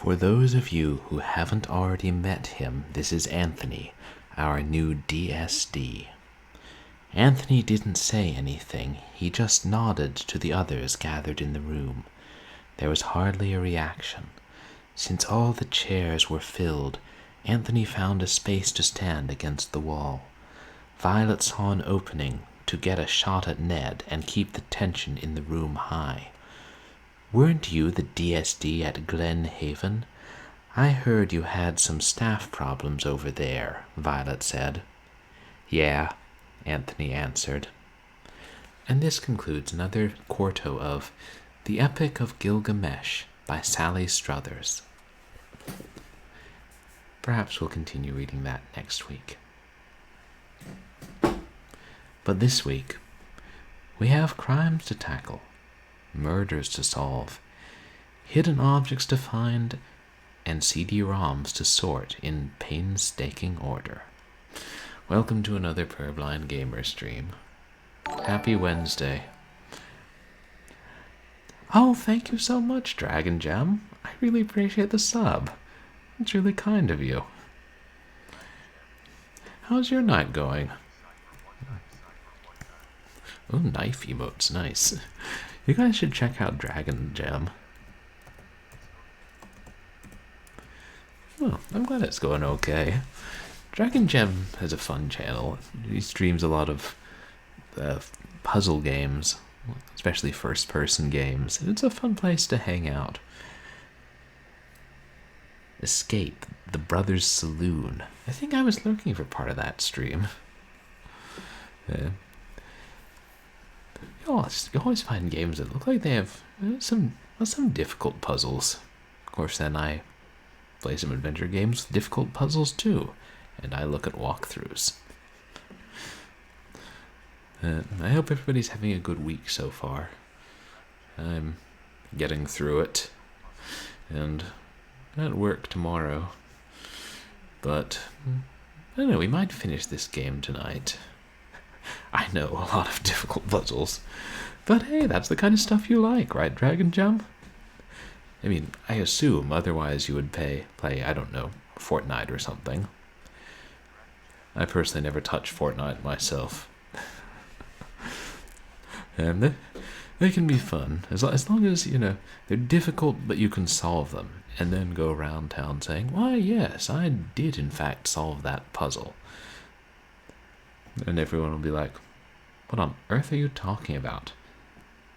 For those of you who haven't already met him, this is Anthony, our new DSD. Anthony didn't say anything, he just nodded to the others gathered in the room. There was hardly a reaction. Since all the chairs were filled, Anthony found a space to stand against the wall. Violet saw an opening to get a shot at Ned and keep the tension in the room high. "Weren't you the DSD at Glen Haven? I heard you had some staff problems over there," Violet said. "Yeah," Anthony answered. And this concludes another quarto of The Epic of Gilgamesh by Sally Struthers. Perhaps we'll continue reading that next week. But this week, we have crimes to tackle, murders to solve, hidden objects to find, and CD-ROMs to sort in painstaking order. Welcome to another Purblind Gamer stream. Happy Wednesday. Oh, thank you so much, Dragon Gem. I really appreciate the sub. It's really kind of you. How's your night going? Oh, knife emotes, nice. You guys should check out Dragon Gem. Oh, I'm glad it's going okay. Dragon Gem has a fun channel. He streams a lot of puzzle games, especially first-person games. It's a fun place to hang out. Escape, the Brothers Saloon. I think I was lurking for part of that stream. Yeah. You always find games that look like they have some difficult puzzles. Of course, then I play some adventure games with difficult puzzles too, and I look at walkthroughs. I hope everybody's having a good week so far. I'm getting through it, and at work tomorrow. But I don't know, we might finish this game tonight. I know, a lot of difficult puzzles. But hey, that's the kind of stuff you like, right, Dragon Gem? I mean, I assume otherwise you would play, I don't know, Fortnite or something. I personally never touch Fortnite myself. And they can be fun, as long as, you know, they're difficult but you can solve them, and then go around town saying, "Why, yes, I did in fact solve that puzzle." And everyone will be like, "What on earth are you talking about?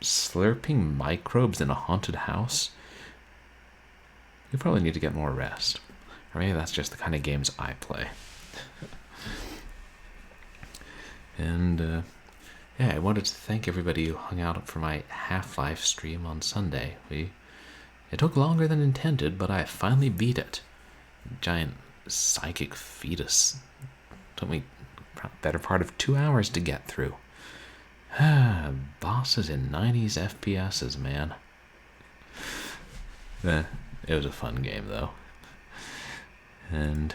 Slurping microbes in a haunted house? You probably need to get more rest." Or maybe that's just the kind of games I play. And, yeah, I wanted to thank everybody who hung out for my Half-Life stream on Sunday. It took longer than intended, but I finally beat it. Giant psychic fetus. Took me better part of 2 hours to get through. Bosses in 90s FPSs, man. It was a fun game, though. And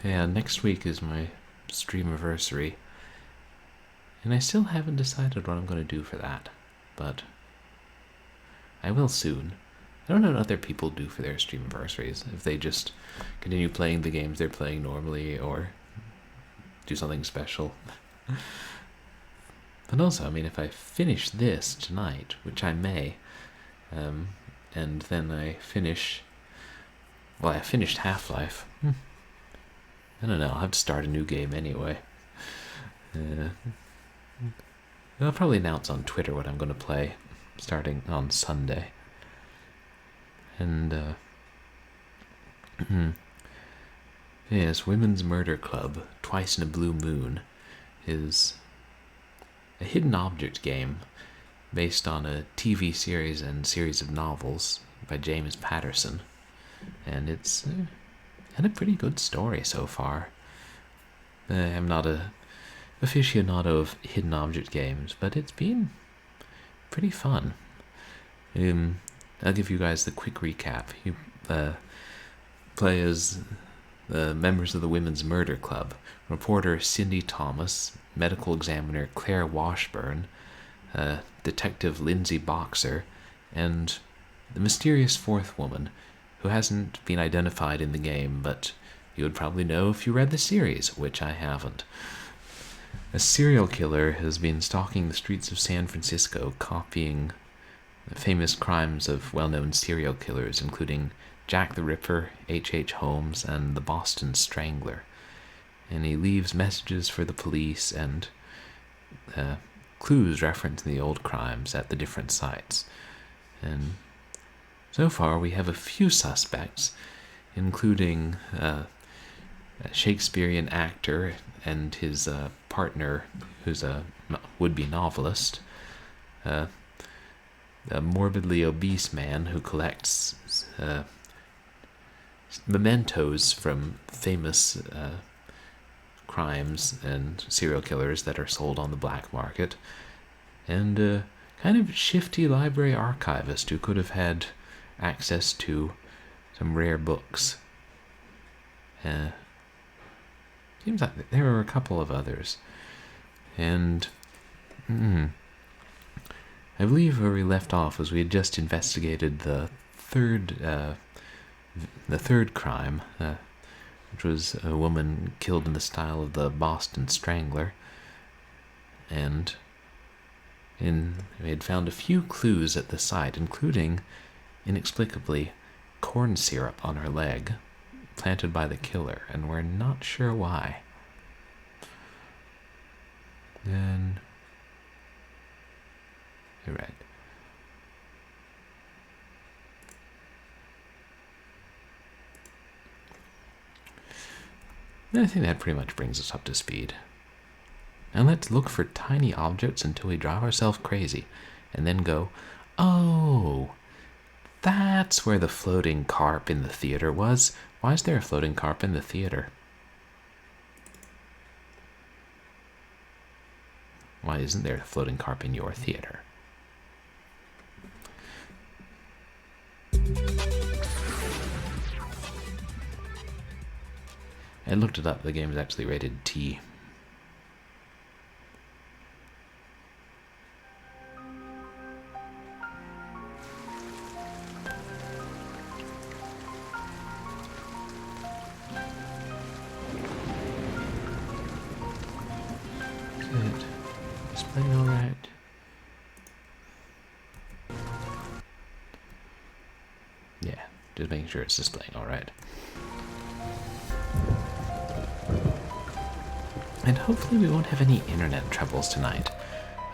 yeah, next week is my streamiversary, and I still haven't decided what I'm going to do for that, but I will soon. I don't know what other people do for their streamiversaries, if they just continue playing the games they're playing normally, or do something special. And also, I mean, if I finish this tonight, which I may, and then I finished Half-Life. I don't know, I'll have to start a new game anyway. I'll probably announce on Twitter what I'm going to play, starting on Sunday. And, yes, Women's Murder Club, Twice in a Blue Moon, is a hidden object game based on a TV series and series of novels by James Patterson. And it's had a pretty good story so far. I'm not a aficionado of hidden object games, but it's been pretty fun. I'll give you guys the quick recap. You play as the members of the Women's Murder Club: reporter Cindy Thomas, medical examiner Claire Washburn, Detective Lindsay Boxer, and the mysterious fourth woman, who hasn't been identified in the game, but you would probably know if you read the series, which I haven't. A serial killer has been stalking the streets of San Francisco, copying the famous crimes of well-known serial killers, including Jack the Ripper, H.H. Holmes, and the Boston Strangler. And he leaves messages for the police and clues referencing the old crimes at the different sites. And so far we have a few suspects, including a Shakespearean actor and his partner, who's a would-be novelist, a morbidly obese man who collects mementos from famous crimes and serial killers that are sold on the black market, and a kind of shifty library archivist who could have had access to some rare books. Seems like there were a couple of others. And I believe where we left off was we had just investigated the third crime, which was a woman killed in the style of the Boston Strangler. And we had found a few clues at the site, including, inexplicably, corn syrup on her leg, planted by the killer, and we're not sure why. Then, you're right. I think that pretty much brings us up to speed. And let's look for tiny objects until we drive ourselves crazy, and then go, oh, that's where the floating carp in the theater was. Why is there a floating carp in the theater? Why isn't there a floating carp in your theater? I looked it up. The game is actually rated T. Displaying all right. Yeah, just making sure it's displaying all right. And hopefully we won't have any internet troubles tonight.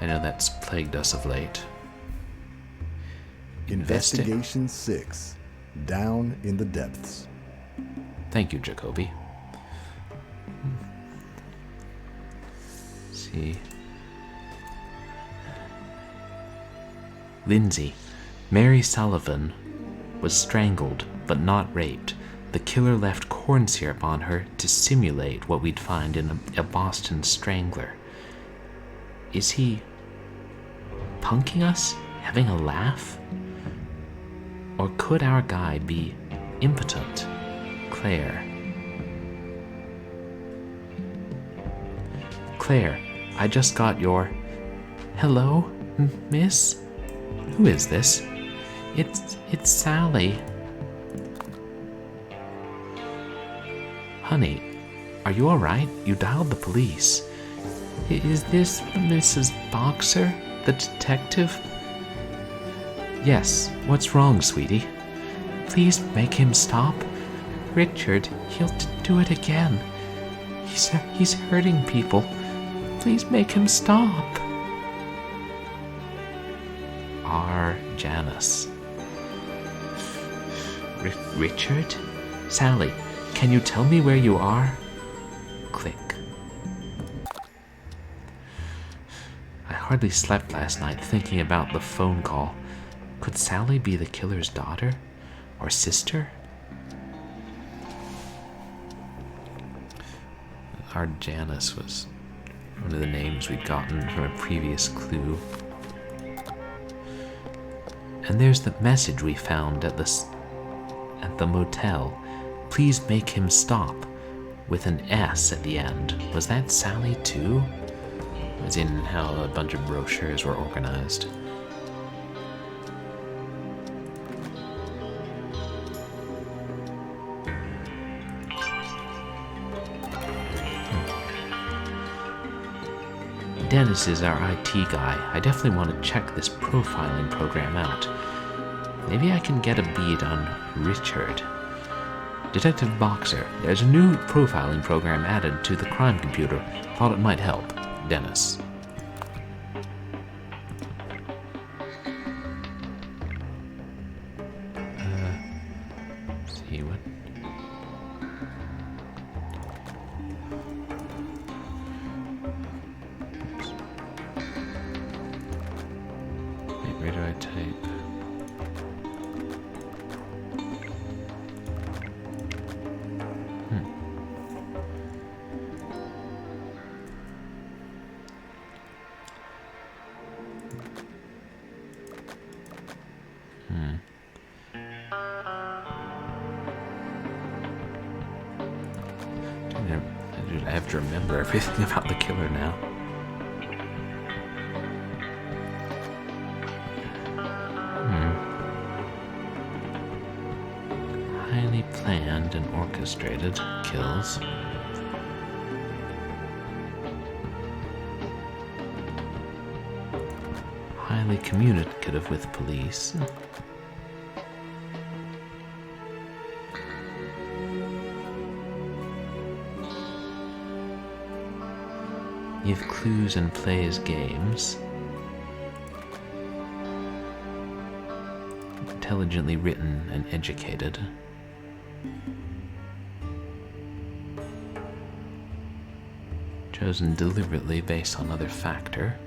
I know that's plagued us of late. Investigation 6. Down in the Depths. Thank you, Jacoby. Let's see. Lindsay. Mary Sullivan was strangled, but not raped. The killer left corn syrup on her to simulate what we'd find in a Boston Strangler. Is he punking us? Having a laugh? Or could our guy be impotent? Claire. Claire, I just got your... Hello, miss? Who is this? It's Sally. Honey, are you alright? You dialed the police. Is this Mrs. Boxer, the detective? Yes, what's wrong, sweetie? Please make him stop. Richard, he'll do it again. He's hurting people. Please make him stop. R. Janice. Richard? Sally, can you tell me where you are? Click. I hardly slept last night thinking about the phone call. Could Sally be the killer's daughter? Or sister? Our Janice was one of the names we'd gotten from a previous clue. And there's the message we found at the motel. Please make him stop, with an S at the end. Was that Sally too? As in how a bunch of brochures were organized. Dennis is our IT guy. I definitely want to check this profiling program out. Maybe I can get a bead on Richard. Detective Boxer, there's a new profiling program added to the crime computer. Thought it might help. Dennis. See what? Wait, where do I type? I have to remember everything about the killer now. Highly planned and orchestrated kills. Highly communicative with police. Give clues and plays games. Intelligently written and educated. Chosen deliberately based on other factor.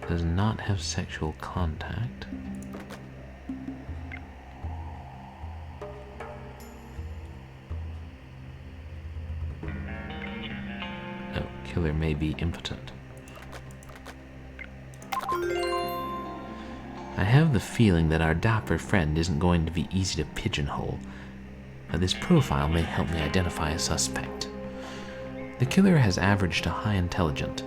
Does not have sexual contact. Killer may be impotent. I have the feeling that our dapper friend isn't going to be easy to pigeonhole, but this profile may help me identify a suspect. The killer has averaged a high intelligence.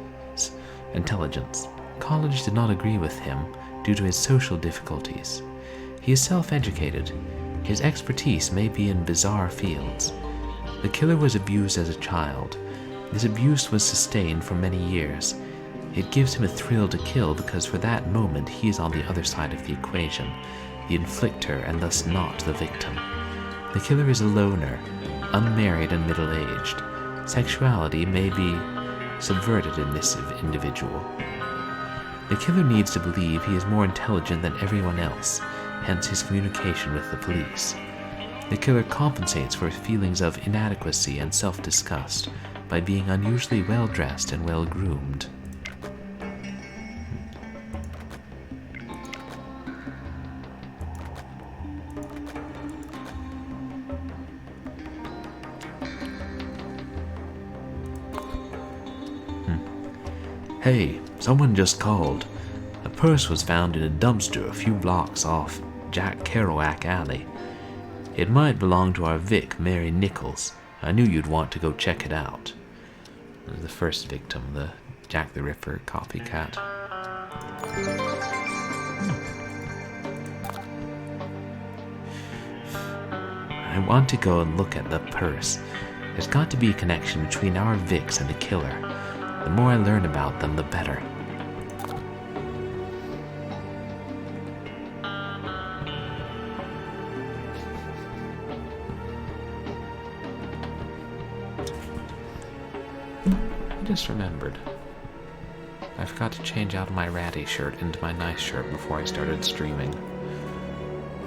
College did not agree with him due to his social difficulties. He is self-educated. His expertise may be in bizarre fields. The killer was abused as a child. This abuse was sustained for many years. It gives him a thrill to kill because for that moment he is on the other side of the equation, the inflictor and thus not the victim. The killer is a loner, unmarried and middle-aged. Sexuality may be subverted in this individual. The killer needs to believe he is more intelligent than everyone else, hence his communication with the police. The killer compensates for feelings of inadequacy and self-disgust by being unusually well-dressed and well-groomed. Hey, someone just called. A purse was found in a dumpster a few blocks off Jack Kerouac Alley. It might belong to our Vic, Mary Nichols. I knew you'd want to go check it out. It was the first victim, the Jack the Ripper copycat. I want to go and look at the purse. There's got to be a connection between our Vics and the killer. The more I learn about them, the better. I just remembered. I forgot to change out my ratty shirt into my nice shirt before I started streaming.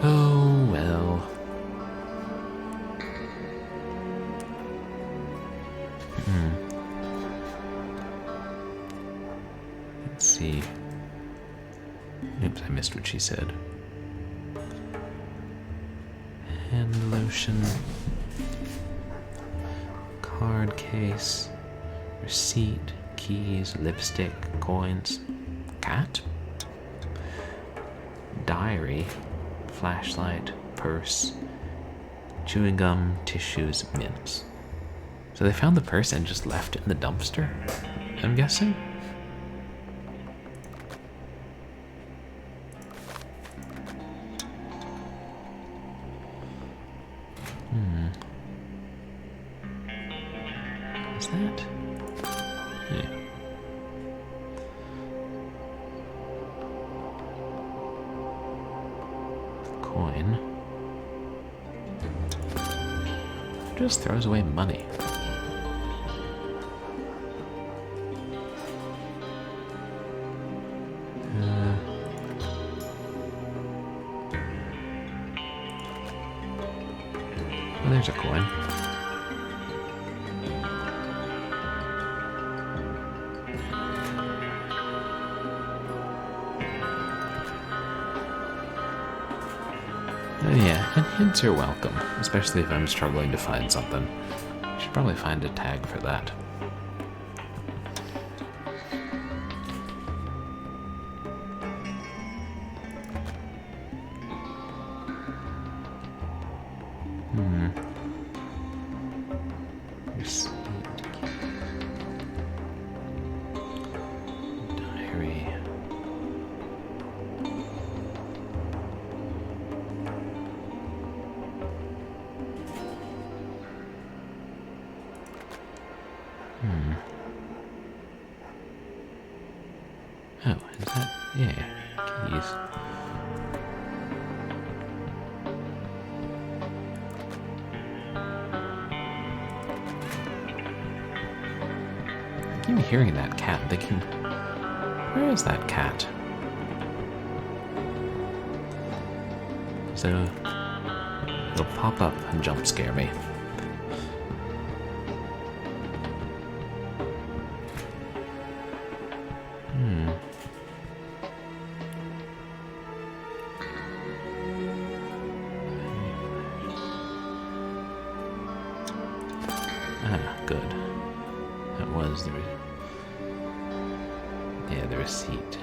Oh, well. Let's see. Oops, I missed what she said. Hand lotion. Card case. Receipt. Keys. Lipstick. Coins. Cat. Diary. Flashlight. Purse. Chewing gum. Tissues. Mints. So they found the purse and just left it in the dumpster, I'm guessing? Is that? Yeah. Coin. Just throws away money. Oh, there's a coin. Oh yeah, and hints are welcome, especially if I'm struggling to find something. I should probably find a tag for that. Receipt. Diary. Oh, is that? Yeah, keys. I keep hearing that cat, thinking, where is that cat? So, it'll pop up and jump scare me. Ah, good. That was the the receipt.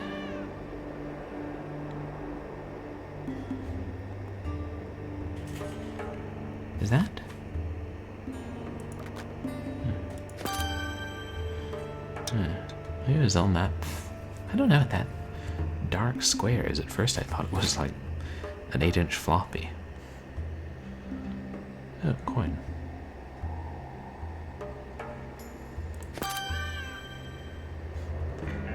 Is that? Maybe it was on that. I don't know what that dark square is. At first I thought it was like an 8-inch floppy. Oh, coin.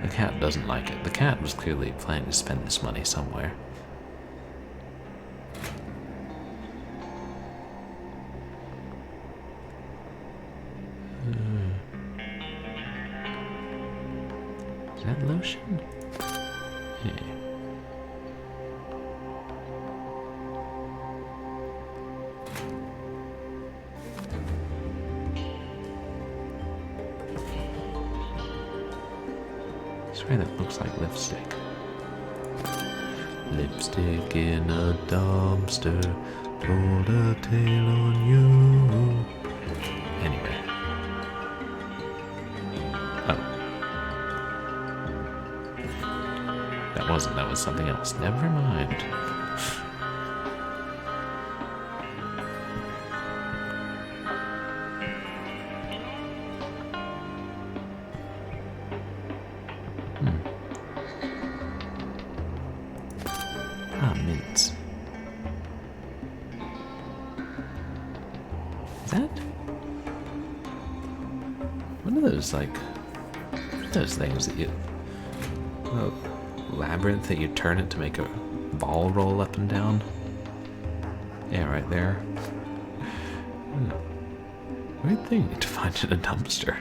The cat doesn't like it. The cat was clearly planning to spend this money somewhere. Is that lotion? Yeah. I swear that looks like lipstick. Lipstick in a dumpster, told a tale on you. Anyway. That was something else. Never mind. Ah, mints. Is that? One of those, like, what are those things that you... Oh, labyrinth that you turn it to make a ball roll up and down? Yeah, right there. Weird thing to find in a dumpster.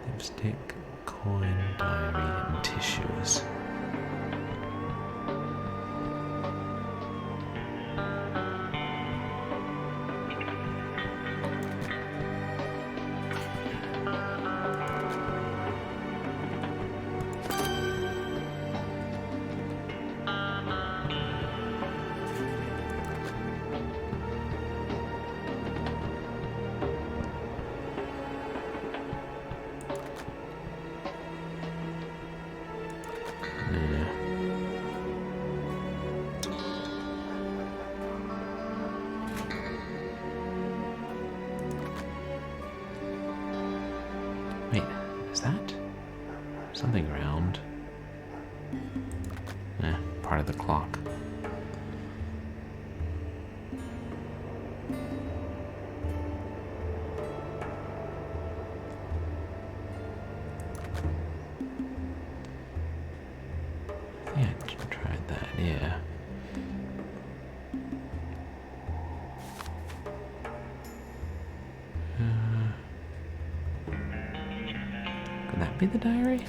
Lipstick, coin, diary, and tissues. Wait, is that something round? Part of the clock. be the diary?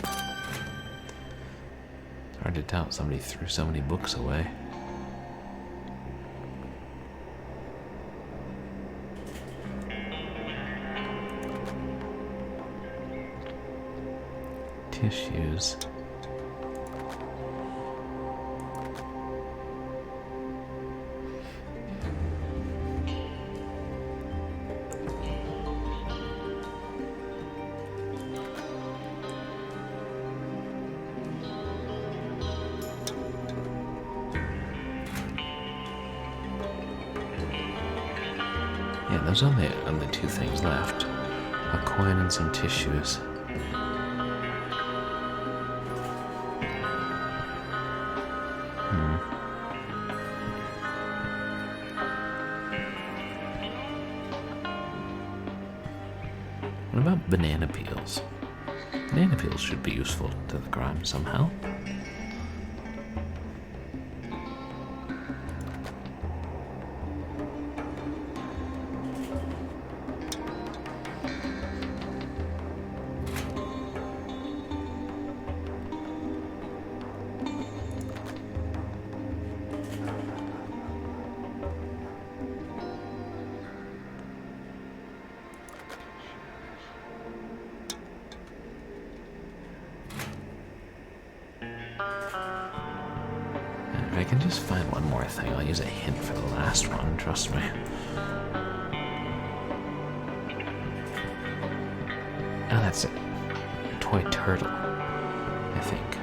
Hard to tell. Somebody threw so many books away. Tissues. Yeah, those are the only two things left. A coin and some tissues. What about banana peels? Banana peels should be useful to the crime somehow. If I can just find one more thing, I'll use a hint for the last one, trust me. Oh, that's it. A toy turtle, I think.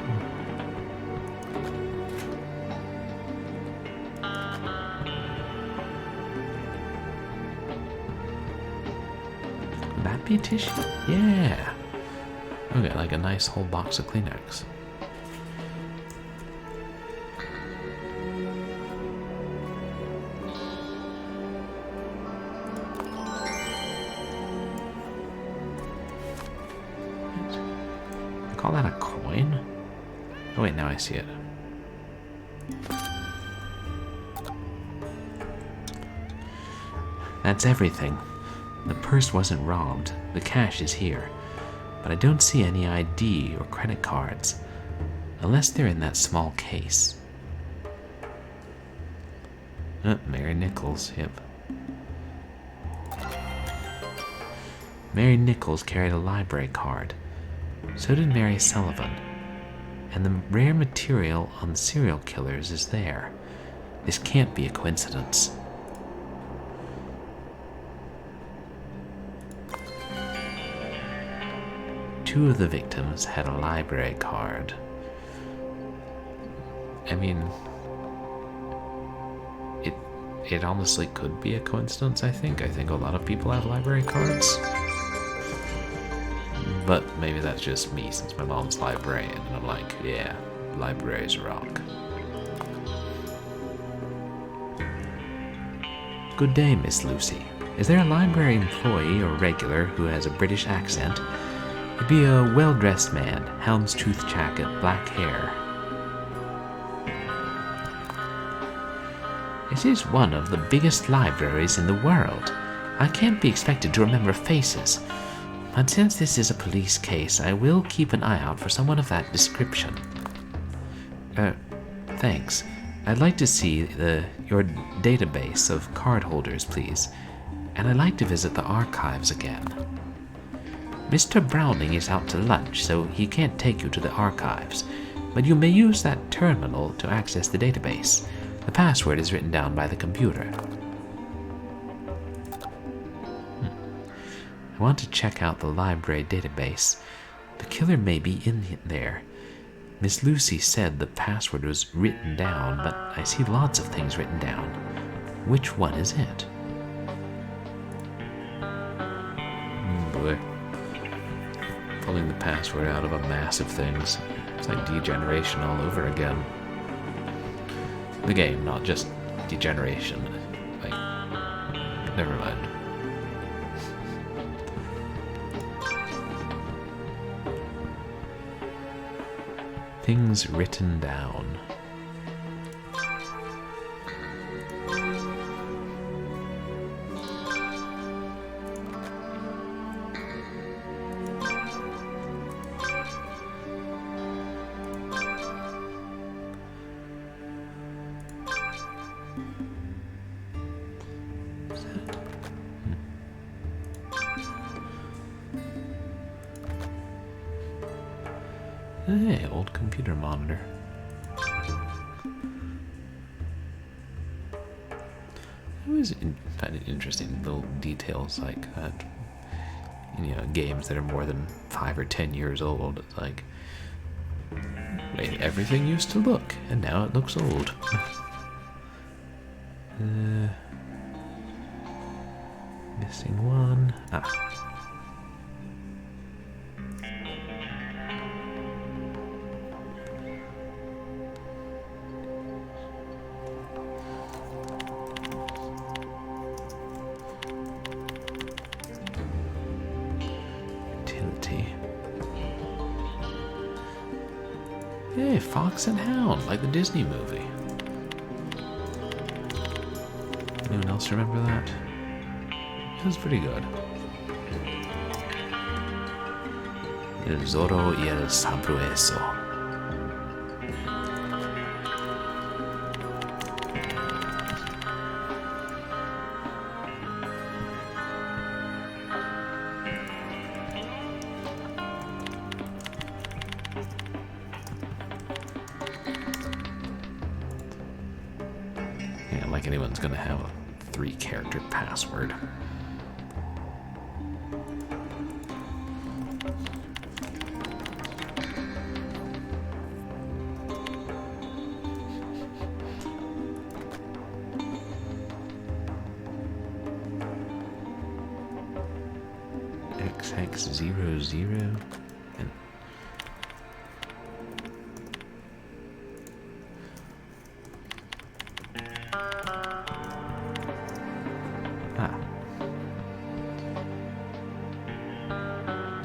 Would that be a tissue? Yeah! Okay, like a nice whole box of Kleenex. Call that a coin? Oh wait, now I see it. That's everything. The purse wasn't robbed. The cash is here. But I don't see any ID or credit cards. Unless they're in that small case. Oh, Mary Nichols, yep. Mary Nichols carried a library card. So did Mary Sullivan. And the rare material on the serial killers is there. This can't be a coincidence. Two of the victims had a library card. I mean, it honestly could be a coincidence, I think. I think a lot of people have library cards. But maybe that's just me, since my mom's librarian, and I'm like, yeah, libraries rock. Good day, Miss Lucy. Is there a library employee or regular who has a British accent? He'd be a well-dressed man, houndstooth jacket, black hair. This is one of the biggest libraries in the world. I can't be expected to remember faces. But since this is a police case, I will keep an eye out for someone of that description. Thanks. I'd like to see your database of cardholders, please. And I'd like to visit the archives again. Mr. Browning is out to lunch, so he can't take you to the archives. But you may use that terminal to access the database. The password is written down by the computer. I want to check out the library database. The killer may be in there. Miss Lucy said the password was written down, but I see lots of things written down. Which one is it? Boy. Pulling the password out of a mass of things. It's like degeneration all over again. The game, not just degeneration. Like, never mind. Things written down. Is that? Hey, old computer monitor. I always find it interesting, little details like that. You know, games that are more than 5 or 10 years old. It's like, wait, everything used to look, and now it looks old. Missing one. Ah. Hey, Fox and Hound, like the Disney movie. Anyone else remember that? It was pretty good. El Zorro y el Sabrueso. Like anyone's gonna have a 3-character password. XX00 and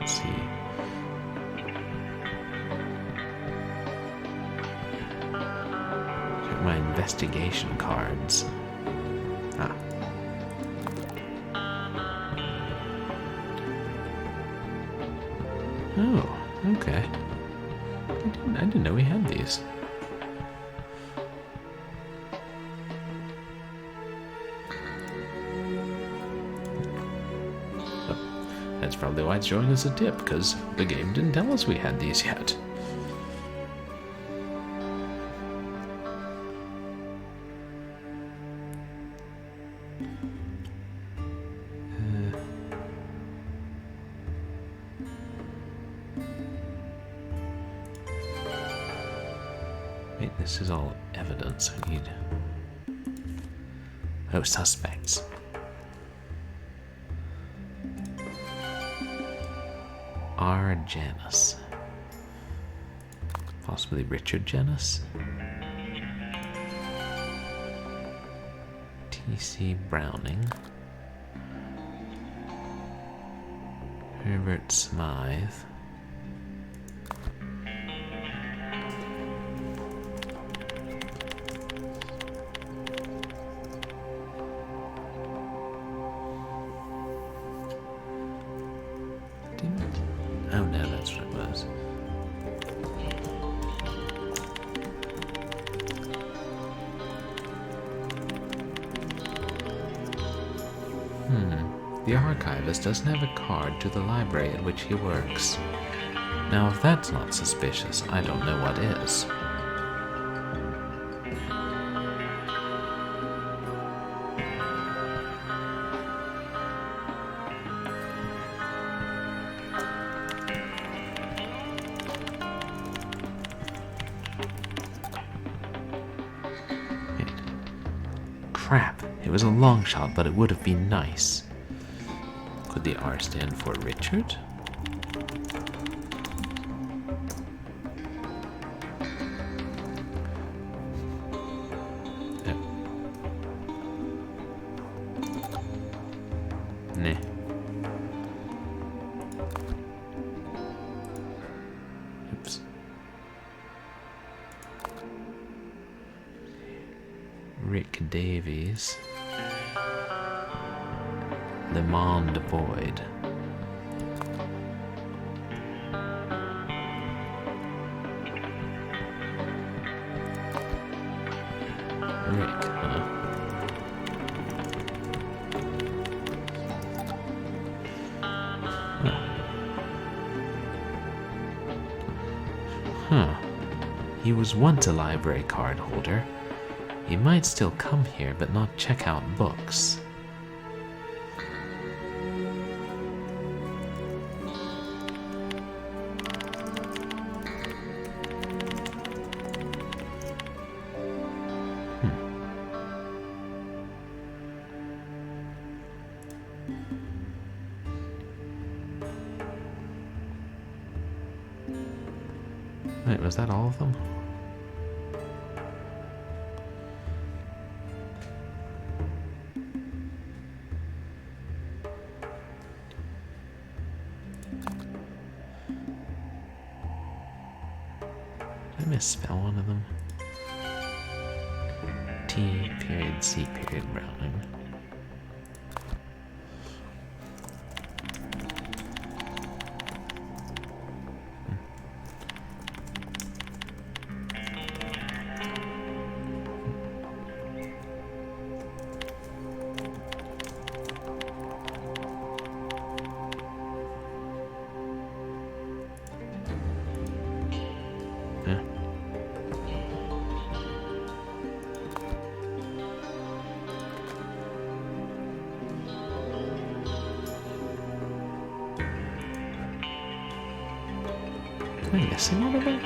let's see. Check my investigation cards. Oh, okay. I didn't know we had these. That's probably why it's showing us a tip, because the game didn't tell us we had these yet. Wait, this is all evidence. I need... Oh, suspects. R. Janus. Possibly Richard Janus. T.C. Browning. Herbert Smythe. Oh no, that's what it was. The archivist doesn't have a card to the library at which he works. Now, if that's not suspicious, I don't know what is. Crap, it was a long shot, but it would have been nice. Could the R stand for Richard? No. Nah. Oops. Rick Davies. Lemond Boyd. Rick, huh? He was once a library card holder. He might still come here, but not check out books. Wait, was that all of them? Did I misspell one of them? T period C period Browning. Yeah. Am I missing one of them?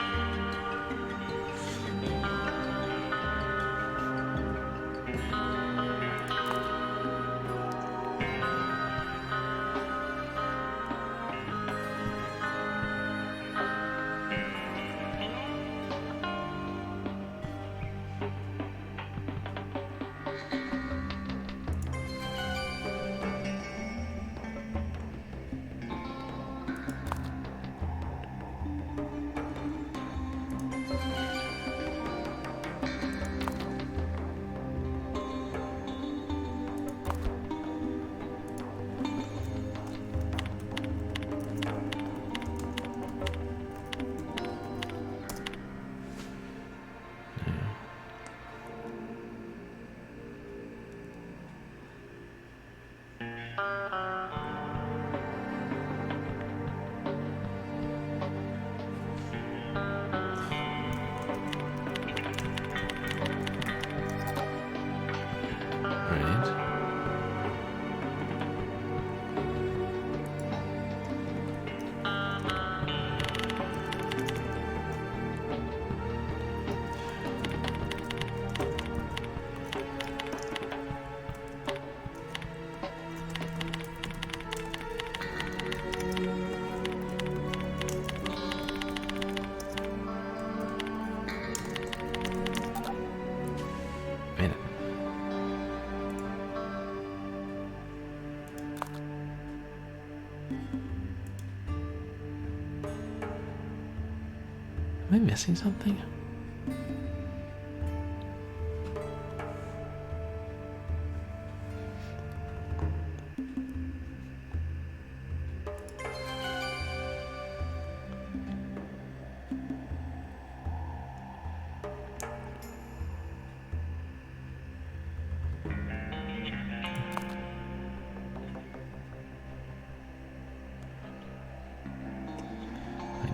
Am I missing something?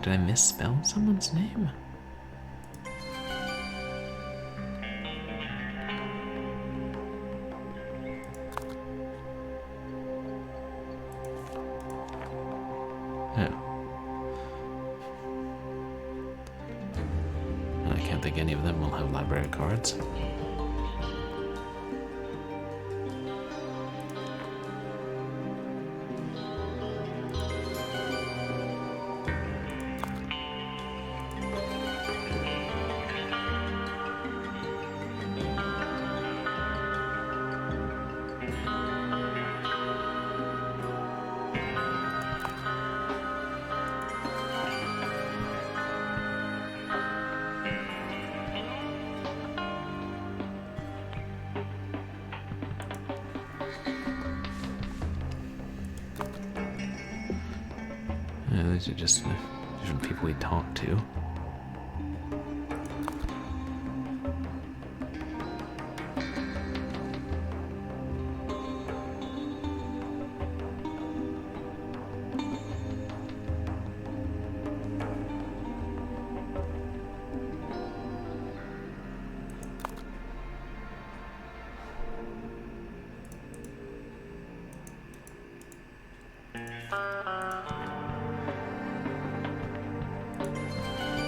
Did I misspell someone's name? Oh. I can't think any of them will have library cards. These are just different people we talk to.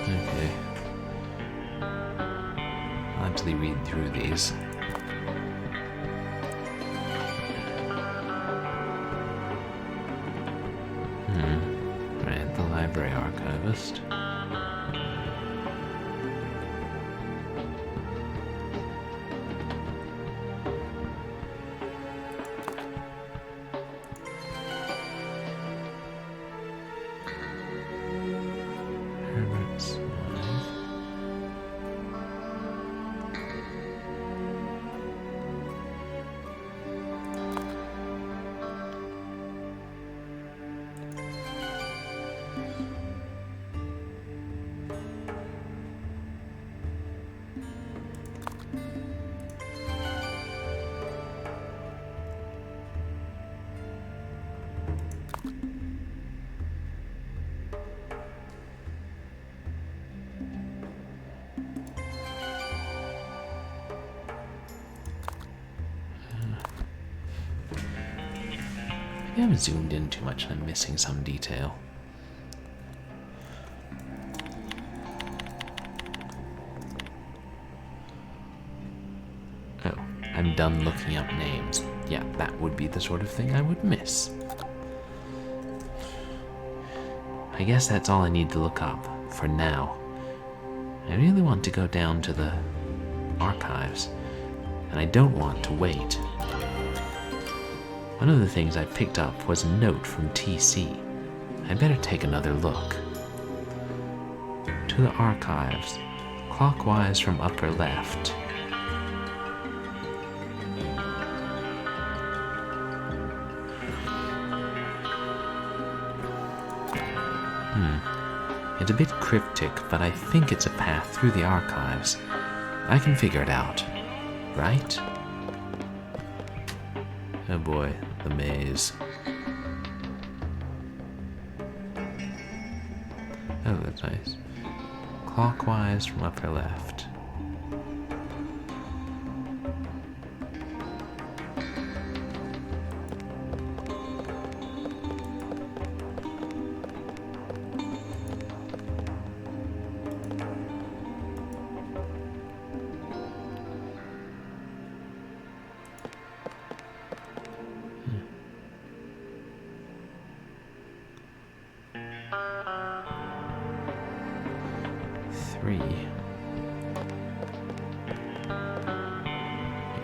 Okay. I'll actually read through these. Right, the library archivist. Herbert's wife. I haven't zoomed in too much and I'm missing some detail. Oh, I'm done looking up names. Yeah, that would be the sort of thing I would miss. I guess that's all I need to look up, for now. I really want to go down to the archives, and I don't want to wait. One of the things I picked up was a note from TC. I'd better take another look. To the archives, clockwise from upper left. It's a bit cryptic, but I think it's a path through the archives. I can figure it out, right? Oh boy, the maze. Oh, that's nice. Clockwise from upper left.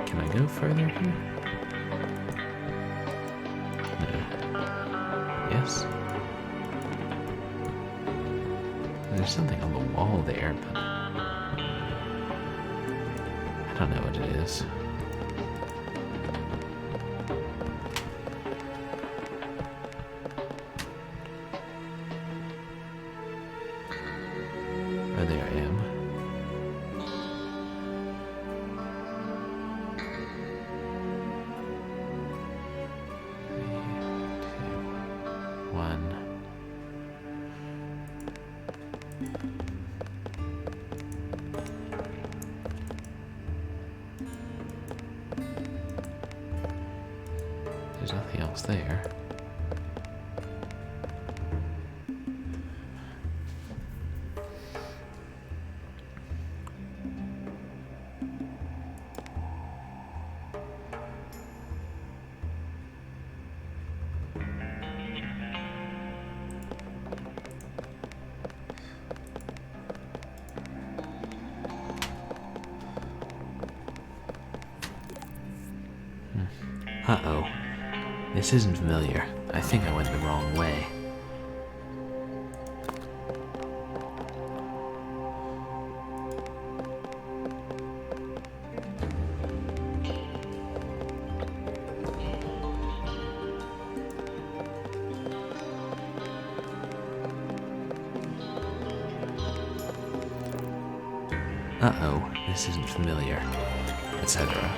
Can I go further here? No. Yes? There's something on the wall there, but I don't know what it is. Oh, there I am. There's nothing else there. Uh-oh. This isn't familiar. I think I went the wrong way. Uh-oh, this isn't familiar, etc.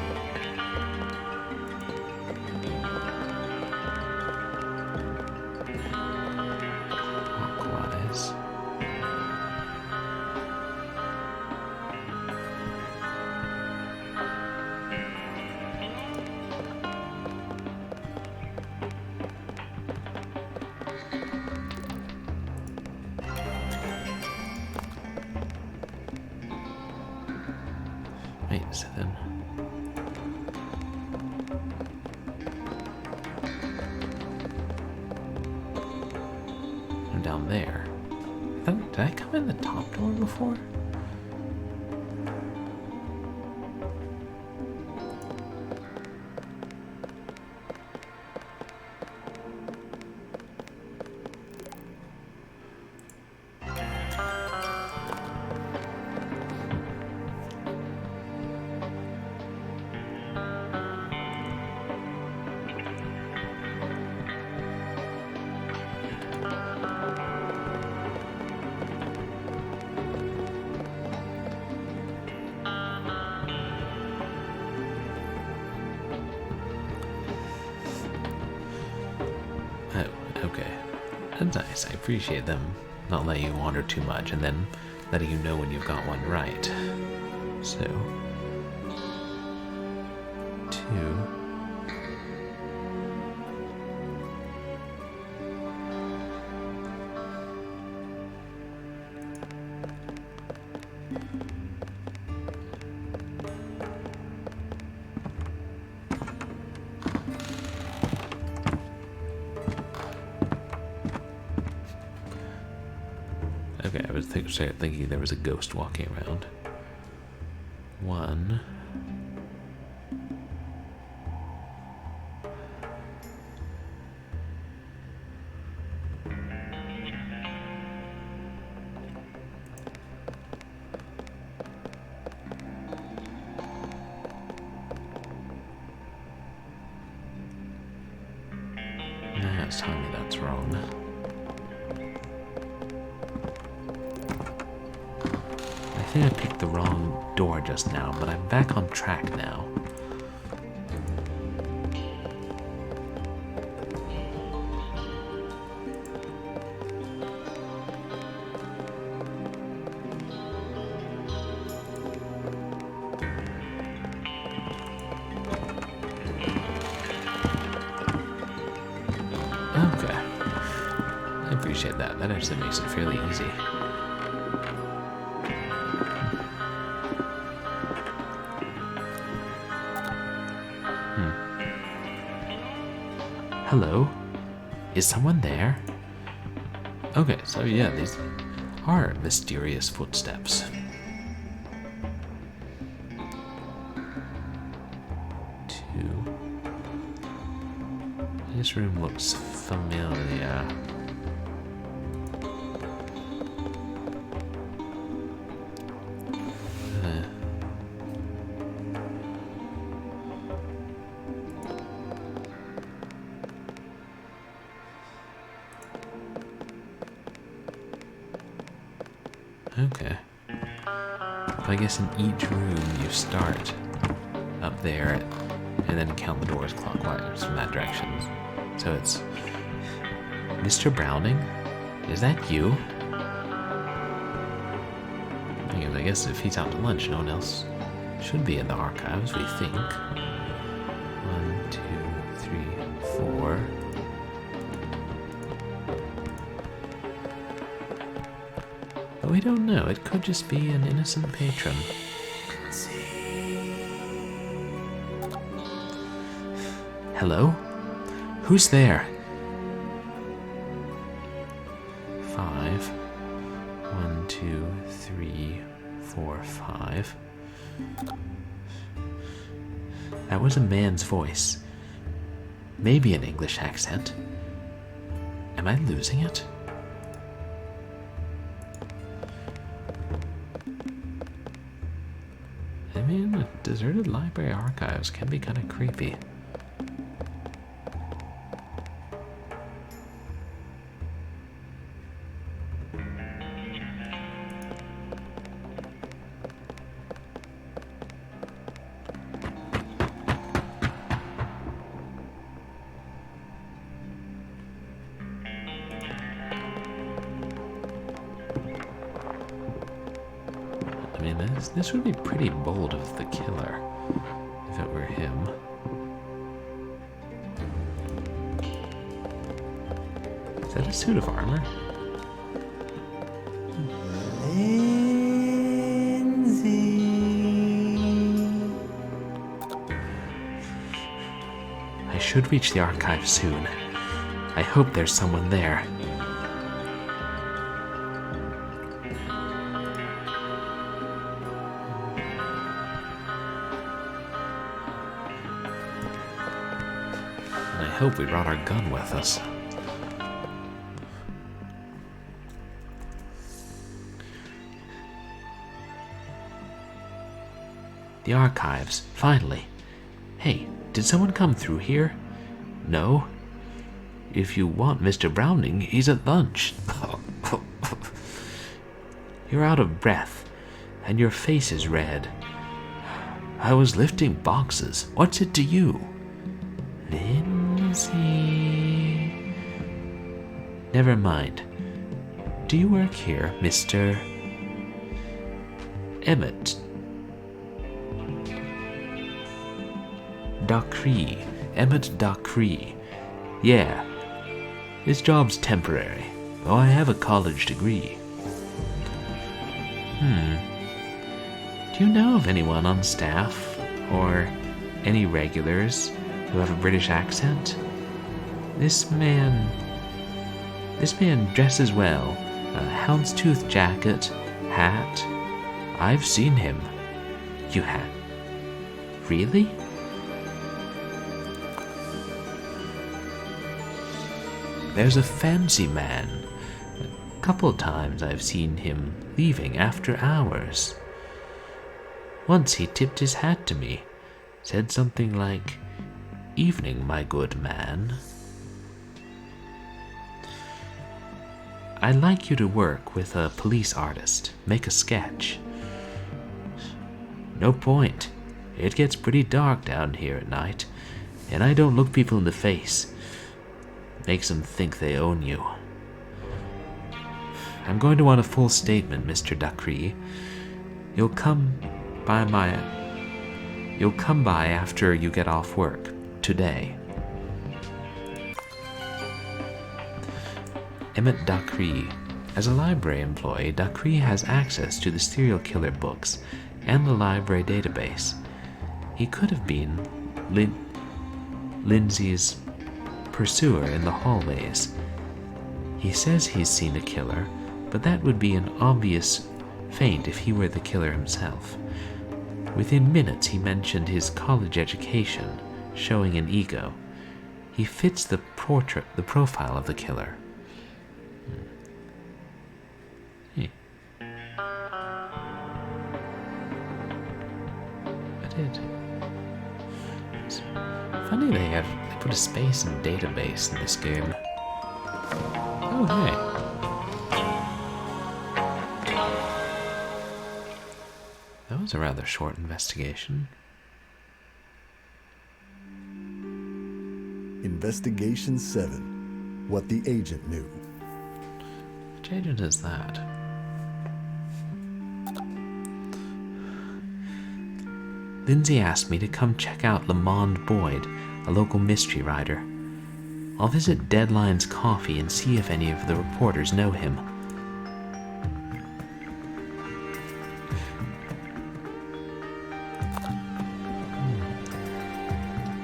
So then... I'm down there. Did I come in the top door before? Okay. That's nice. I appreciate them not letting you wander too much and then letting you know when you've got one right. So, 2. Okay, I was thinking there was a ghost walking around. 1. Nah, it's telling me that's wrong. I think I picked the wrong door just now, but I'm back on track now. Okay. I appreciate that. That actually makes it fairly easy. Hello? Is someone there? Okay, so yeah, these are mysterious footsteps. 2. This room looks familiar. Okay. I guess in each room you start up there and then count the doors clockwise from that direction. So it's... Mr. Browning? Is that you? I guess if he's out to lunch, no one else should be in the archives, we think. 1, 2, 3, 4... But we don't know. It could just be an innocent patron. Hello? Who's there? 5. 1, 2, 3, 4, 5. That was a man's voice. Maybe an English accent. Am I losing it? I mean, deserted library archives can be kind of creepy. I mean, this would be pretty bold of the killer, if it were him. Is that a suit of armor? Lindsay. I should reach the archive soon. I hope there's someone there. And I hope we brought our gun with us. The archives, finally. Hey, did someone come through here? No? If you want Mr. Browning, he's at lunch. You're out of breath, and your face is red. I was lifting boxes. What's it to you? Lindsay. Never mind. Do you work here, Mr. Emmett? Docree. Emmett Docree. Yeah. This job's temporary, though I have a college degree. Do you know of anyone on staff, or any regulars, who have a British accent? This man dresses well. A houndstooth jacket, hat. I've seen him. You have? Really? There's a fancy man. A couple times I've seen him leaving after hours. Once he tipped his hat to me, said something like, "Evening, my good man." I'd like you to work with a police artist, make a sketch. No point. It gets pretty dark down here at night, and I don't look people in the face. Makes them think they own you. I'm going to want a full statement, Mr. Docree. You'll come by after you get off work today. Emmett Docree. As a library employee, Docree has access to the serial killer books and the library database. He could have been Lindsay's pursuer in the hallways. He says he's seen a killer, but that would be an obvious feint if he were the killer himself. Within minutes he mentioned his college education, showing an ego. He fits the profile of the killer. Hey. I did. It's funny they put a space and database in this game. Oh, hey. That was a rather short investigation. Investigation 7. What the agent knew. Which agent is that? Lindsay asked me to come check out Lamond Boyd, a local mystery writer. I'll visit Deadline's Coffee and see if any of the reporters know him.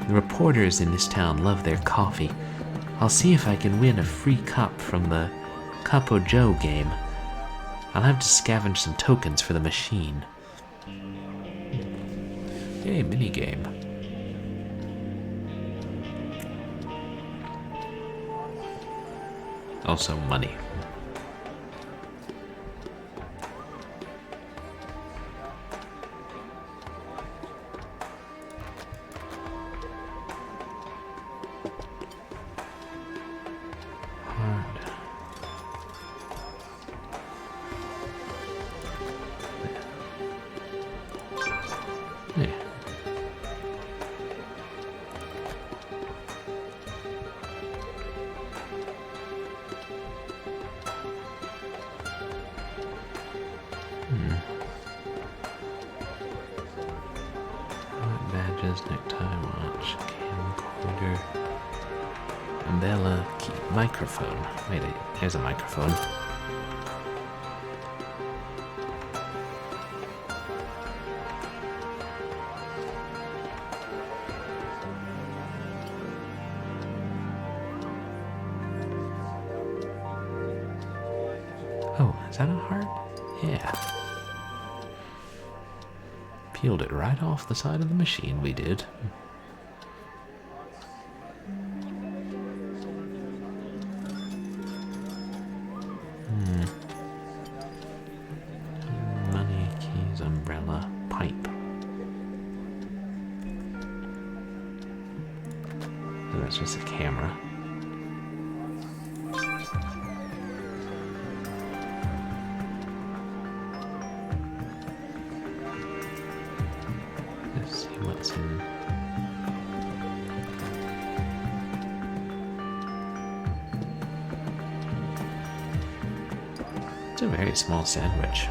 The reporters in this town love their coffee. I'll see if I can win a free cup from the Cup o' Joe game. I'll have to scavenge some tokens for the machine. Yay, minigame. Also money. Badges, necktie, watch, camcorder, umbrella, key, microphone. Wait, there's a microphone. Oh, is that a heart? Yeah. Peeled it right off the side of the machine, we did. Money, keys, umbrella, pipe. So that's just a camera. Let's see what's in. It's a very small sandwich.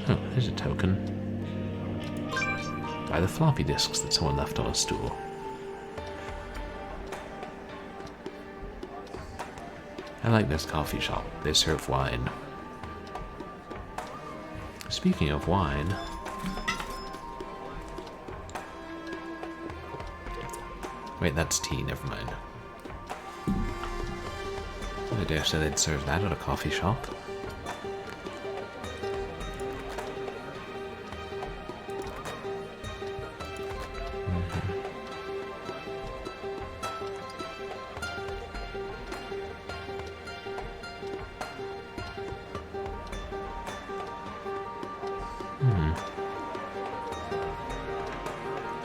Oh, there's a token. By the floppy disks that someone left on a stool. I like this coffee shop. They serve wine. Speaking of wine... Wait, that's tea, never mind. I dare say they'd serve that at a coffee shop.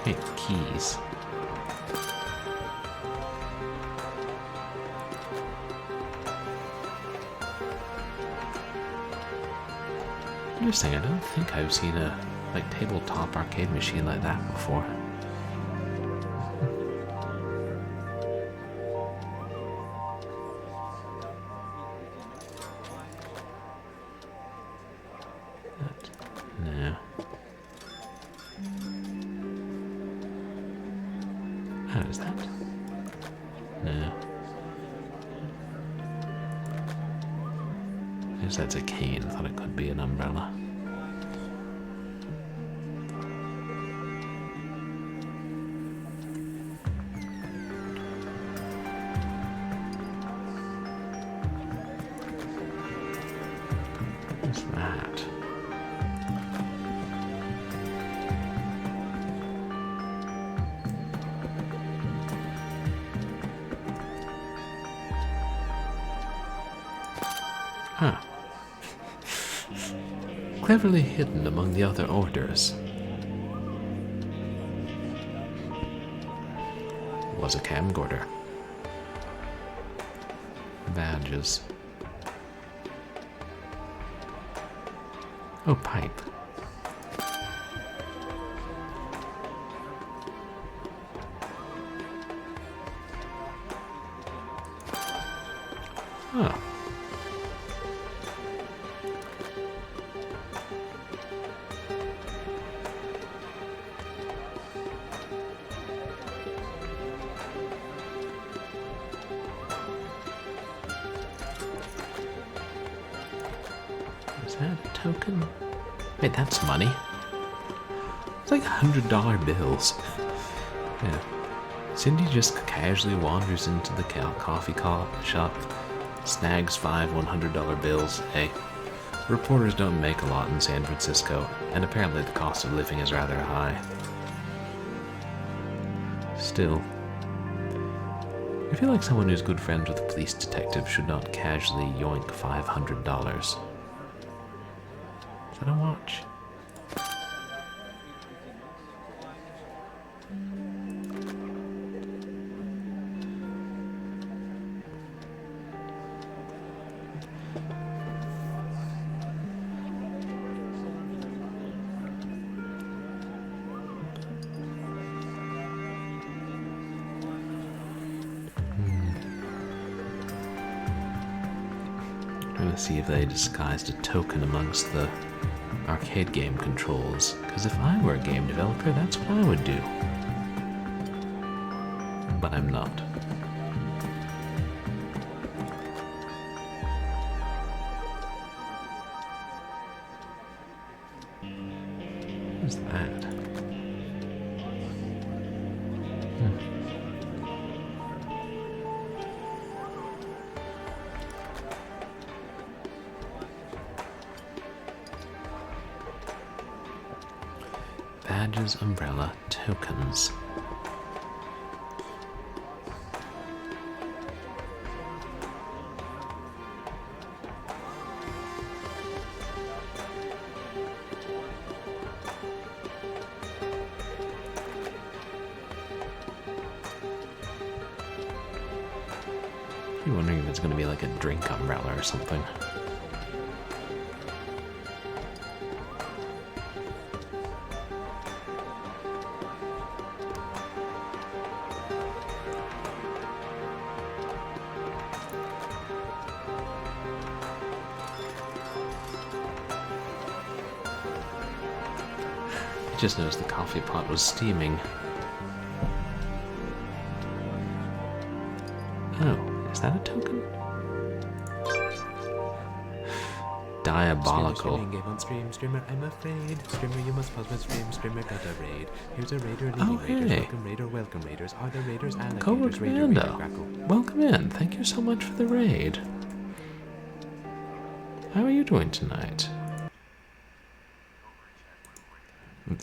Hey, keys. Interesting, I don't think I've seen a tabletop arcade machine like that before. No. How is that? No. I guess that's a cane. I thought it could be an umbrella. What's that? Huh. Cleverly hidden among the other orders was a camcorder. Badges. Oh, pipe. Oh. Is that a token? Wait, that's money? It's like $100 bills. Yeah. Cindy just casually wanders into the coffee shop, snags 5 $100 bills. Hey, reporters don't make a lot in San Francisco, and apparently the cost of living is rather high. Still, I feel like someone who's good friends with a police detective should not casually yoink $500. Is that a watch? Trying to see if they disguised a token amongst the arcade game controls, because if I were a game developer, that's what I would do. But I'm not. What's that? badges, umbrella, tokens. I'm wondering if it's going to be like a drink umbrella or something. I just noticed the coffee pot was steaming. Oh, is that a token? Diabolical. Streaming game on stream, streamer, I'm afraid. Streamer, you must pause my stream, streamer, got a raid. Here's a raider leading raiders. Hey. Welcome raiders. Are the raiders alligators? Cobra Raider, Commando, crackle. welcome in. Thank you so much for the raid. How are you doing tonight?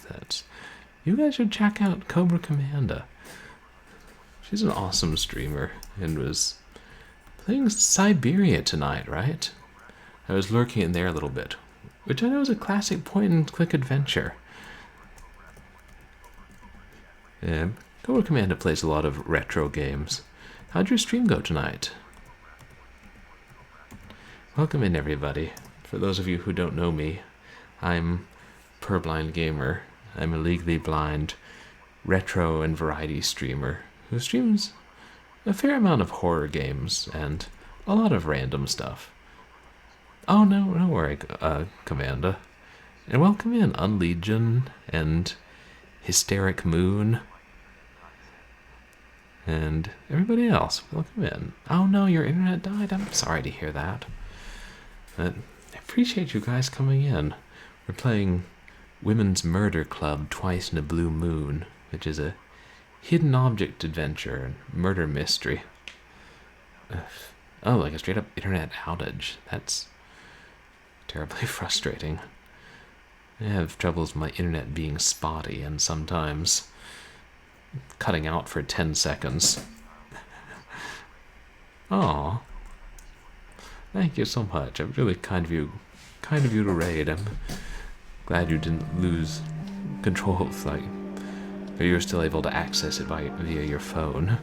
That's. You guys should check out Cobra Commando. She's an awesome streamer and was playing Siberia tonight, right? I was lurking in there a little bit, which I know is a classic point-and-click adventure. Yeah, Cobra Commando plays a lot of retro games. How'd your stream go tonight? Welcome in, everybody. For those of you who don't know me, I'm Purblind Gamer. I'm a legally blind retro and variety streamer who streams a fair amount of horror games and a lot of random stuff. Oh, no worry, Commander. And welcome in, Unlegion and Hysteric Moon and everybody else. Welcome in. Oh no, your internet died? I'm sorry to hear that. But I appreciate you guys coming in. We're playing Women's Murder Club Twice in a Blue Moon, which is a hidden object adventure and murder mystery. Oh, like a straight up internet outage. That's terribly frustrating. I have troubles with my internet being spotty and sometimes cutting out for 10 seconds. Aw. Thank you so much. I'm really kind of you to raid. I'm glad you didn't lose control of, like, or you were still able to access it via your phone.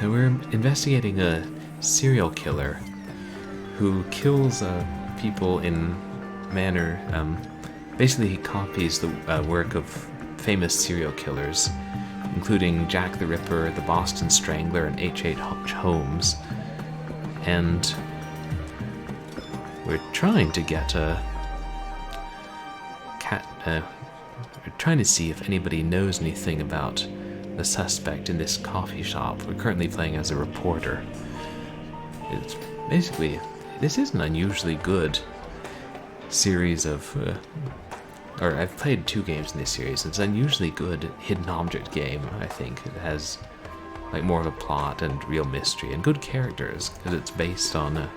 So we're investigating a serial killer who kills people in manner. Basically, he copies the work of famous serial killers, including Jack the Ripper, the Boston Strangler, and H.H. Holmes. And we're trying to get a cat. We're trying to see if anybody knows anything about the suspect in this coffee shop. We're currently playing as a reporter. It's basically, this is an unusually good series of, or I've played 2 games in this series. It's an unusually good hidden object game, I think. It has like more of a plot and real mystery and good characters because it's based on a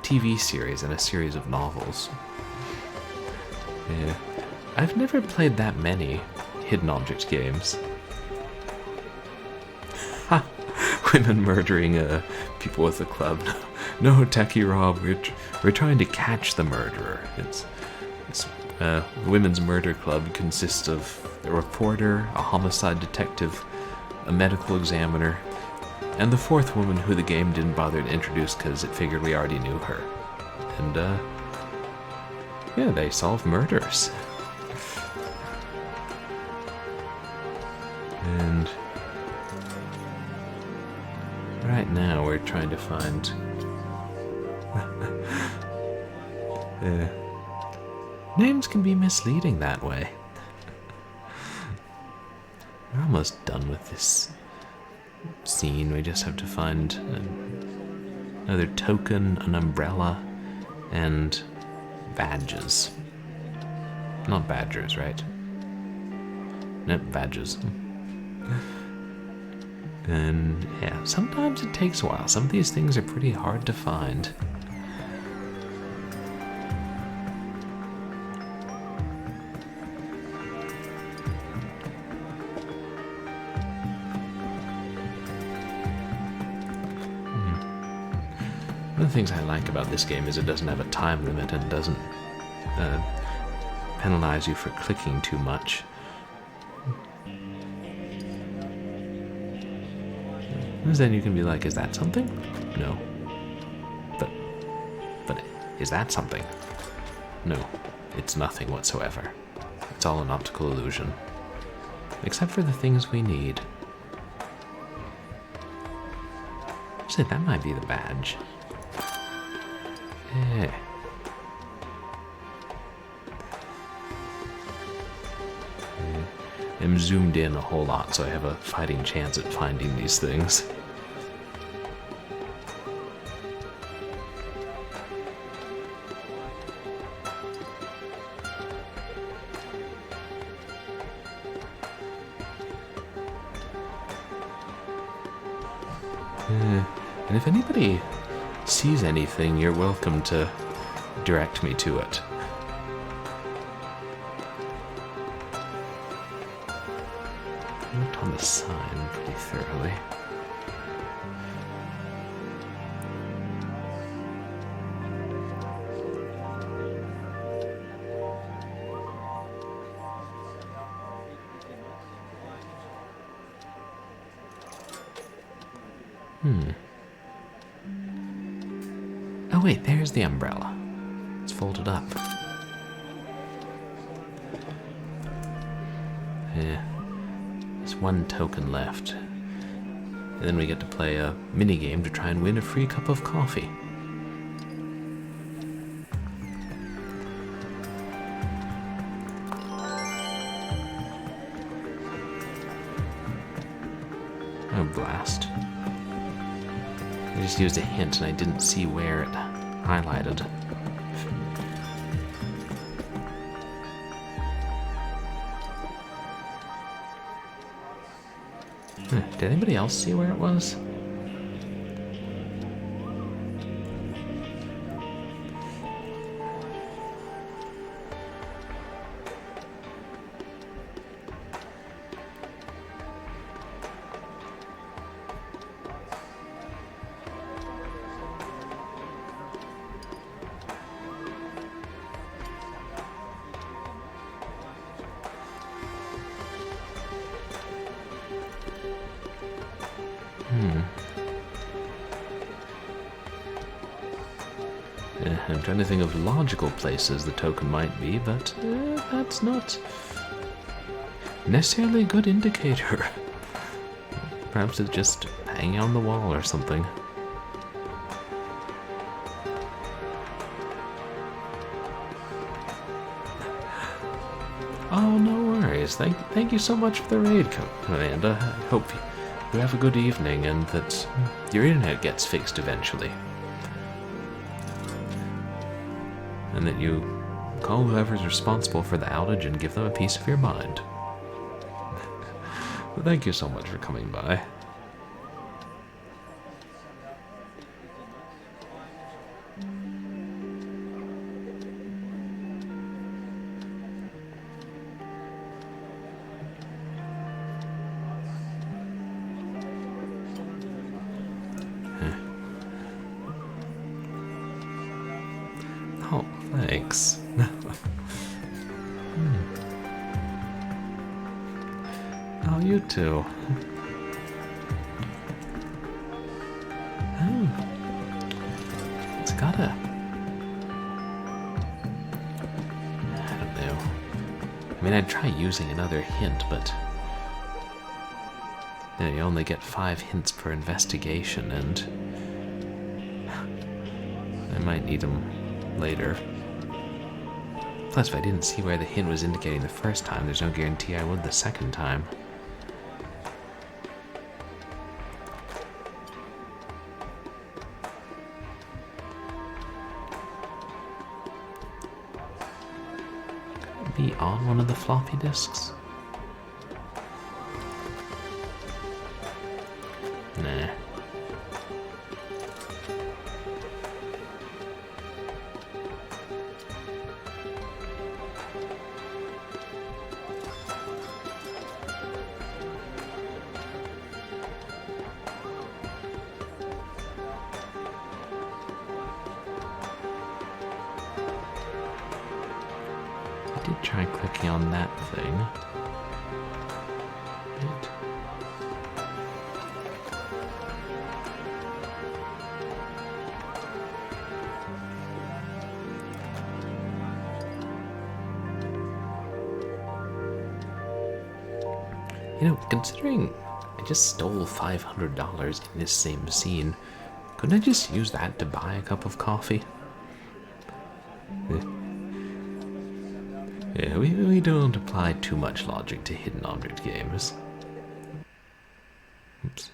TV series and a series of novels. Yeah. I've never played that many hidden object games. Ha! Women murdering people with a club. No, Techie Rob, we're trying to catch the murderer. It's Women's Murder Club consists of a reporter, a homicide detective, a medical examiner, and the 4th woman who the game didn't bother to introduce because it figured we already knew her. And, yeah, they solve murders. And right now we're trying to find names can be misleading that way. We're almost done with this scene. We just have to find another token, an umbrella, and badges. Not badgers, right? Nope, badges. And yeah, sometimes it takes a while. Some of these things are pretty hard to find. the things I like about this game is it doesn't have a time limit and doesn't penalize you for clicking too much. Because then you can be like, is that something? No. But is that something? No, it's nothing whatsoever. It's all an optical illusion. Except for the things we need. Say, that might be the badge. Yeah. I'm zoomed in a whole lot, so I have a fighting chance at finding these things. And if anybody sees anything, you're welcome to direct me to it. I looked on the sign pretty thoroughly. Oh wait, there's the umbrella. It's folded up. Yeah. There's one token left. And then we get to play a minigame to try and win a free cup of coffee. Oh, blast. I just used a hint and I didn't see where it highlighted. Did anybody else see where it was? I'm trying to think of logical places the token might be, but that's not necessarily a good indicator. Perhaps it's just hanging on the wall or something. Oh, no worries. Thank you so much for the raid, Amanda. I hope you have a good evening and that your internet gets fixed eventually. And that you call whoever's responsible for the outage and give them a piece of your mind. Well, thank you so much for coming by. Oh, thanks. Oh, you too. Oh. It's gotta... I don't know. I mean, I'd try using another hint, but... You know, you only get 5 hints per investigation, and... I might need them later. Plus, if I didn't see where the hint was indicating the first time, there's no guarantee I would the second time. Could it be on one of the floppy disks? Nah. did try clicking on that thing. Right. You know, considering I just stole $500 in this same scene, couldn't I just use that to buy a cup of coffee? Yeah, we don't apply too much logic to hidden object games. Oops.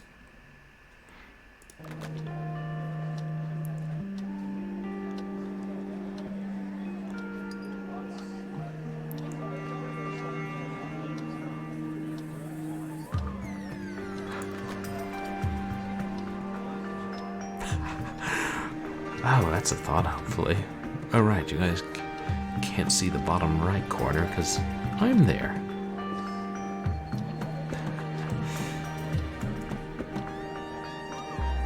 Oh, that's a thought, hopefully. Oh, right, you guys can't see the bottom right corner because I'm there.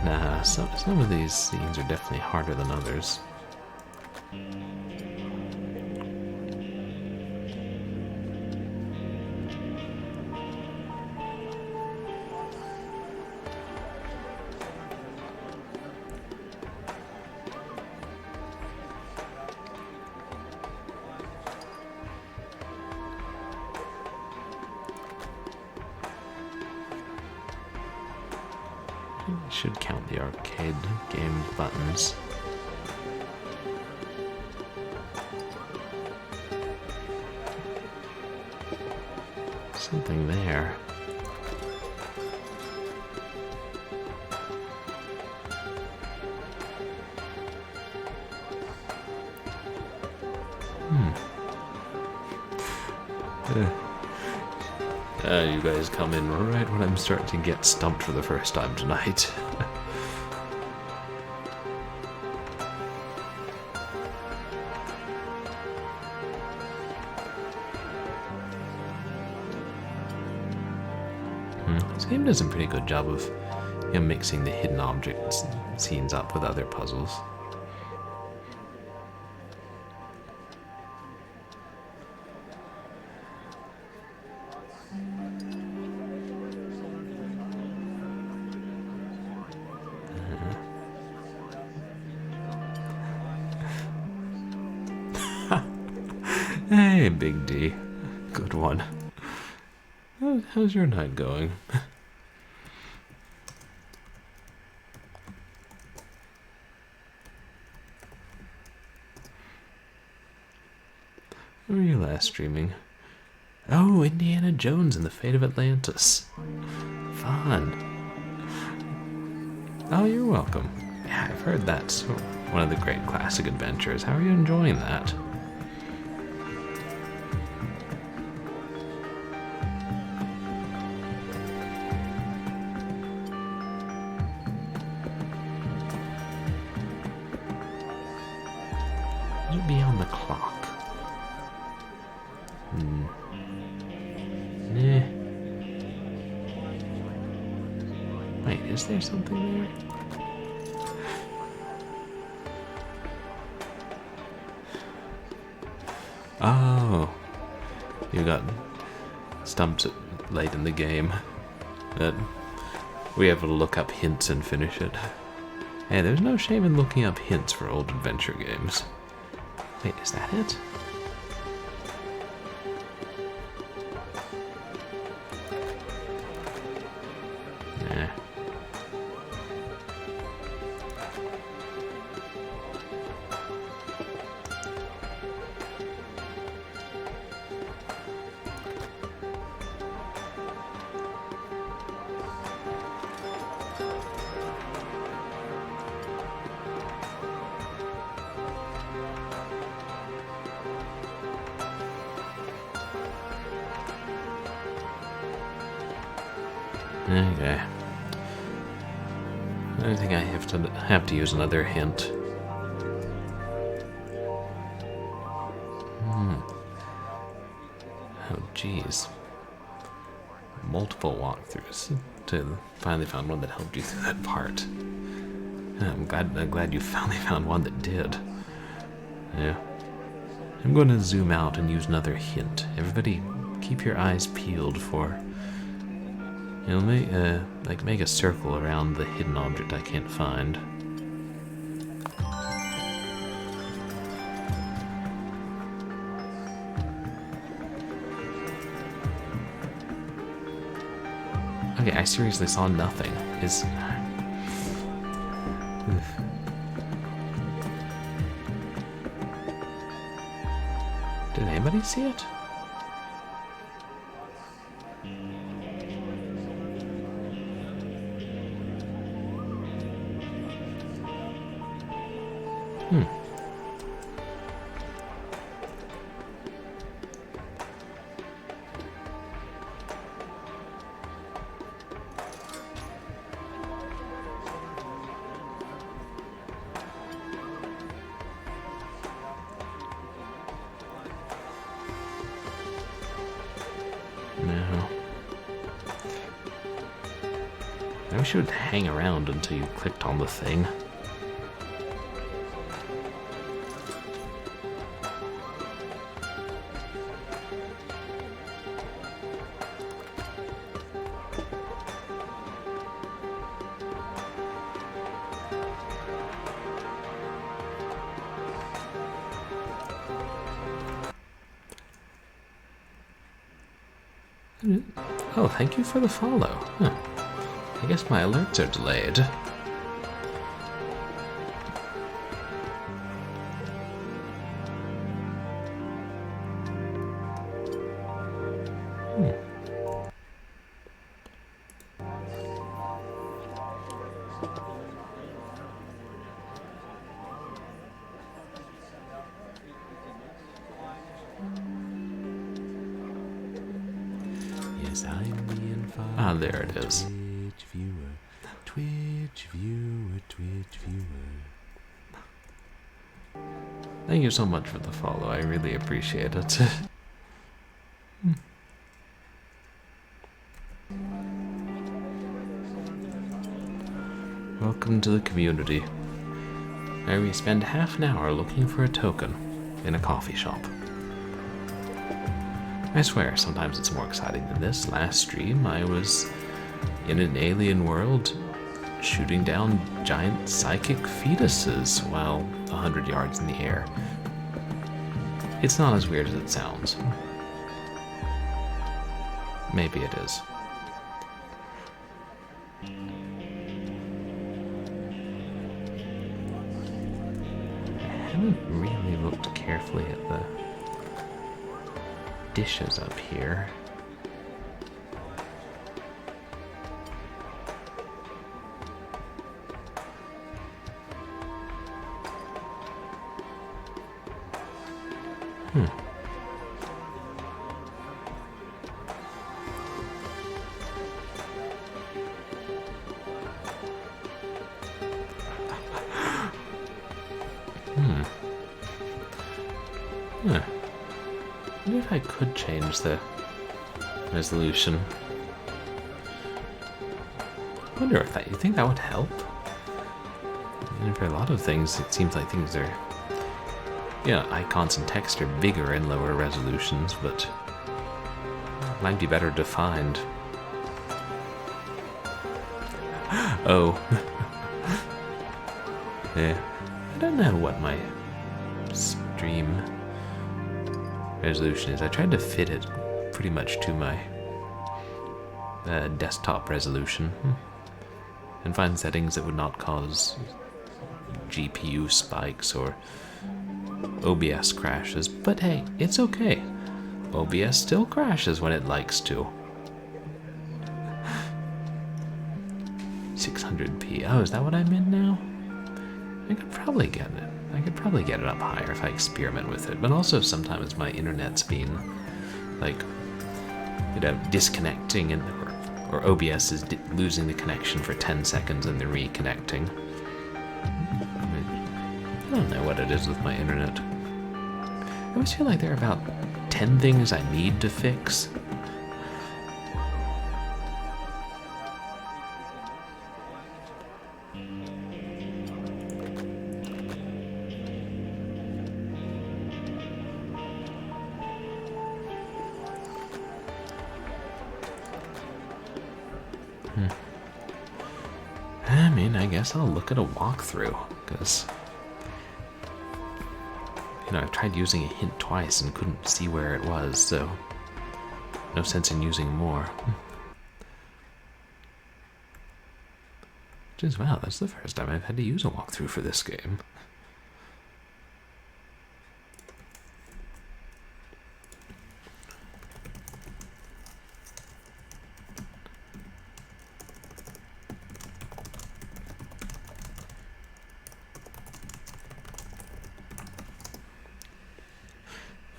Nah, some of these scenes are definitely harder than others. Should count the arcade game buttons. Something there. You guys come in right when I'm starting to get stumped for the first time tonight. This game does a pretty good job of, you know, mixing the hidden objects scenes up with other puzzles. Hey, Big D. Good one. How's your night going? Where were you last streaming? Oh, Indiana Jones and the Fate of Atlantis. Fun. Oh, you're welcome. Yeah, I've heard that's one of the great classic adventures. How are you enjoying that? It'll be on the clock. Nah. Wait, is there something there? Oh, you got stumped late in the game. But we have to look up hints and finish it. Hey, there's no shame in looking up hints for old adventure games. Wait, is that it? Nah. Okay. I think I have to use another hint. Oh, jeez. Multiple walkthroughs to finally find one that helped you through that part. I'm glad you finally found one that did. Yeah. I'm going to zoom out and use another hint. Everybody, keep your eyes peeled for... You'll make a circle around the hidden object I can't find. Okay, I seriously saw nothing. Did anybody see it? No. I wish you would hang around until you clicked on the thing. Oh, thank you for the follow. Huh. I guess my alerts are delayed. Yes, I'm being followed. Ah, there it is. Twitch viewer, Twitch viewer, Twitch viewer. Thank you so much for the follow. I really appreciate it. Welcome to the community, where we spend half an hour looking for a token in a coffee shop. I swear, sometimes it's more exciting than this. Last stream, I was in an alien world shooting down giant psychic fetuses while 100 yards in the air. It's not as weird as it sounds. Maybe it is. I haven't really looked carefully at the dishes up here. I wonder if I could change the resolution. I wonder if you think that would help? I mean, for a lot of things, it seems like things are, icons and text are bigger in lower resolutions, but it might be better defined. Oh. Yeah. I don't know what my stream resolution is. I tried to fit it pretty much to my desktop resolution and find settings that would not cause GPU spikes or OBS crashes. But hey, it's okay. OBS still crashes when it likes to. 600p. Oh, is that what I'm in now? I could probably get it. I could probably get it up higher if I experiment with it. But also sometimes my internet's been like, disconnecting and or OBS is losing the connection for 10 seconds and then reconnecting. I don't know what it is with my internet. I always feel like there are about 10 things I need to fix. mean, I guess I'll look at a walkthrough, because, you know, I've tried using a hint twice and couldn't see where it was, so no sense in using more. Just, wow, that's the first time I've had to use a walkthrough for this game.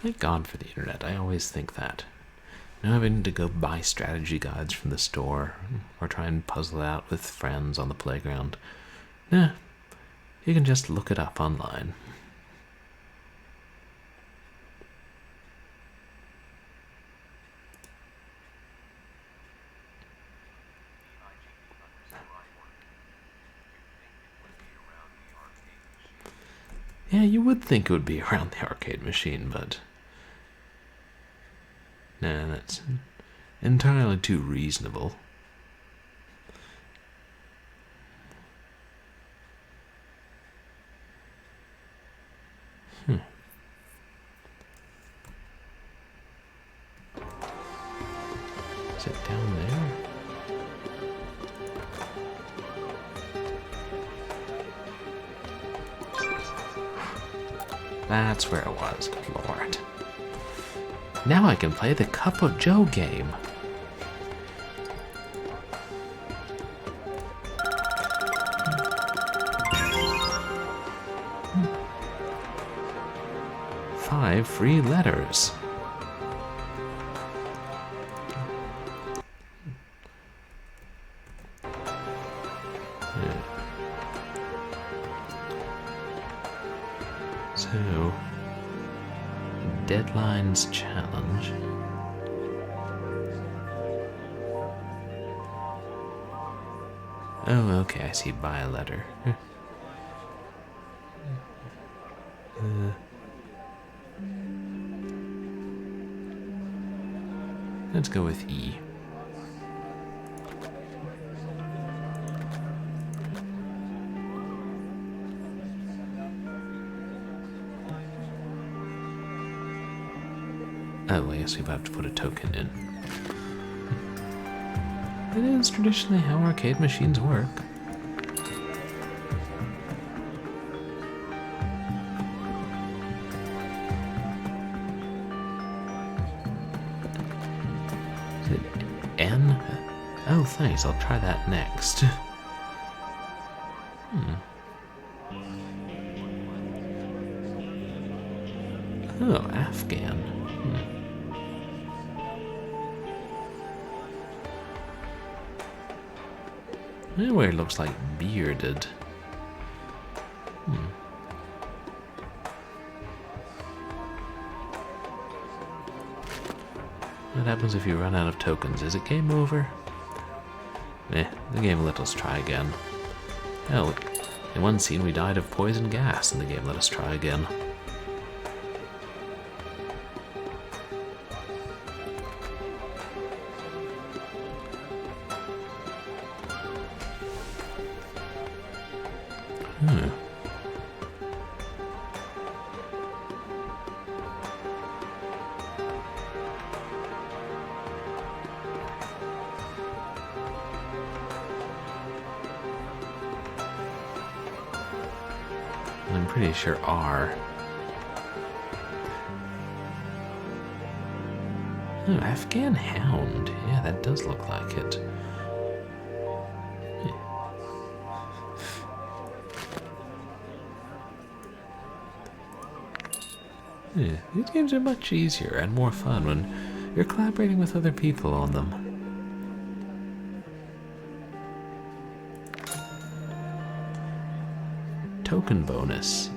Thank God for the internet. I always think that. No having to go buy strategy guides from the store or try and puzzle it out with friends on the playground. Nah, you can just look it up online. Yeah, you would think it would be around the arcade machine, but nah, that's entirely too reasonable. Is it down there? That's where it was, good lord. Now I can play the Cup of Joe game. Five free letters. So, deadlines challenge. Oh, okay, I see. Buy a letter. Let's go with E. Oh, I guess we have to put a token in. It is traditionally how arcade machines work. Is it N? Oh, thanks. I'll try that next. Oh, Afghan. Where it looks like bearded. What happens if you run out of tokens? Is it game over? The game let us try again. Hell, in one scene we died of poison gas, and the game let us try again. I'm pretty sure R. Oh, Afghan Hound. Yeah, that does look like it. Yeah, these games are much easier and more fun when you're collaborating with other people on them. Token bonus.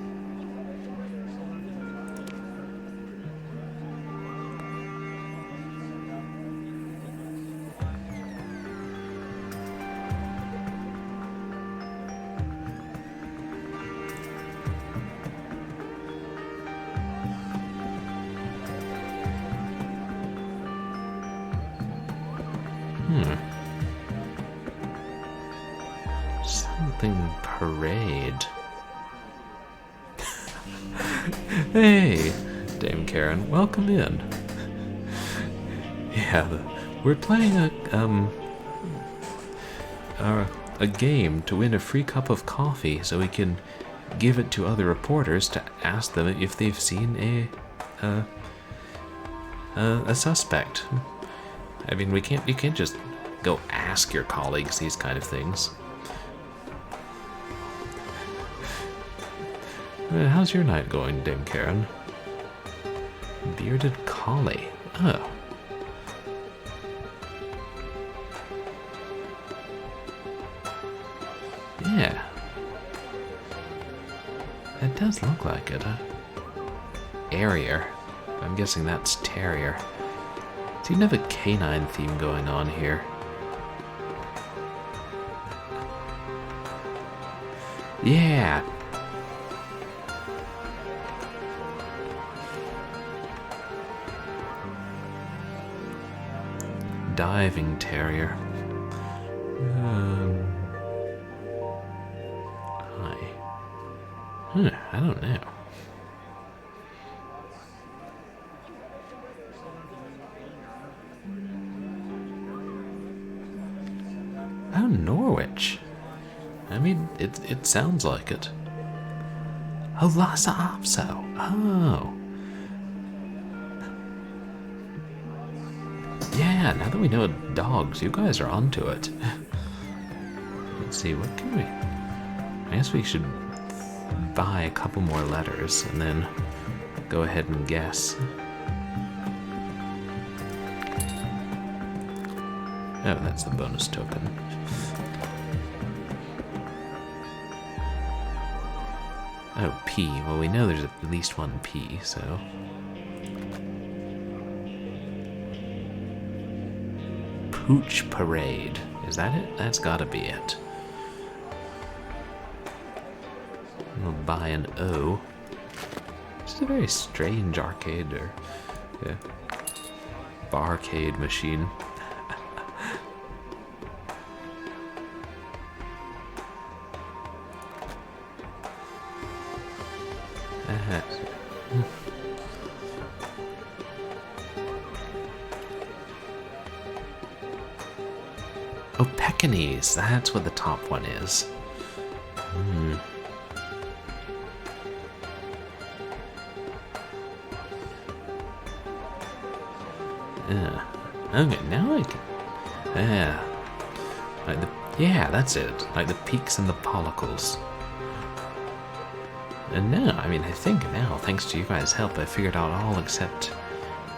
something parade. Hey, Dame Karen, welcome in. Yeah, we're playing a game to win a free cup of coffee so we can give it to other reporters to ask them if they've seen a suspect. I mean, you can't just go ask your colleagues these kind of things. How's your night going, Dame Karen? Bearded collie. Oh. Yeah. It does look like it. Area. I'm guessing that's terrier. Seem to have a canine theme going on here. Yeah. Diving terrier. I don't know. Oh, Norwich. I mean, it sounds like it. Oh, Lhasa Apso. Oh. Yeah, now that we know dogs, you guys are onto it. Let's see, what can we... I guess we should buy a couple more letters and then go ahead and guess. Oh, that's the bonus token. Oh, P. Well, we know there's at least one P, so... Pooch Parade. Is that it? That's gotta be it. We'll buy an O. It's a very strange arcade or barcade machine. Oh, Pekingese. That's what the top one is. Okay, now I can... Yeah, that's it. Like the peaks and the pollicles. And now, I mean, I think now, thanks to you guys' help, I figured out all except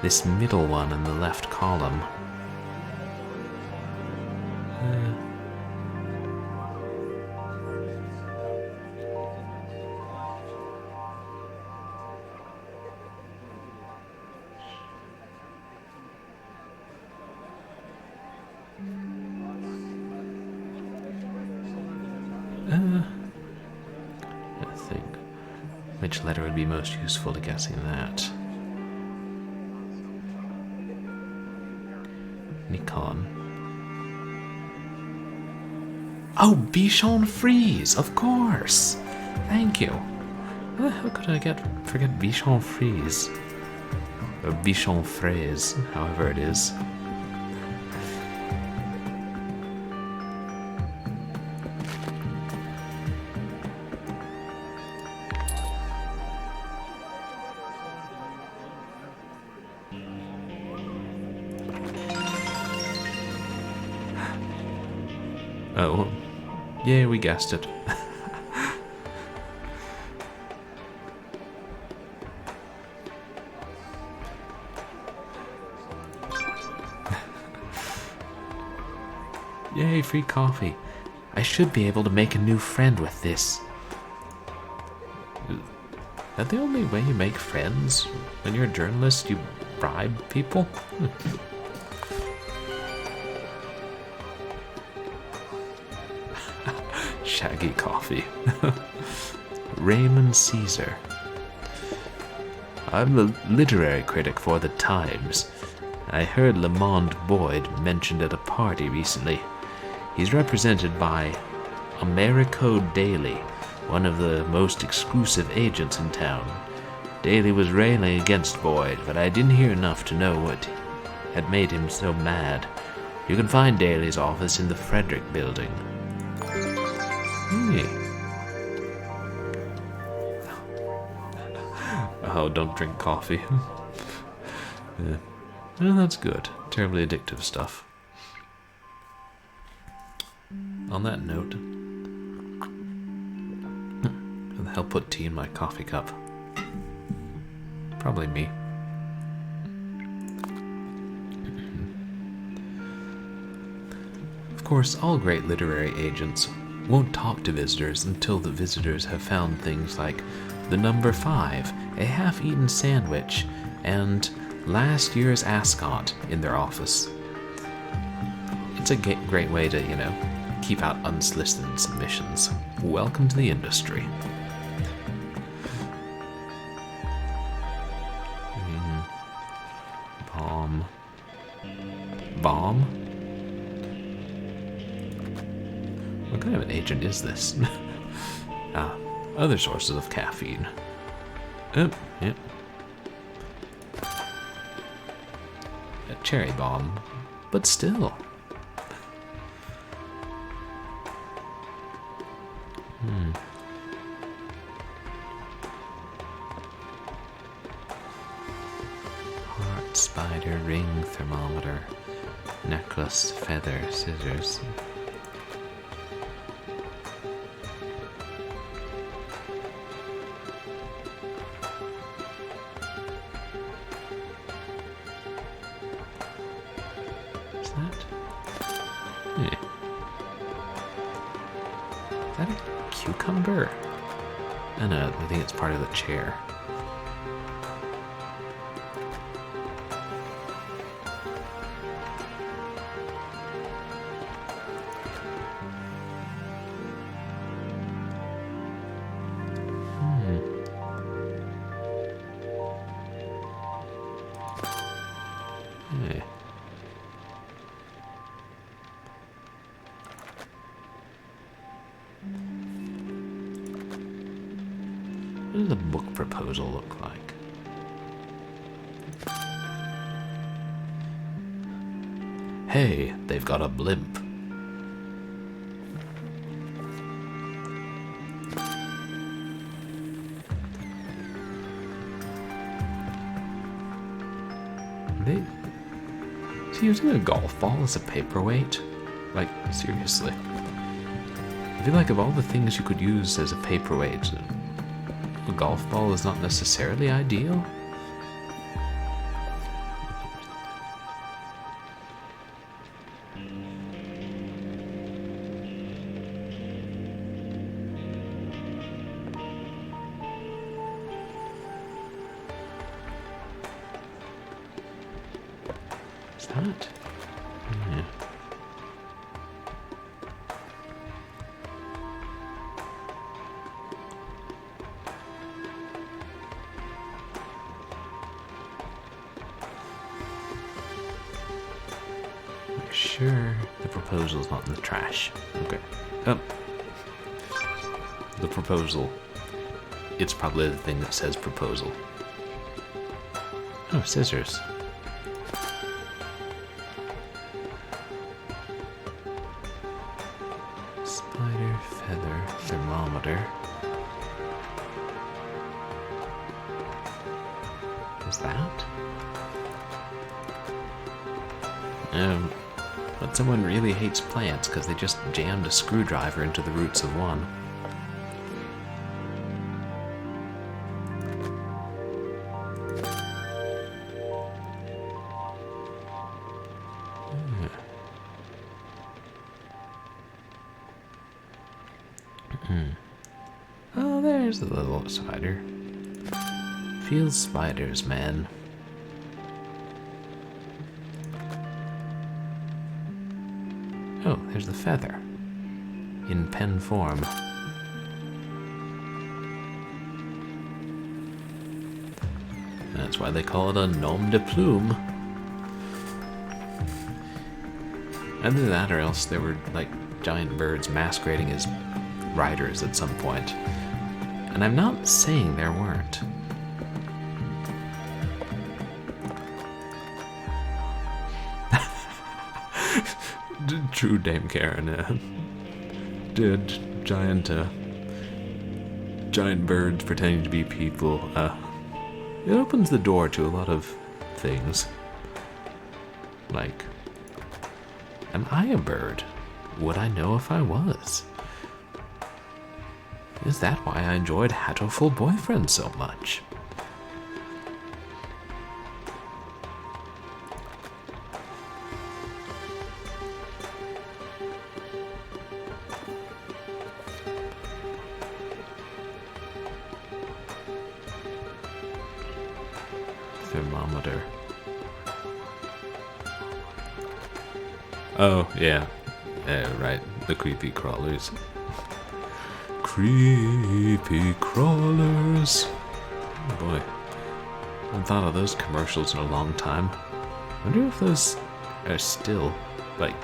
this middle one in the left column. I think. Which letter would be most useful to guessing that? Nikon. Oh, Bichon Frise, of course! Thank you. How could I forget Bichon Frise? Or Bichon Fraise, however it is. Oh, yeah, we guessed it. Yay, free coffee. I should be able to make a new friend with this. Is that the only way you make friends? When you're a journalist, you bribe people? Shaggy coffee. Raymond Caesar. I'm a literary critic for the Times. I heard Lamond Boyd mentioned at a party recently. He's represented by Americo Daly, one of the most exclusive agents in town. Daly was railing against Boyd, but I didn't hear enough to know what had made him so mad. You can find Daly's office in the Frederick building. Hey. Oh, don't drink coffee. Yeah. Well, that's good. Terribly addictive stuff. On that note, who the hell put tea in my coffee cup? Probably me. Of course, all great literary agents won't talk to visitors until the visitors have found things like the number 5, a half-eaten sandwich, and last year's ascot in their office. It's a great way to, keep out unsolicited submissions. Welcome to the industry. Bomb? What kind of an agent is this? Other sources of caffeine. Oh, yep. A cherry bomb, but still. Heart, spider, ring, thermometer, necklace, feather, scissors. Is that? Yeah. Is that a cucumber? I know, I think it's part of the chair. Hey. What does a book proposal look like? Hey, they've got a blimp. Is he using a golf ball as a paperweight? Like, seriously. I feel like of all the things you could use as a paperweight, a golf ball is not necessarily ideal. Is that? Yeah. Sure, the proposal's not in the trash. Okay. Oh. The proposal. It's probably the thing that says proposal. Oh, scissors. Spider, feather, thermometer. Is that? But someone really hates plants because they just jammed a screwdriver into the roots of one. Oh, there's the little spider. Feel spiders, man. Oh, there's the feather. In pen form. That's why they call it a nom de plume. Either that or else there were, like, giant birds masquerading as writers at some point. And I'm not saying there weren't. True Dame Karen, did giant birds pretending to be people. It opens the door to a lot of things. Like, am I a bird? Would I know if I was? Is that why I enjoyed Hatoful Boyfriend so much? Thermometer. Oh, yeah. Right. The creepy crawlers. Creepy crawlers. Oh boy. I haven't thought of those commercials in a long time. I wonder if those are still, like,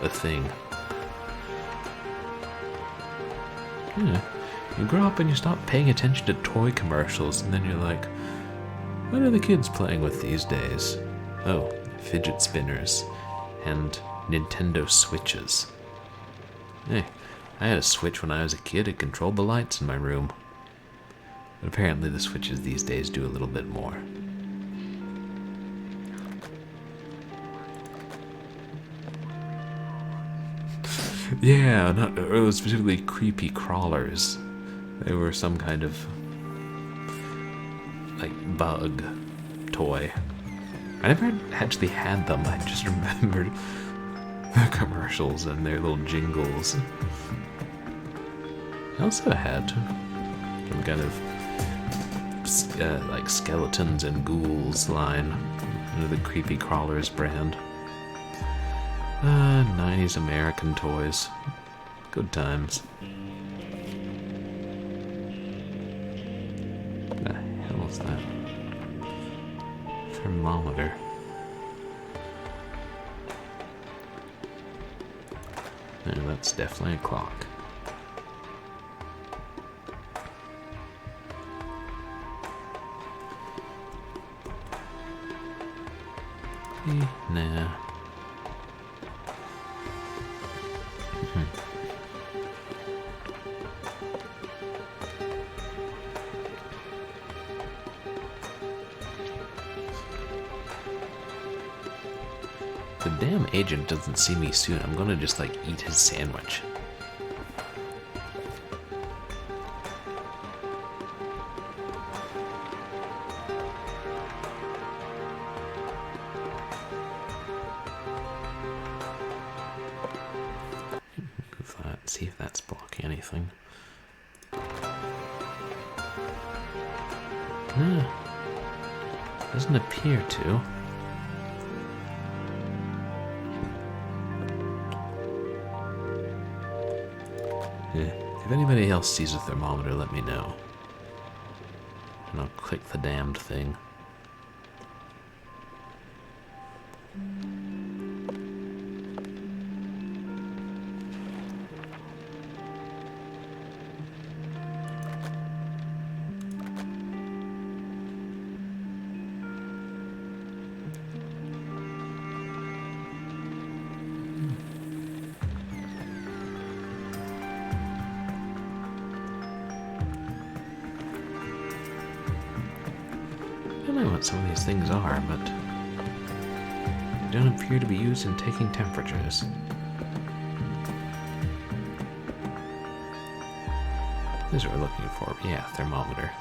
a thing. Yeah. You grow up and you stop paying attention to toy commercials, and then you're like, what are the kids playing with these days? Oh, fidget spinners and Nintendo Switches. Hey, I had a Switch when I was a kid. It controlled the lights in my room. But apparently the Switches these days do a little bit more. Yeah, it was specifically creepy crawlers. They were some kind of, like, bug toy. I never actually had them. I just remembered the commercials and their little jingles. I also had some kind of like skeletons and ghouls line under the Creepy Crawlers brand. 90s American toys. Good times. What the hell is that? Thermometer. No, that's definitely a clock. Nah. The damn agent doesn't see me soon. I'm gonna just, like, eat his sandwich. Move that, see if that's blocking anything. Doesn't appear to. If anybody else sees a thermometer, let me know. And I'll click the damned thing. I don't know what some of these things are, but they don't appear to be used in taking temperatures. This is what we're looking for. Yeah, thermometer.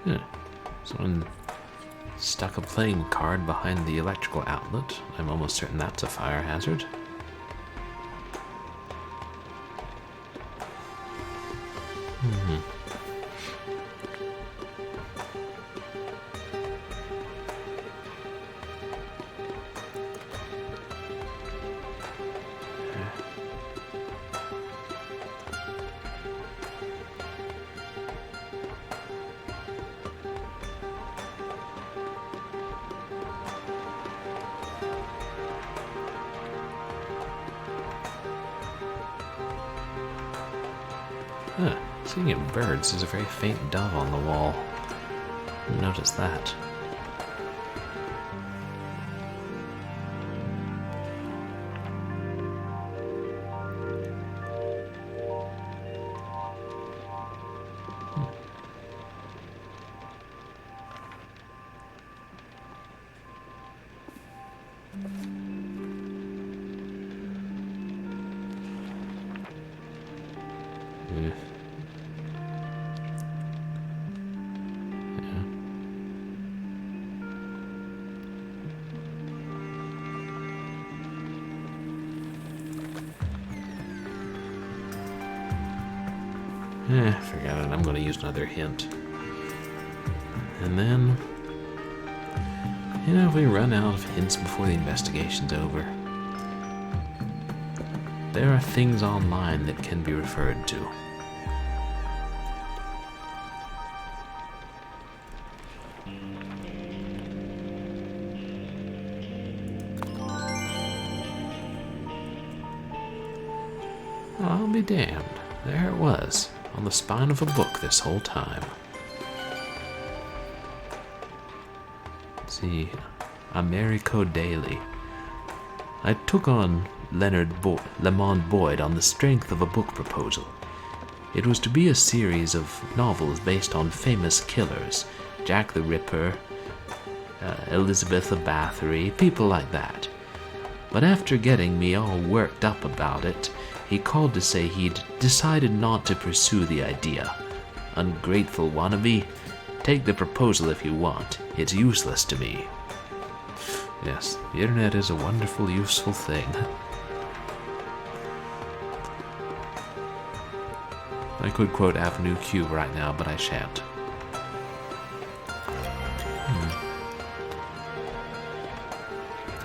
Yeah. Someone stuck a playing card behind the electrical outlet. I'm almost certain that's a fire hazard. Huh. Speaking of birds, there's a very faint dove on the wall. Didn't notice that. Yeah. Forget it. I'm going to use another hint. And then, if we run out of hints before the investigation's over, there are things online that can be referred to. I'll be damned. There it was, on the spine of a book this whole time. Let's see, Americo Daily. I took on Lamont Boyd on the strength of a book proposal. It was to be a series of novels based on famous killers, Jack the Ripper, Elizabeth of Bathory, people like that. But after getting me all worked up about it, he called to say he'd decided not to pursue the idea. Ungrateful wannabe. Take the proposal if you want. It's useless to me. Yes, the internet is a wonderful, useful thing. I could quote Avenue Q right now, but I shan't.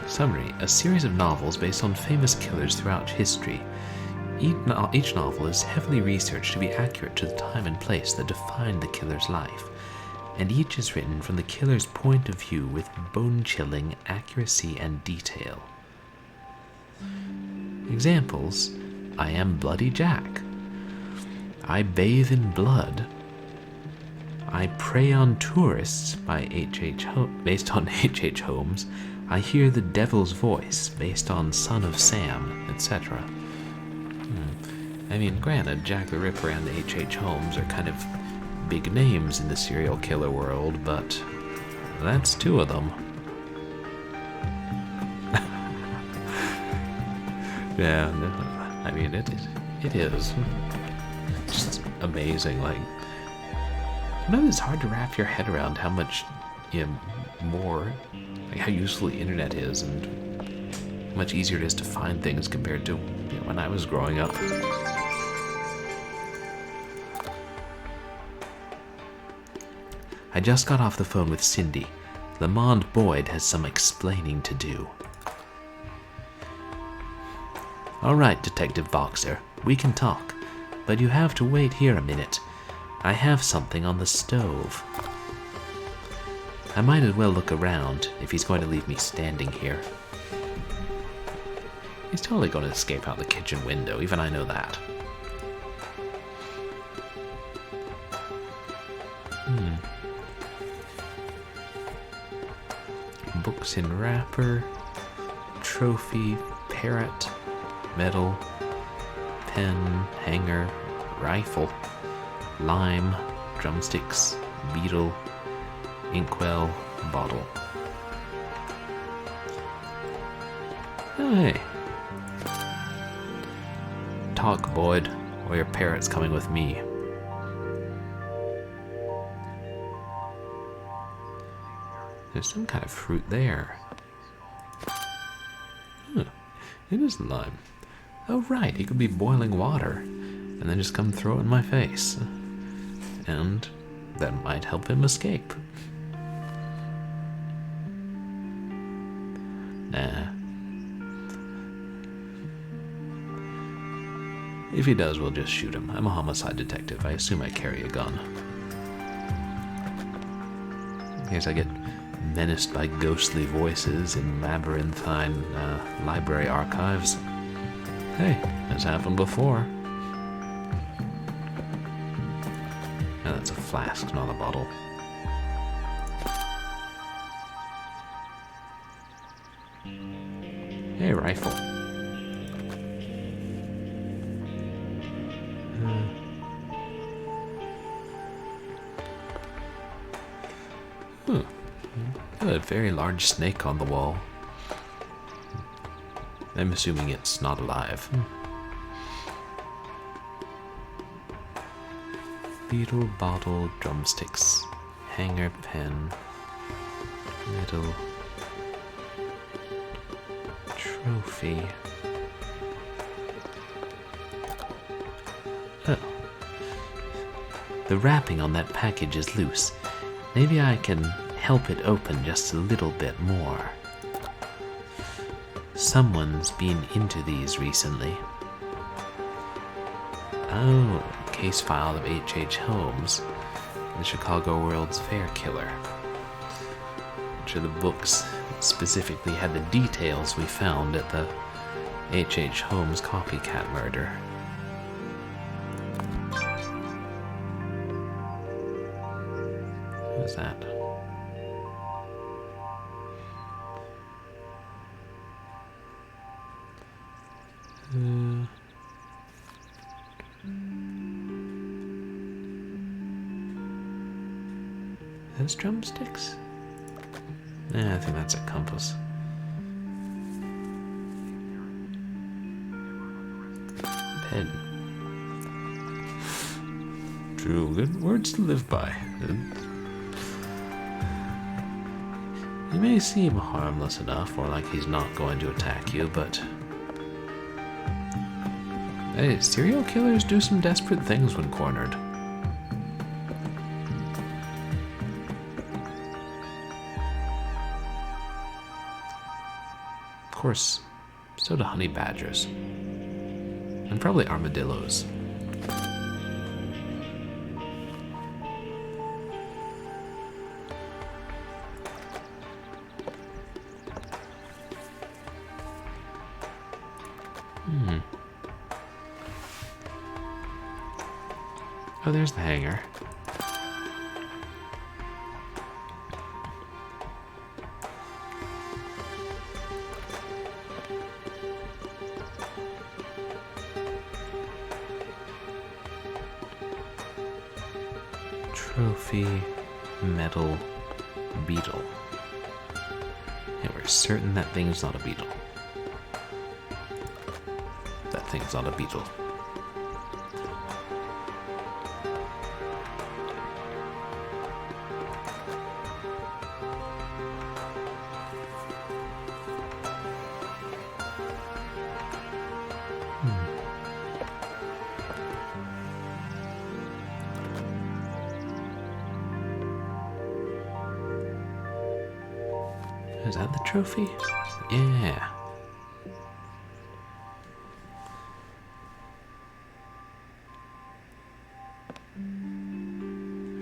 Summary: a series of novels based on famous killers throughout history. Each novel is heavily researched to be accurate to the time and place that defined the killer's life, and each is written from the killer's point of view with bone-chilling accuracy and detail. Examples: I Am Bloody Jack, I Bathe in Blood, I Prey on Tourists by based on H.H. Holmes, I Hear the Devil's Voice based on Son of Sam, etc. I mean, granted, Jack the Ripper and H.H. Holmes are kind of big names in the serial killer world, but that's two of them. Yeah, no, I mean, it is just amazing. Like, it's hard to wrap your head around how much, more, like how useful the internet is, and how much easier it is to find things compared to when I was growing up. I just got off the phone with Cindy. Lamont Boyd has some explaining to do. All right, Detective Boxer, we can talk, but you have to wait here a minute. I have something on the stove. I might as well look around if he's going to leave me standing here. He's totally going to escape out the kitchen window, even I know that. Books in wrapper, trophy, parrot, medal, pen, hanger, rifle, lime, drumsticks, beetle, inkwell, bottle. Oh, hey. Talk, Boyd, or your parrot's coming with me. There's some kind of fruit there. Huh. It is lime. Oh right, he could be boiling water and then just come throw it in my face. And that might help him escape. Nah. If he does, we'll just shoot him. I'm a homicide detective. I assume I carry a gun. In case I get menaced by ghostly voices in labyrinthine library archives. Hey, that's happened before. that's a flask, not a bottle. Hey, rifle. A very large snake on the wall. I'm assuming it's not alive. Beetle, bottle, drumsticks, hanger, pen, metal, trophy. Oh. The wrapping on that package is loose. Maybe I can help it open just a little bit more. Someone's been into these recently. Oh, case file of H.H. Holmes, the Chicago World's Fair killer. I'm sure the books specifically had the details we found at the H.H. Holmes copycat murder. What's that? Those drumsticks? I think that's a compass. Pen. True, good words to live by. He may seem harmless enough, or like he's not going to attack you, but... Hey, serial killers do some desperate things when cornered. Of course, so do honey badgers. And probably armadillos. Oh, there's the hanger. Trophy, metal, beetle. And we're certain that thing's not a beetle. That thing's not a beetle. Is that the trophy? Yeah.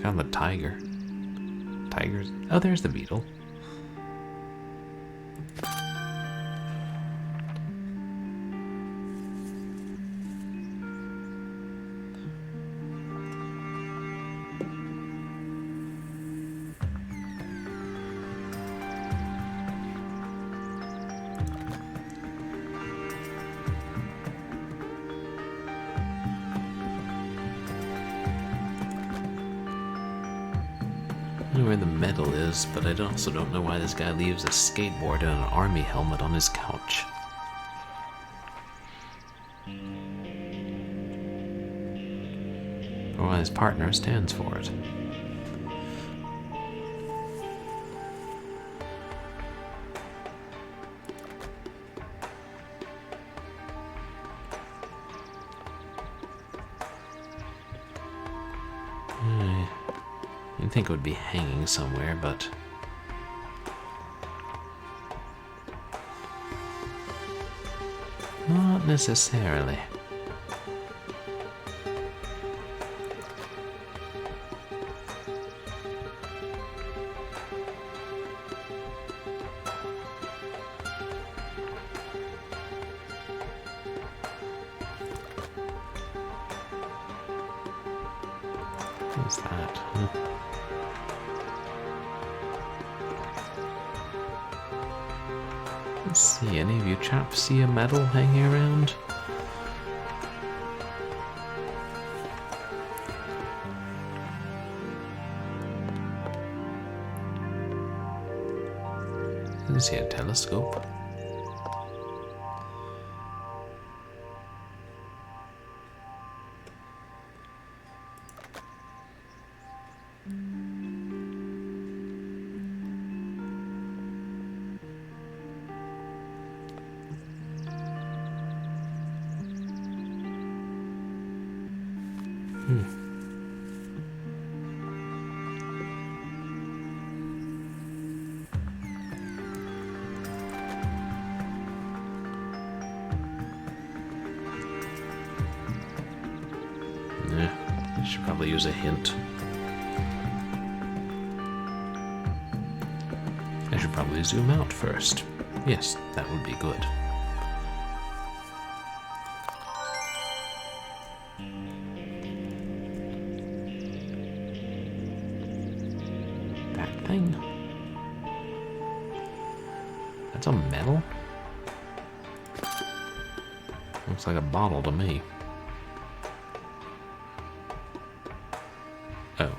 Found the tiger. Tigers. Oh, there's the beetle. I know where the medal is, but I also don't know why this guy leaves a skateboard and an army helmet on his couch. Or why his partner stands for it. You'd think it would be hanging somewhere, but... not necessarily. What's that? Huh? Let's see, any of you chaps see a medal hanging around? Didn't see a telescope. Yeah, I should probably use a hint. I should probably zoom out first. Yes, that would be good. That thing? That's a medal? Looks like a bottle to me. Oh.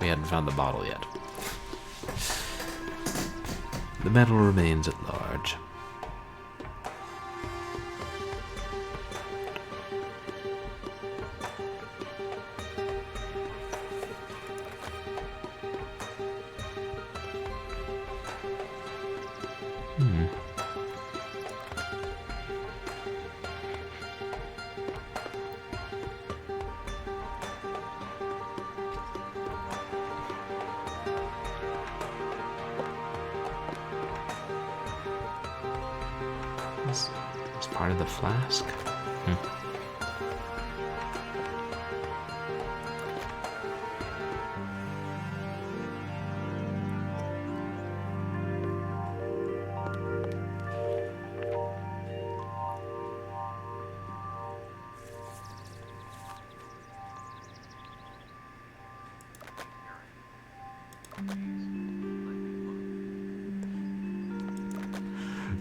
We hadn't found the bottle yet. The medal remains at large. It's part of the flask.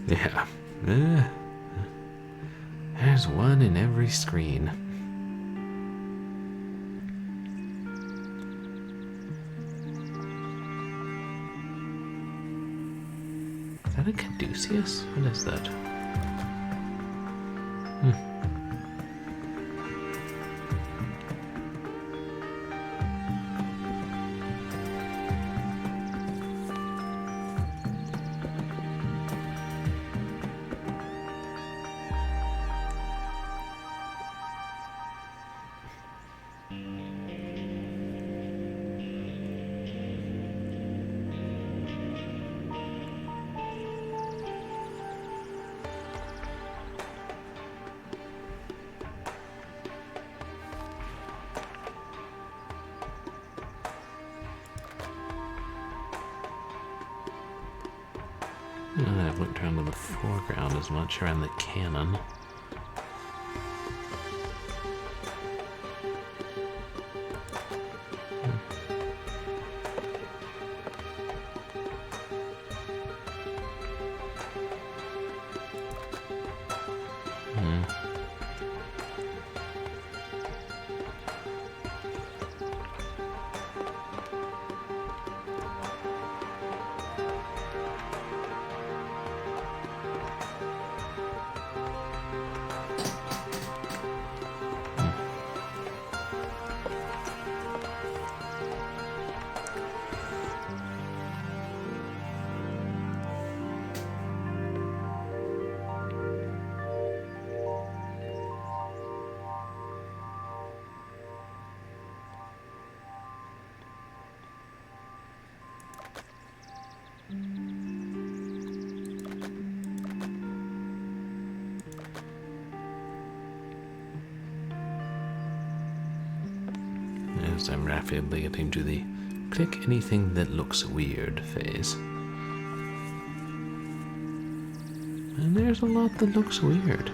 Yeah. There's one in every screen. Is that a caduceus? What is that? I went down to the foreground as much around the cannon. As I'm rapidly getting to the click anything that looks weird phase. And there's a lot that looks weird.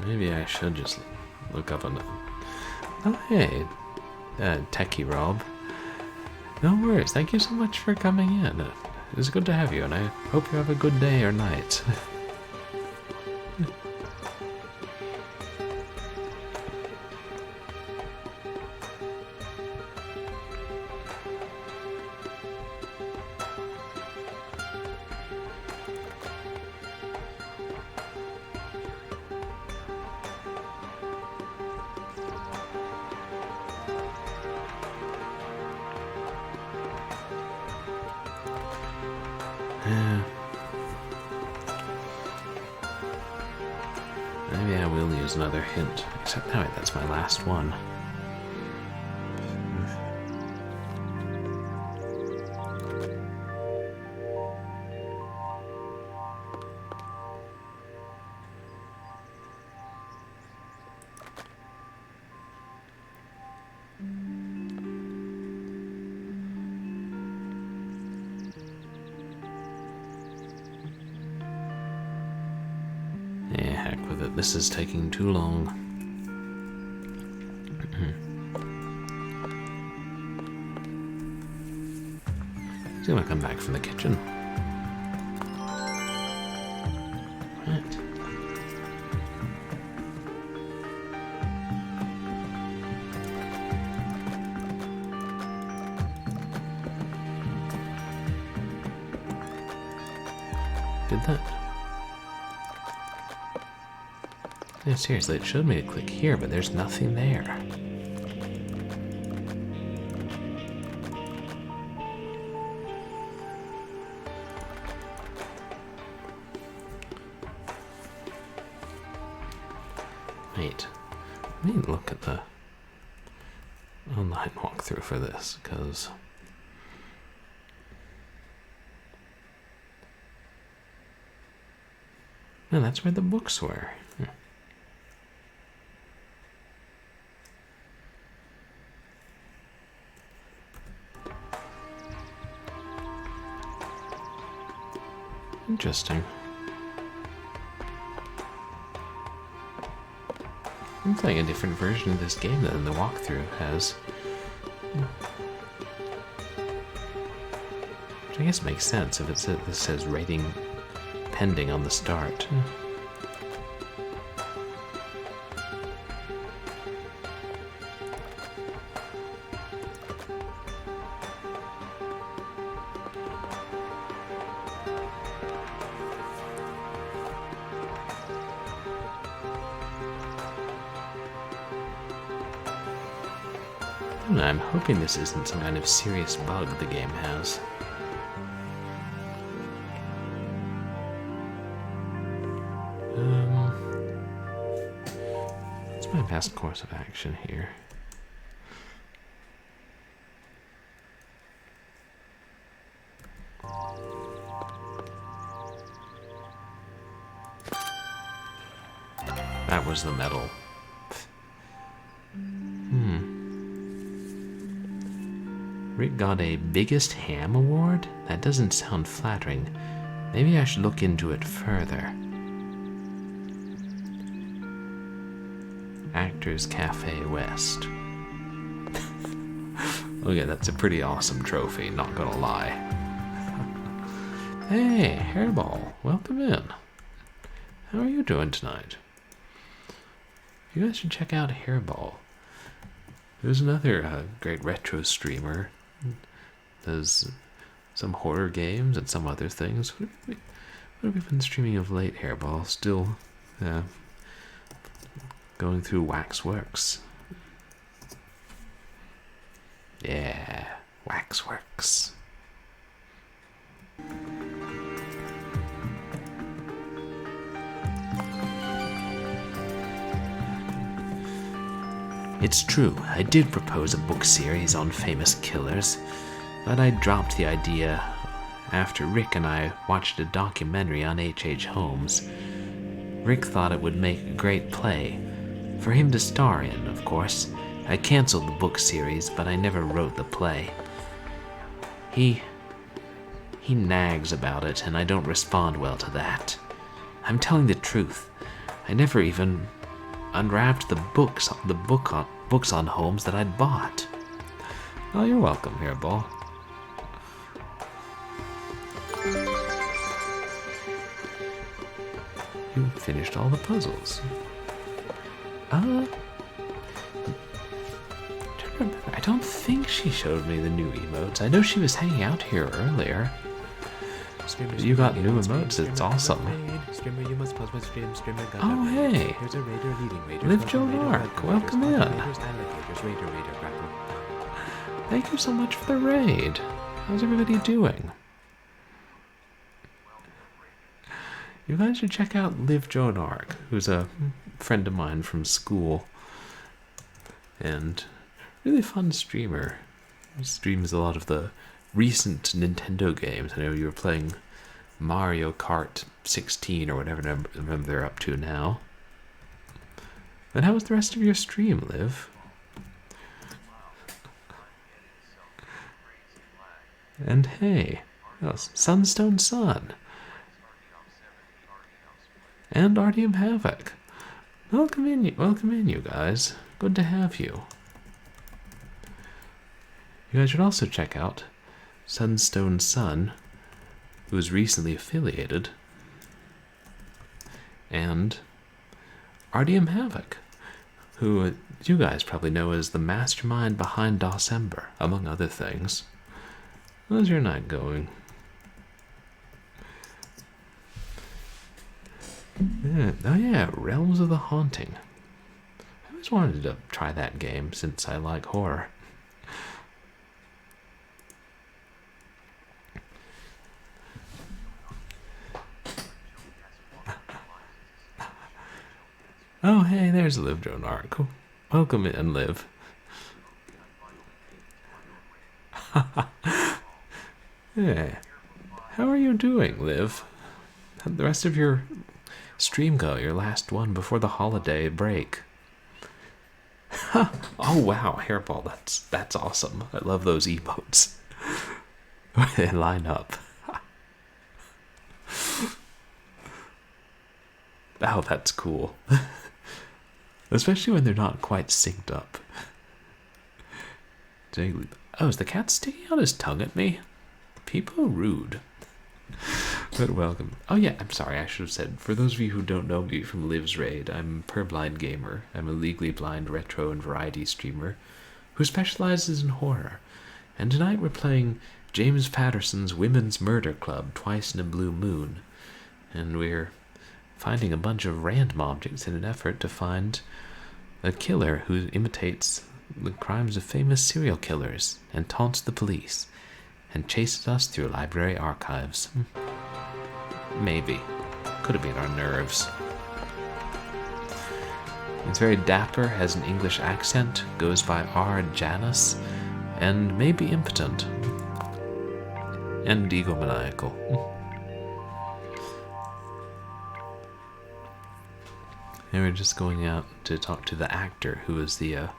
Maybe I should just look up on the... Oh, hey, Techie Rob. No worries. Thank you so much for coming in. It was good to have you, and I hope you have a good day or night. Maybe I will use another hint. Except, no, wait, that's my last one. Yeah, heck with it. This is taking too long. He's gonna come back from the kitchen. Right. Did that? Yeah, seriously, it showed me to click here, but there's nothing there. Wait, let me look at the online walkthrough for this, because... No, that's where the books were. Interesting. I'm playing a different version of this game than the walkthrough has. Which I guess makes sense if it says, this says rating pending on the start. I'm hoping this isn't some kind of serious bug the game has. What's my best course of action here? That was the medal. Rick got a Biggest Ham Award? That doesn't sound flattering. Maybe I should look into it further. Actors Cafe West. Okay, that's a pretty awesome trophy, not gonna lie. Hey, Hairball, welcome in. How are you doing tonight? You guys should check out Hairball. There's another great retro streamer. Does some horror games and some other things. What have we been streaming of late, Hairball? Still going through Waxworks. Yeah, Waxworks. It's true, I did propose a book series on famous killers, but I dropped the idea after Rick and I watched a documentary on H.H. Holmes. Rick thought it would make a great play, for him to star in, of course. I canceled the book series, but I never wrote the play. He He nags about it, and I don't respond well to that. I'm telling the truth. I never even unwrapped the books on Holmes that I'd bought. Oh, you're welcome, Hairball. You finished all the puzzles. I don't think she showed me the new emotes. I know she was hanging out here earlier. You got new emotes, it's awesome. Oh, hey. Live Joan Arc, welcome in. Thank you so much for the raid. How's everybody doing? You guys should check out Live Joan Arc, who's a friend of mine from school. And really fun streamer. He streams a lot of the recent Nintendo games. I know you were playing Mario Kart 16 or whatever number they're up to now. And how was the rest of your stream, Liv? And hey, Sunstone Sun. And Artyom Havoc. Welcome in, you guys. Good to have you. You guys should also check out Sunstone Sun, who was recently affiliated, and Artyom Havoc, who you guys probably know as the mastermind behind Dawsember, among other things. How's your night going? Yeah. Oh yeah, Realms of the Haunting. I always wanted to try that game since I like horror. Oh hey, there's Liv Joan Arc. Welcome in, Liv. Hey, how are you doing, Liv? How'd the rest of your stream go? Your last one before the holiday break. Oh wow, Hairball, that's awesome. I love those emotes. They line up. Oh, that's cool. Especially when they're not quite synced up. Oh, is the cat sticking out his tongue at me? People are rude. But welcome. Oh yeah, I'm sorry, I should have said, for those of you who don't know me from Liv's Raid, I'm Purblind Gamer. I'm a legally blind retro and variety streamer who specializes in horror. And tonight we're playing James Patterson's Women's Murder Club, Twice in a Blue Moon. And we're finding a bunch of random objects in an effort to find a killer who imitates the crimes of famous serial killers and taunts the police and chases us through library archives. Maybe. Could have been our nerves. It's very dapper, has an English accent, goes by R. Janus, and may be impotent. And egomaniacal. And we're just going out to talk to the actor who is the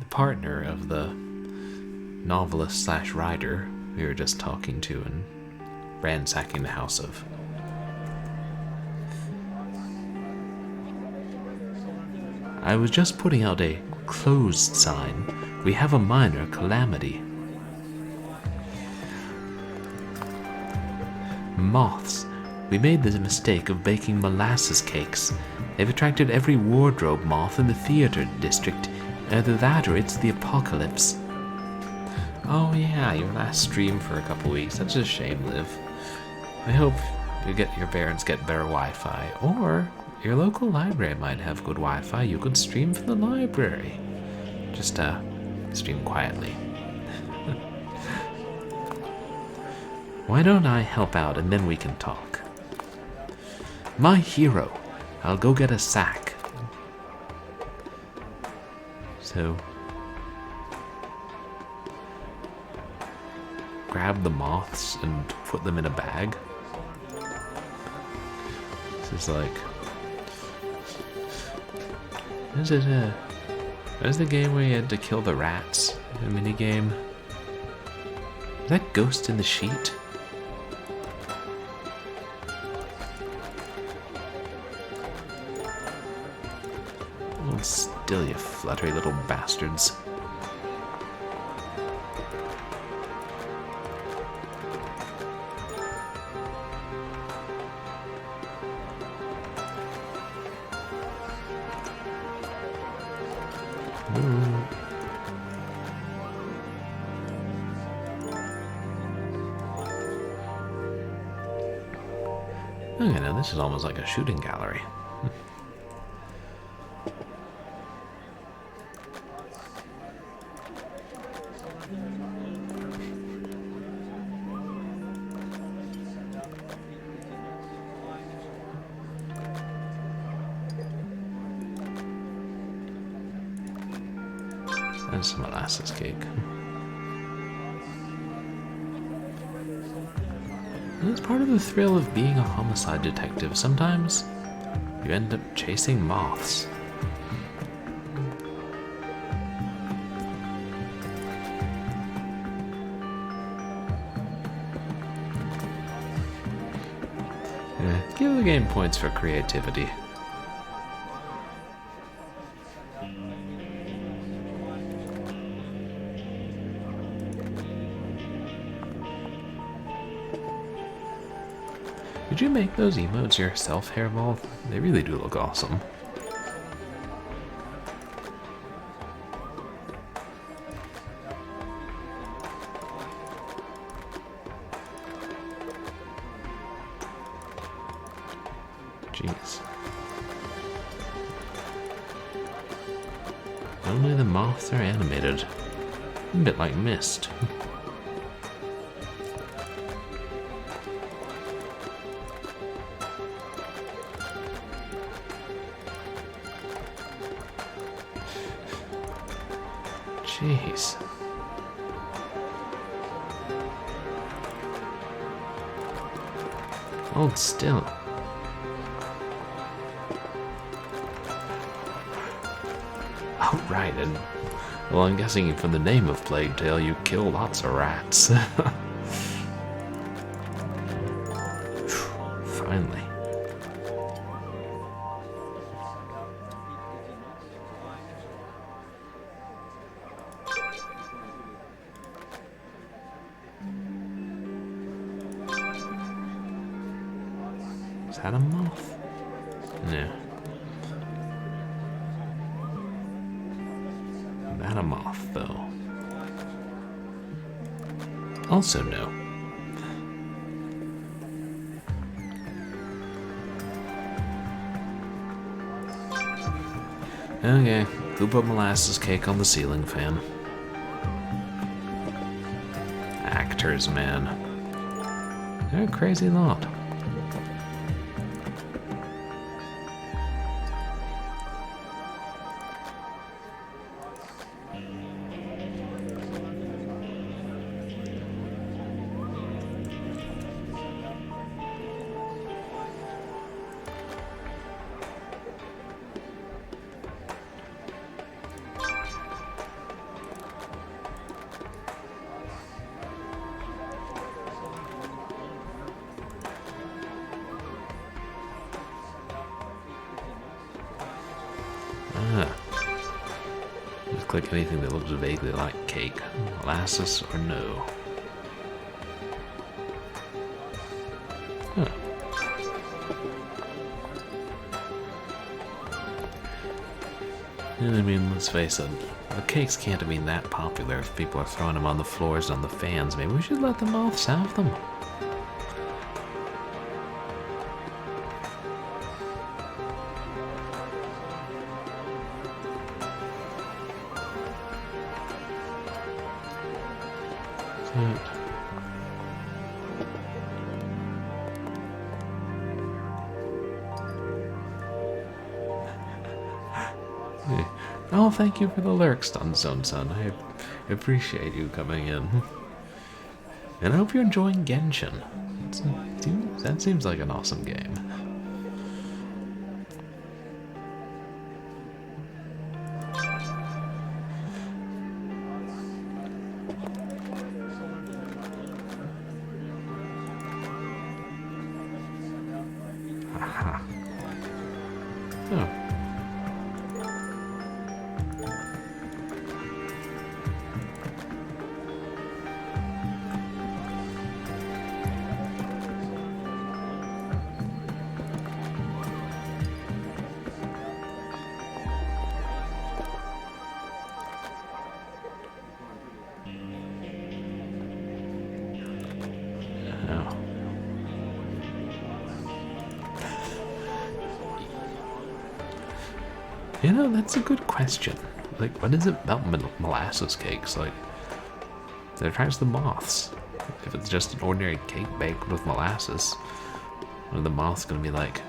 partner of the novelist slash writer we were just talking to and ransacking the house of. I was just putting out a closed sign. We have a minor calamity. Moths. We made the mistake of baking molasses cakes. They've attracted every wardrobe moth in the theater district. Either that or it's the apocalypse. Oh yeah, your last stream for a couple weeks. That's a shame, Liv. I hope your parents get better Wi-Fi. Or your local library might have good Wi-Fi. You could stream from the library. Just stream quietly. Why don't I help out and then we can talk? My hero. I'll go get a sack. So, grab the moths and put them in a bag. This is like, is it the game where you had to kill the rats? A mini game. Is that ghost in the sheet? Hold still, you fluttery little bastards. Okay, now this is almost like a shooting gallery. And some molasses cake. It's part of the thrill of being a homicide detective. Sometimes you end up chasing moths. Yeah, give the game points for creativity. Did you make those emotes yourself, Hairball? They really do look awesome. Jeez. Only the moths are animated. A bit like Mist. Jeez. Hold still. Oh, right, and well, I'm guessing from the name of Plague Tale, you kill lots of rats. Finally. Is that a moth? No. Not a moth, though. Also no. Okay, who put molasses cake on the ceiling fan? Actors, man. They're a crazy lot. Just click anything that looks vaguely like cake. Molasses or no. Huh. And I mean, let's face it, the cakes can't have been that popular if people are throwing them on the floors and on the fans. Maybe we should let the moths have them. Oh, thank you for the lurks, Dunzone Son. I appreciate you coming in. And I hope you're enjoying Genshin. That seems like an awesome game. You know, that's a good question. Like, what is it about molasses cakes? Like, it attracts the moths. If it's just an ordinary cake baked with molasses, one of the moths gonna be like,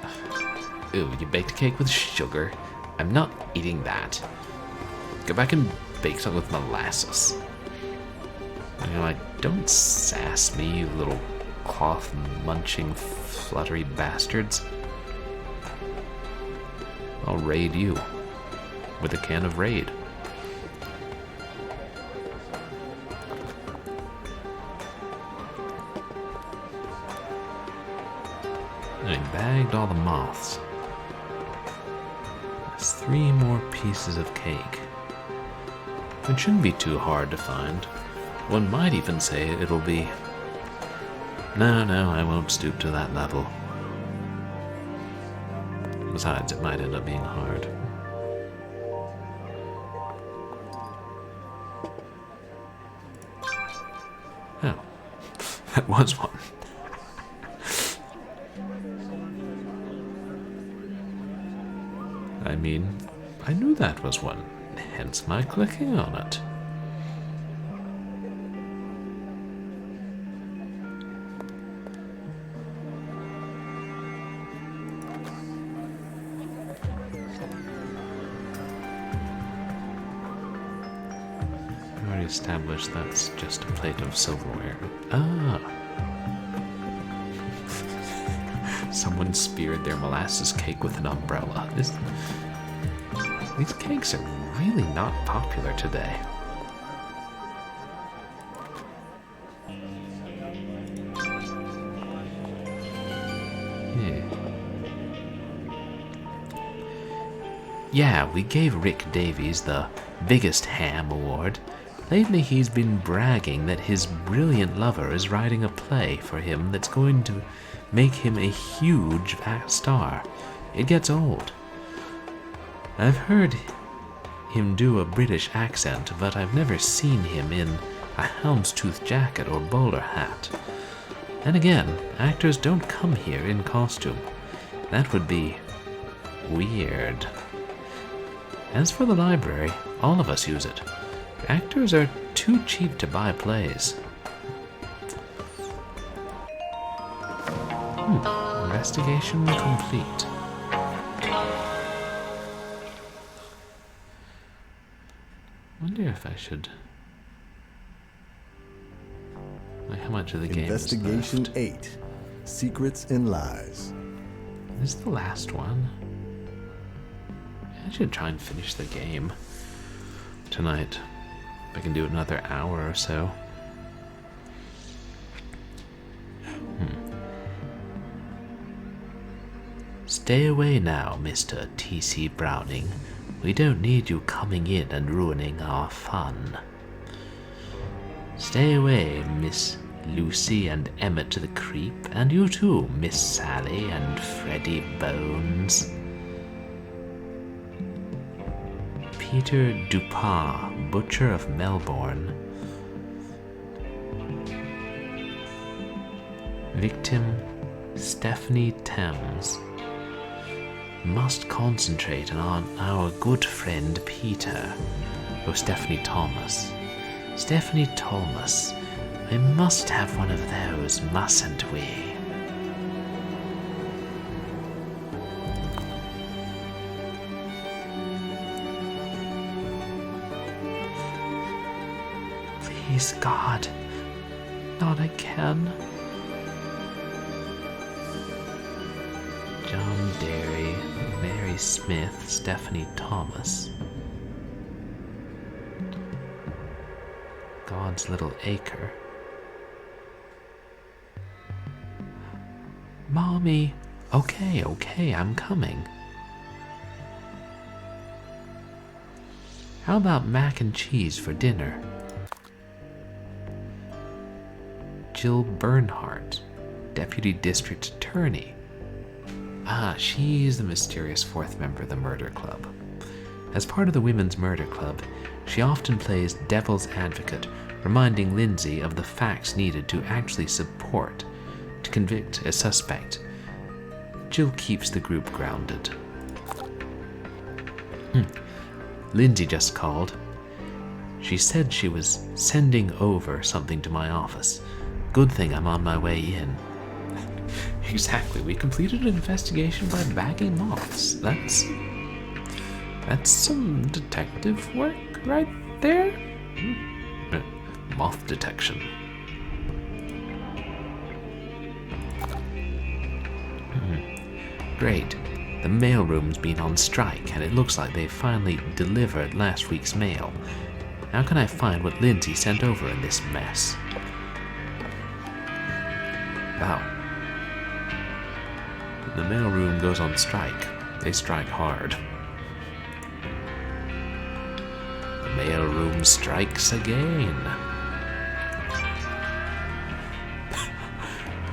"Ooh, you baked a cake with sugar? I'm not eating that. Go back and bake something with molasses." And you're like, "Don't sass me, you little cloth-munching, fluttery bastards. I'll raid you with a can of Raid." I bagged all the moths. There's 3 more pieces of cake. It shouldn't be too hard to find. One might even say it'll be... No, I won't stoop to that level. Besides, it might end up being hard. Oh, that was one. I mean, I knew that was one, hence my clicking on it. I already established that's just a plate of silverware. Ah! Someone speared their molasses cake with an umbrella. These cakes are really not popular today. Yeah, we gave Rick Davies the biggest ham award. Lately he's been bragging that his brilliant lover is writing a play for him that's going to make him a huge star. It gets old. I've heard him do a British accent, but I've never seen him in a houndstooth jacket or bowler hat. And again, actors don't come here in costume. That would be weird. As for the library, all of us use it. Actors are too cheap to buy plays. Investigation complete. Wonder if I should... Like, how much of the game is left? Investigation 8. Secrets and Lies. This is the last one. I should try and finish the game tonight. If I can do it another hour or so. Stay away now, Mr. T.C. Browning. We don't need you coming in and ruining our fun. Stay away, Miss Lucy and Emmett the Creep, and you too, Miss Sally and Freddy Bones. Peter Dupin, Butcher of Melbourne. Victim, Stephanie Thames. Must concentrate on our good friend Peter. Oh, Stephanie Thomas. Stephanie Thomas. We must have one of those, mustn't we? Please, God. Not again. John Derry, Mary Smith, Stephanie Thomas. God's Little Acre. Mommy! Okay, I'm coming. How about mac and cheese for dinner? Jill Bernhardt, Deputy District Attorney. Ah, she's the mysterious 4th member of the Murder Club. As part of the Women's Murder Club, she often plays devil's advocate, reminding Lindsay of the facts needed to actually support to convict a suspect. Jill keeps the group grounded. Lindsay just called. She said she was sending over something to my office. Good thing I'm on my way in. Exactly, we completed an investigation by bagging moths. That's some detective work right there. Moth detection. Great. The mailroom's been on strike, and it looks like they finally delivered last week's mail. How can I find what Lindsay sent over in this mess? Wow. The mailroom goes on strike. They strike hard. The mailroom strikes again.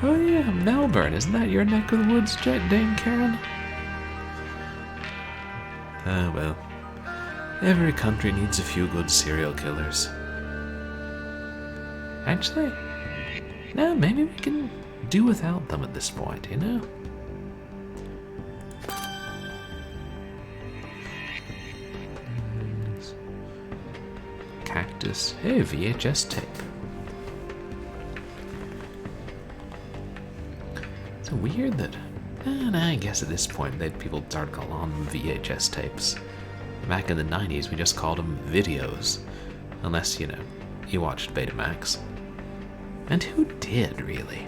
Oh yeah, Melbourne. Isn't that your neck of the woods, Dame Karen? Ah, well. Every country needs a few good serial killers. Actually, no, maybe we can do without them at this point, you know? Cactus. Hey, VHS tape. It's weird that... I guess at this point people start calling them VHS tapes. Back in the 90s, we just called them videos. Unless, you know, you watched Betamax. And who did, really?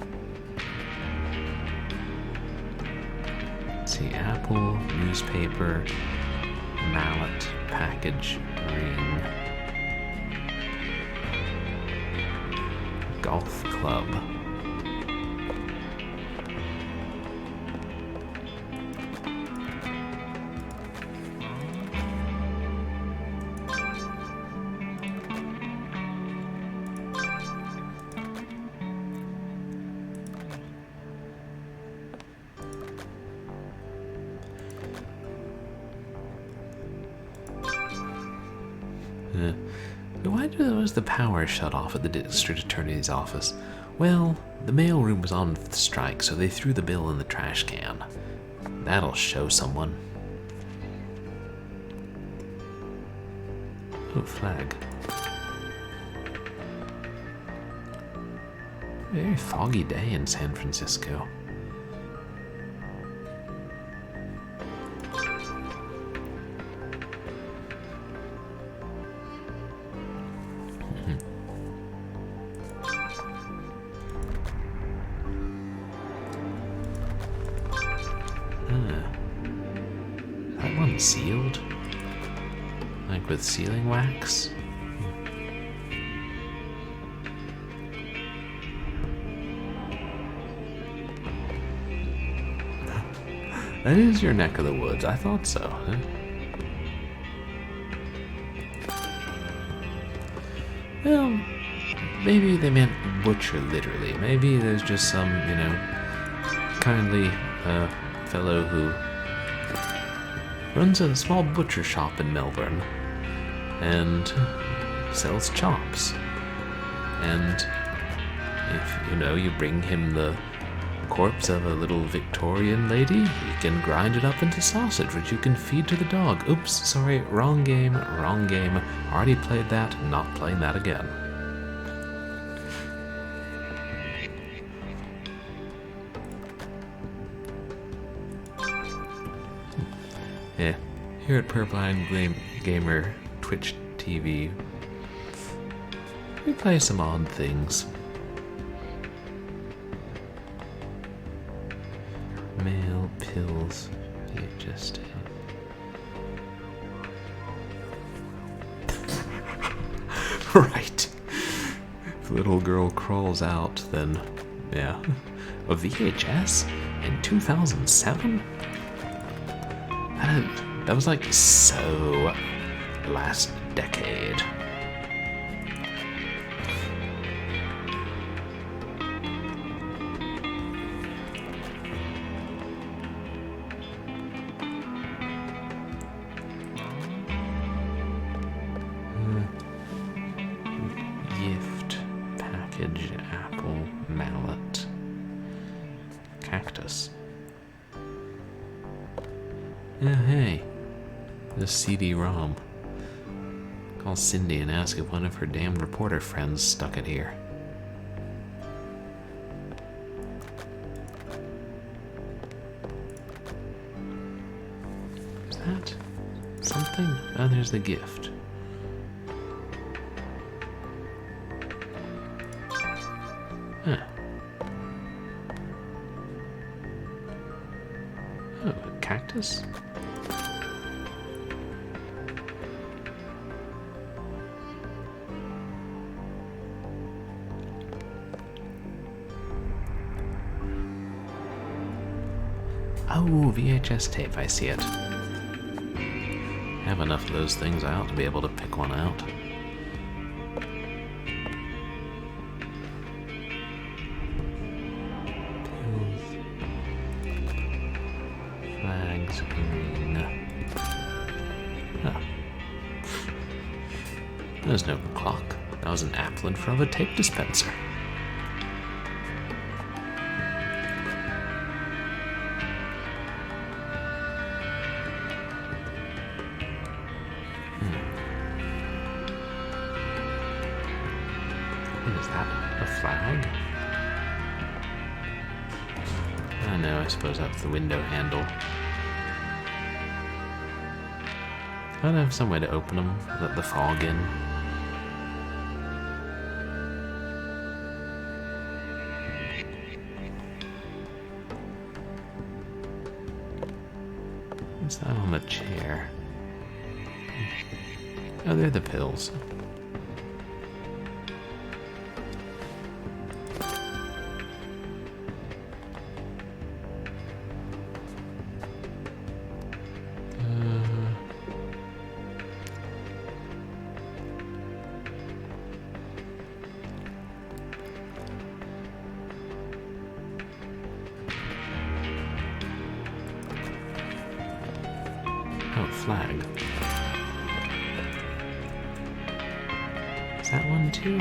Let's see, apple, newspaper, mallet, package, ring, golf club. Why was the power shut off at the district attorney's office? Well, the mailroom was on strike, so they threw the bill in the trash can. That'll show someone. Oh, flag. Very foggy day in San Francisco. Sealed? Like with sealing wax? That is your neck of the woods. I thought so. Huh? Well, maybe they meant butcher literally. Maybe there's just some, you know, kindly fellow who runs a small butcher shop in Melbourne and sells chops. And if, you know, you bring him the corpse of a little Victorian lady, he can grind it up into sausage, which you can feed to the dog. Oops, sorry, wrong game, wrong game. Already played that, not playing that again. Yeah, here at Purblind Gamer Twitch TV, we play some odd things. Mail, pills, VHS tape. Right. If the little girl crawls out, then, yeah. A VHS in 2007? That was like so last decade. Gift, package, apple, mallet, cactus. Yeah, hey. This CD-ROM. Call Cindy and ask if one of her damn reporter friends stuck it here. Is that something? Oh, there's the gift. Huh. Oh, a cactus? Oh, VHS tape, I see it. Have enough of those things out to be able to pick one out. Flags, green. Oh. There's no clock. That was an apple in front of a tape dispenser. What is that? A flag? Oh no, I suppose that's the window handle. I don't have some way to open them, let the fog in. What's that on the chair? Oh, they're the pills. Oh, flag. Is that one too?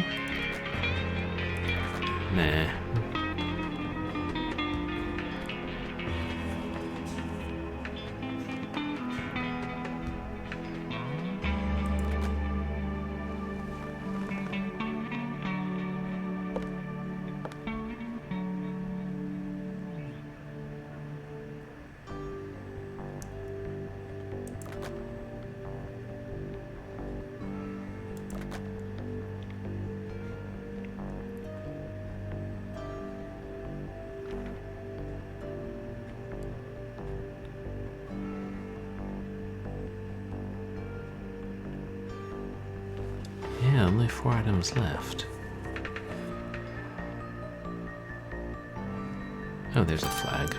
Nah. Yeah, only 4 items left. Oh, there's a flag.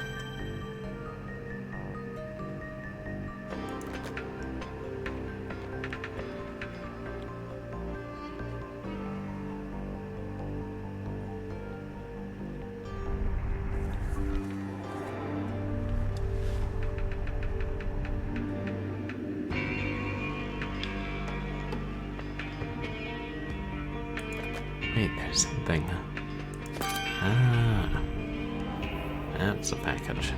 Wait, there's something. Ah, that's a package.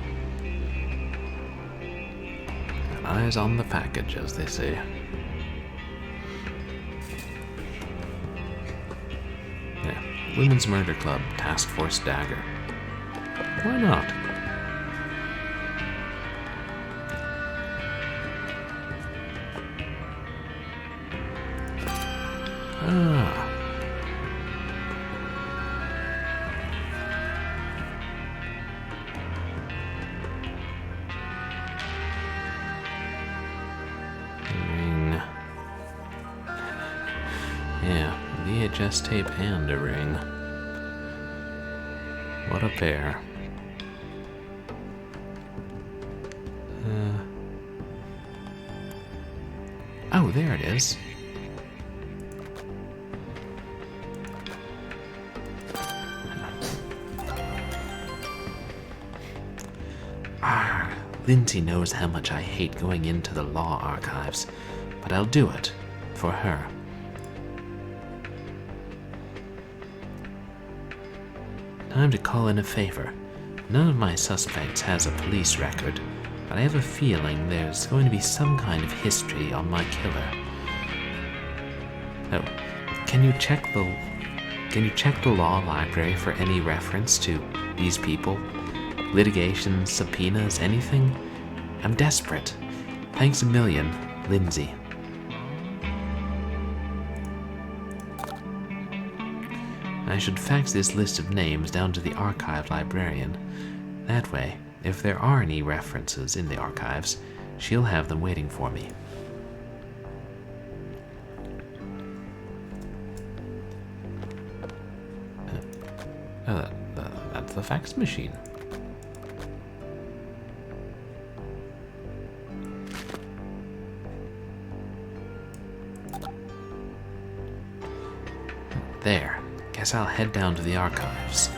Got eyes on the package, as they say. Yeah, Women's Murder Club, Task Force Dagger. Why not? Ah. Ring. Yeah, VHS tape and a ring. What a pair. Oh, there it is. Lindsay knows how much I hate going into the law archives, but I'll do it for her. Time to call in a favor. None of my suspects has a police record, but I have a feeling there's going to be some kind of history on my killer. Oh, can you check the law library for any reference to these people? Litigation, subpoenas, anything? I'm desperate. Thanks a million, Lindsay. I should fax this list of names down to the archive librarian. That way, if there are any references in the archives, she'll have them waiting for me. That's the fax machine. There. Guess I'll head down to the archives.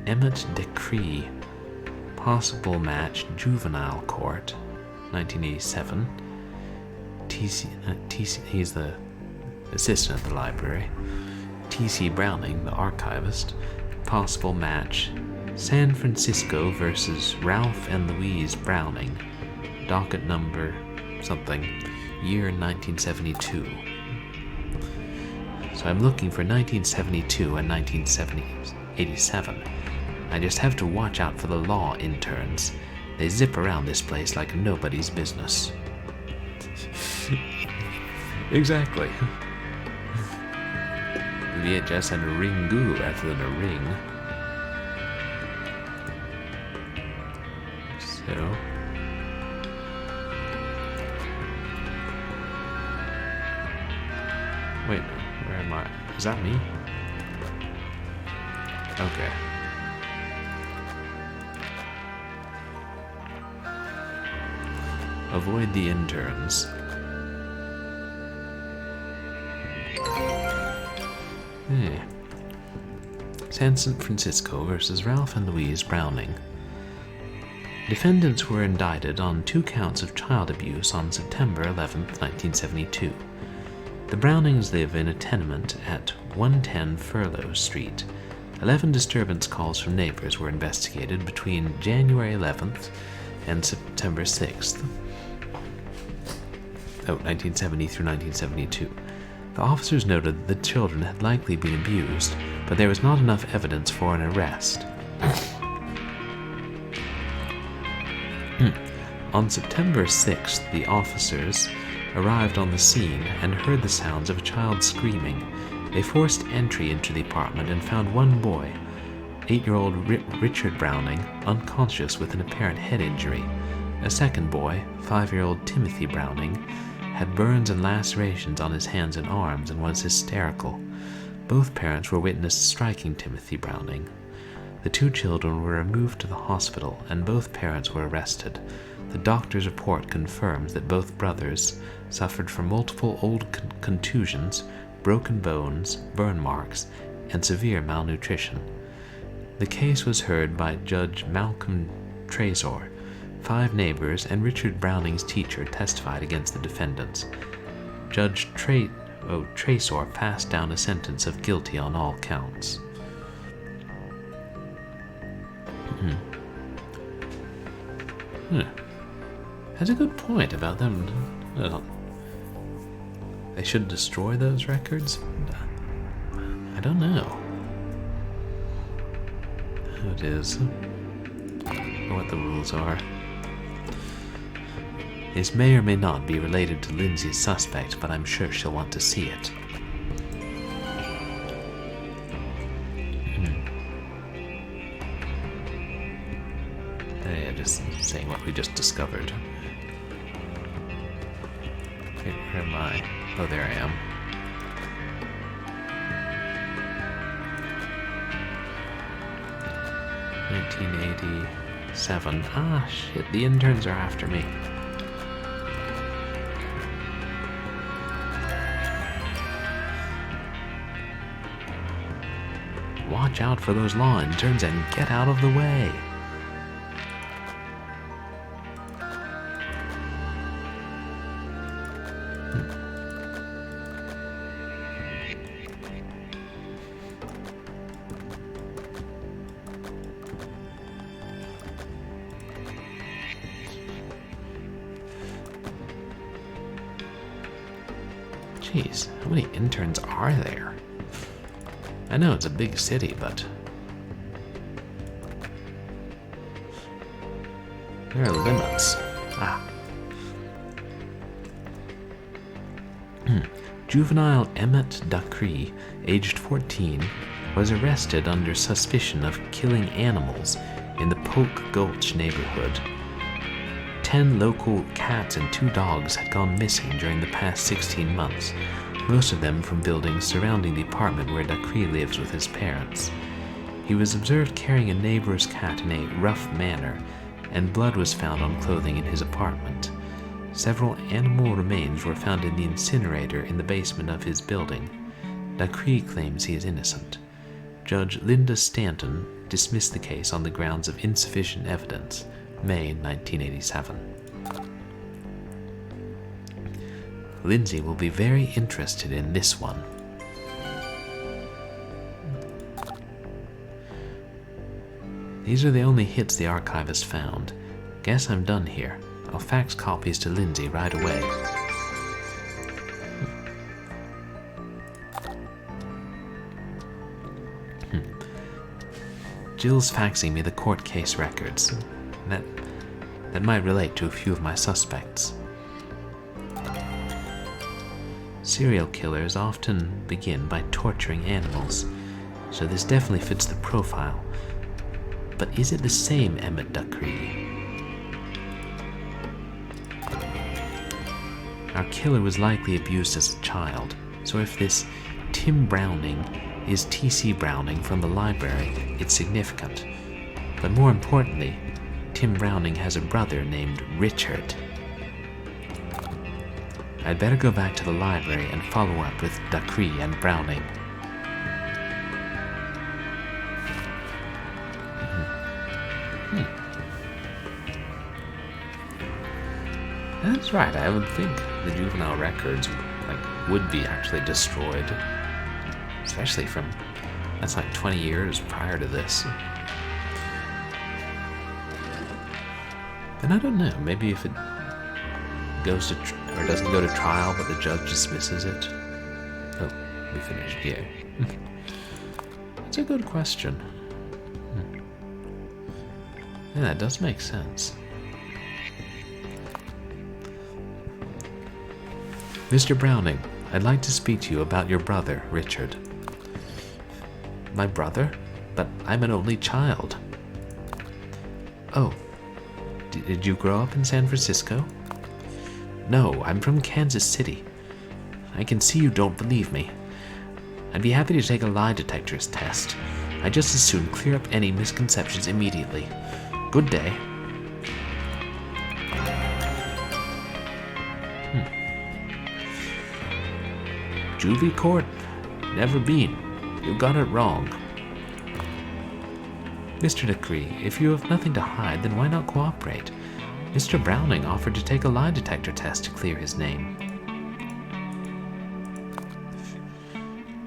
Emmett Decree. Possible match, Juvenile Court, 1987. He's the assistant at the library. T.C. Browning, the archivist. Possible match, San Francisco versus Ralph and Louise Browning. Docket number something, year 1972. So I'm looking for 1972 and 1987. I just have to watch out for the law interns. They zip around this place like nobody's business. Exactly. VHS and a ring-goo rather than a ring. So... Wait, where am I? Is that me? Okay. Avoid the interns. San Francisco versus Ralph and Louise Browning. Defendants were indicted on 2 counts of child abuse on September 11, 1972. The Brownings live in a tenement at 110 Furlow Street. 11 disturbance calls from neighbors were investigated between January 11th and September 6th. 1970 through 1972. The officers noted that the children had likely been abused, but there was not enough evidence for an arrest. On September 6th, the officers arrived on the scene and heard the sounds of a child screaming. They forced entry into the apartment and found one boy, 8-year-old Richard Browning, unconscious with an apparent head injury. A second boy, 5-year-old Timothy Browning, had burns and lacerations on his hands and arms and was hysterical. Both parents were witnessed striking Timothy Browning. The 2 children were removed to the hospital and both parents were arrested. The doctor's report confirms that both brothers suffered from multiple old contusions, broken bones, burn marks, and severe malnutrition. The case was heard by Judge Malcolm Trezor. 5 neighbors and Richard Browning's teacher testified against the defendants. Judge Trezor passed down a sentence of guilty on all counts. Has a good point about them. They should destroy those records? I don't know. How it is. Or what the rules are. This may or may not be related to Lindsay's suspect, but I'm sure she'll want to see it. Yeah, just saying what we just discovered. Wait, where am I? Oh, there I am. '87. Ah, shit, the interns are after me. Watch out for those law interns and get out of the way. Jeez, how many interns are there? I know it's a big city, but there are limits. Juvenile Emmett Ducree, aged 14, was arrested under suspicion of killing animals in the Polk Gulch neighborhood. 10 local cats and 2 dogs had gone missing during the past 16 months, most of them from buildings surrounding the apartment where Ducree lives with his parents. He was observed carrying a neighbor's cat in a rough manner, and blood was found on clothing in his apartment. Several animal remains were found in the incinerator in the basement of his building. Ducree claims he is innocent. Judge Linda Stanton dismissed the case on the grounds of insufficient evidence, May 1987. Lindsay will be very interested in this one. These are the only hits the archivist found. Guess I'm done here. I'll fax copies to Lindsay right away. Jill's faxing me the court case records. That might relate to a few of my suspects. Serial killers often begin by torturing animals, so this definitely fits the profile. But is it the same Emmett Ducree? Our killer was likely abused as a child, so if this Tim Browning is T.C. Browning from the library, it's significant. But more importantly, Tim Browning has a brother named Richard. I'd better go back to the library and follow up with Ducree and Browning. That's right, I would think the juvenile records would be actually destroyed. Especially from, that's like 20 years prior to this. And I don't know, maybe if it goes to, or doesn't go to trial, but the judge dismisses it. Oh, we finished, yeah. That's a good question. Yeah, that does make sense. Mr. Browning, I'd like to speak to you about your brother, Richard. My brother? But I'm an only child. Oh, did you grow up in San Francisco? No, I'm from Kansas City. I can see you don't believe me. I'd be happy to take a lie detector's test. I'd just as soon clear up any misconceptions immediately. Good day. Juvie court? Never been. You got it wrong. Mr. Ducree, if you have nothing to hide, then why not cooperate? Mr. Browning offered to take a lie detector test to clear his name.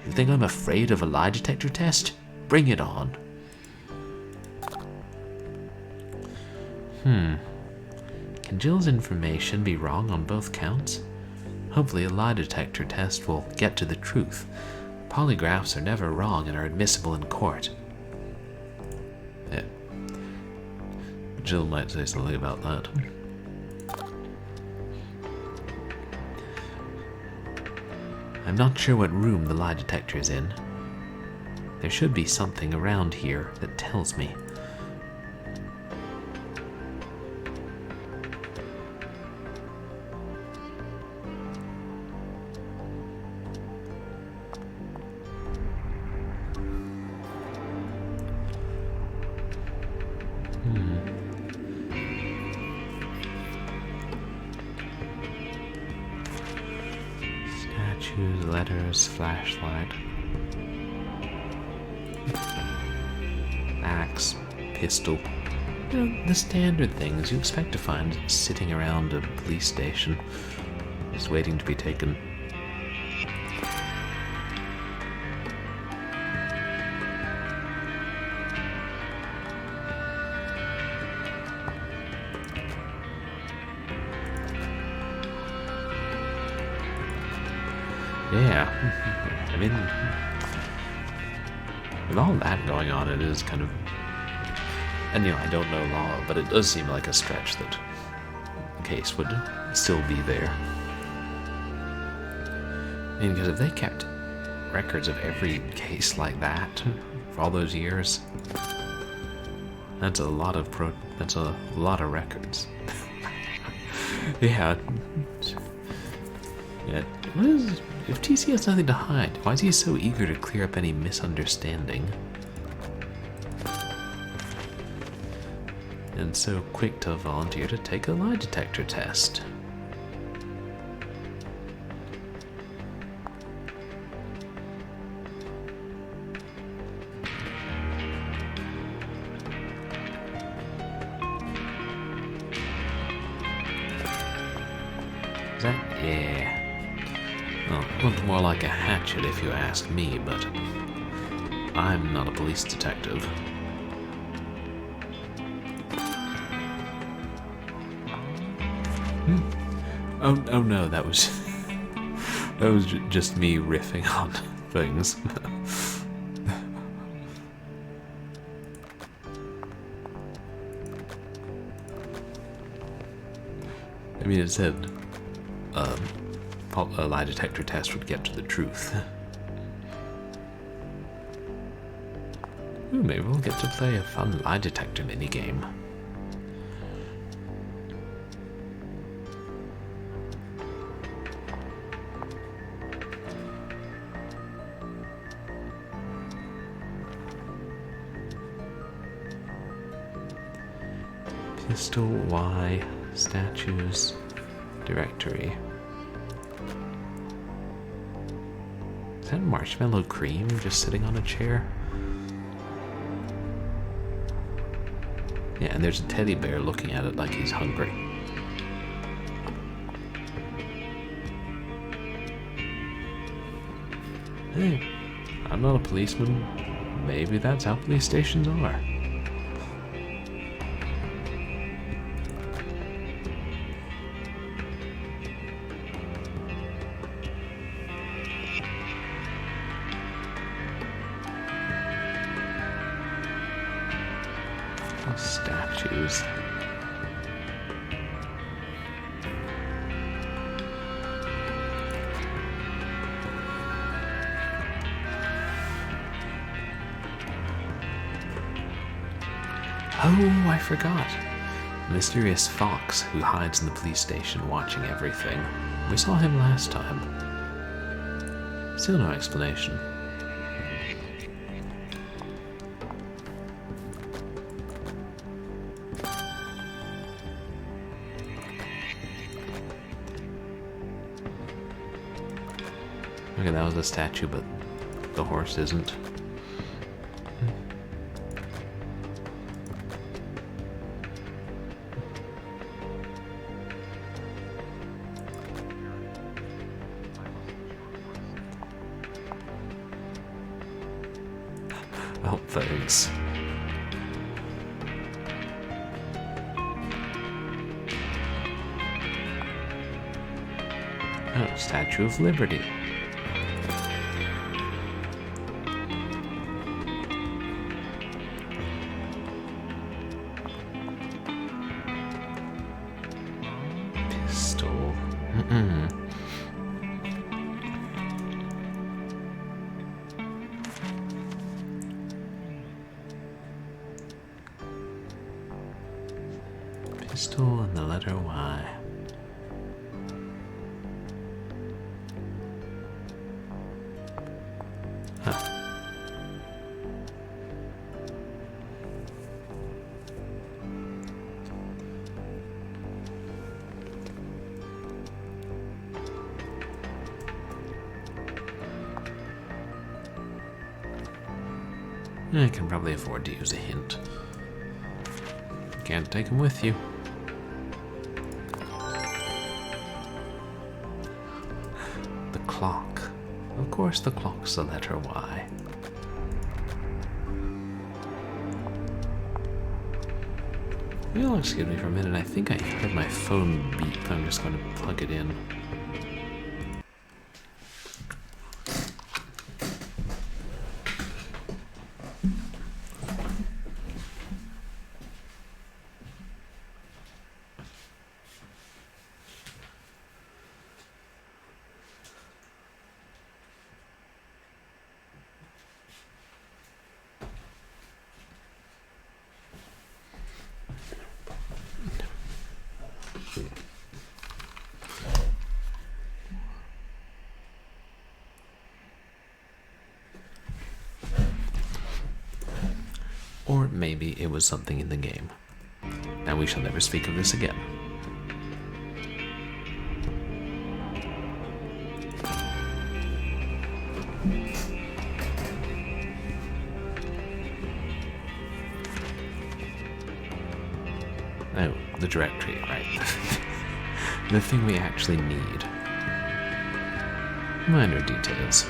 You think I'm afraid of a lie detector test? Bring it on. Can Jill's information be wrong on both counts? Hopefully a lie detector test will get to the truth. Polygraphs are never wrong and are admissible in court. Yeah. Jill might say something about that. I'm not sure what room the lie detector is in. There should be something around here that tells me. Statues, letters, flashlight. Axe, pistol. You know, the standard things you expect to find sitting around a police station, just waiting to be taken. Yeah. I mean, with all that going on, it is kind of... And, you know, I don't know law, but it does seem like a stretch that the case would still be there. I mean, because if they kept records of every case like that for all those years, that's a lot of records. Yeah. Yeah. If TC has nothing to hide, why is he so eager to clear up any misunderstanding? And so quick to volunteer to take a lie detector test. Is that? Yeah. Well, it looked more like a hatchet if you ask me, but I'm not a police detective. Oh no, that was just me riffing on things. I mean, it said a lie detector test would get to the truth. Ooh, maybe we'll get to play a fun lie detector minigame. Pistol Y, statues, directory. Is that marshmallow cream just sitting on a chair? Yeah, and there's a teddy bear looking at it like he's hungry. Hey, I'm not a policeman. Maybe that's how police stations are. Statues. Oh, I forgot. Mysterious fox who hides in the police station watching everything. We saw him last time. Still no explanation. Okay, that was a statue, but the horse isn't. Oh, thanks. Oh, Statue of Liberty. Pistol. Pistol and the letter Y. Huh. I can probably afford to use a hint. Can't take them with you. The clock. Of course the clock's the letter Y. You'll excuse me for a minute. I think I heard my phone beep. I'm just going to plug it in. Or maybe it was something in the game. And we shall never speak of this again. Oh, the directory, right. The thing we actually need. Minor details.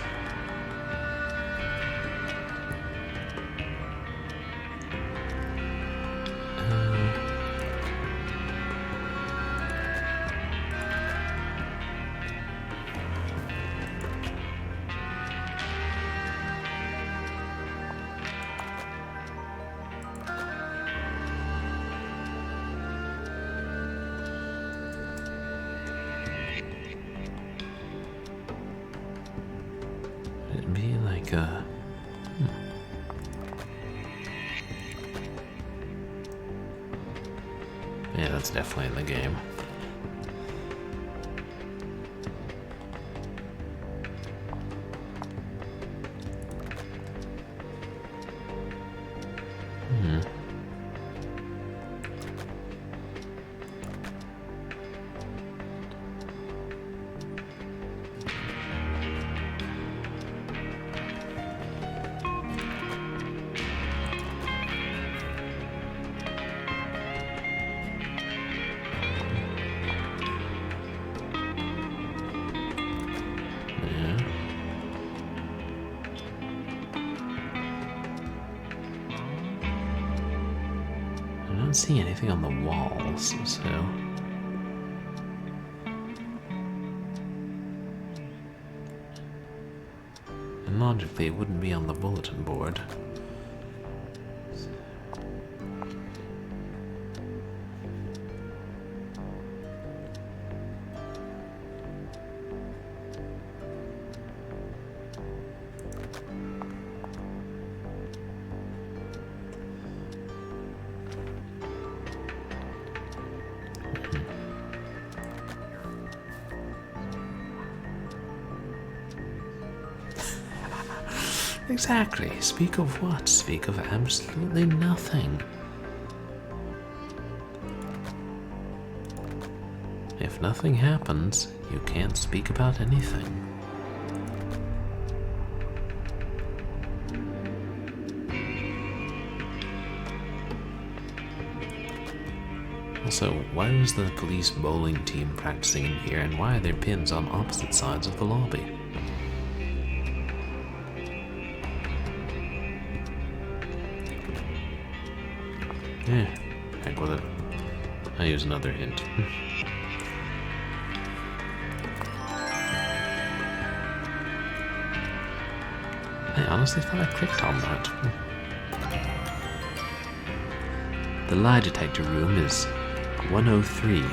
It'd be like a... Yeah, that's definitely in the game. I don't see anything on the walls, so... And logically, it wouldn't be on the bulletin board. Exactly. Speak of what? Speak of absolutely nothing. If nothing happens, you can't speak about anything. Also, why was the police bowling team practicing in here, and why are there pins on opposite sides of the lobby? Yeah, heck with it. I use another hint. I honestly thought I clicked on that. The lie detector room is 103.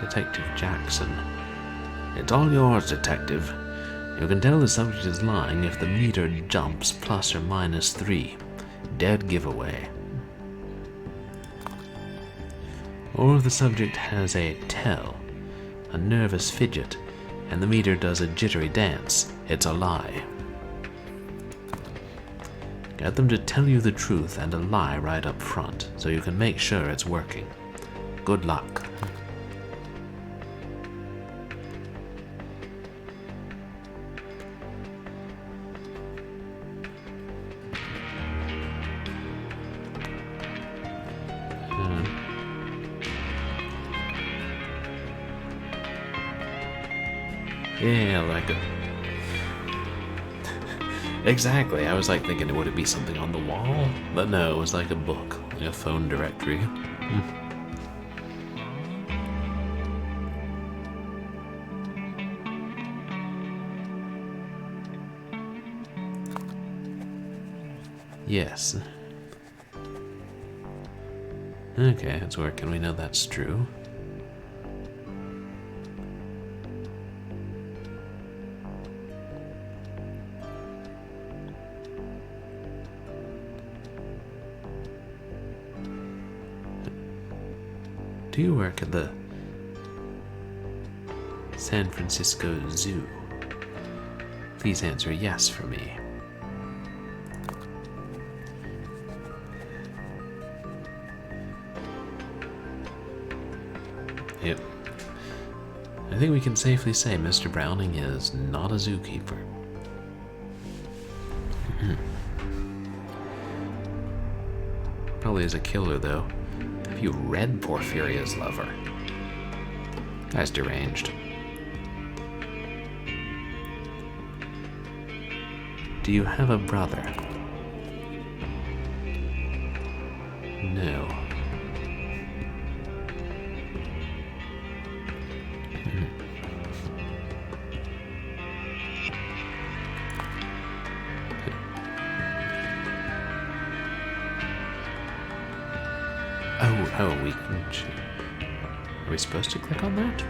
Detective Jackson. It's all yours, Detective. You can tell the subject is lying if the meter jumps plus or minus 3. Dead giveaway. Or if the subject has a tell, a nervous fidget, and the meter does a jittery dance, it's a lie. Get them to tell you the truth and a lie right up front, so you can make sure it's working. Good luck. Yeah, like a... Exactly, I was like thinking, would it be something on the wall? But no, it was like a book, like a phone directory. Yes. Okay, it's working, we know that's true. Do you work at the San Francisco Zoo? Please answer yes for me. Yep. I think we can safely say Mr. Browning is not a zookeeper. Probably is a killer, though. Have you read Porphyria's Lover? Guy's deranged. Do you have a brother? No. Oh, we can. Are we supposed to click on that?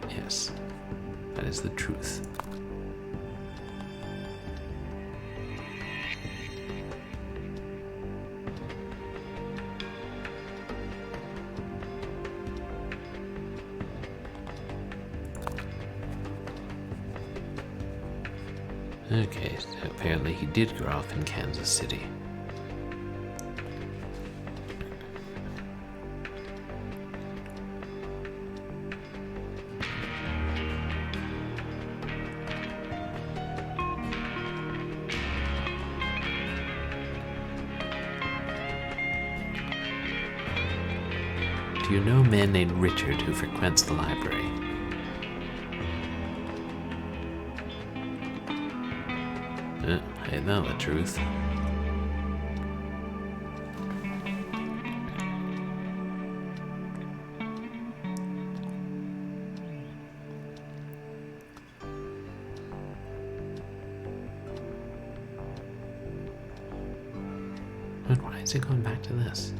Yes, that is the truth. Okay, so apparently he did grow up in Kansas City. Do you know a man named Richard who frequents the library? Ain't that the truth? But why is it going back to this?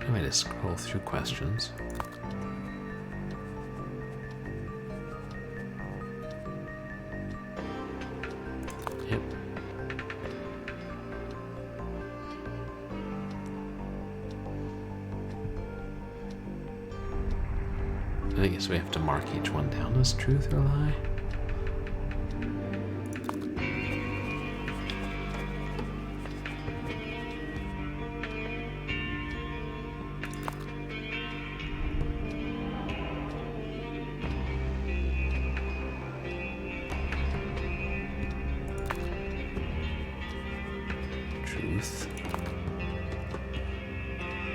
I'm going to scroll through questions. Yep. I guess we have to mark each one down as truth or lie. Truth.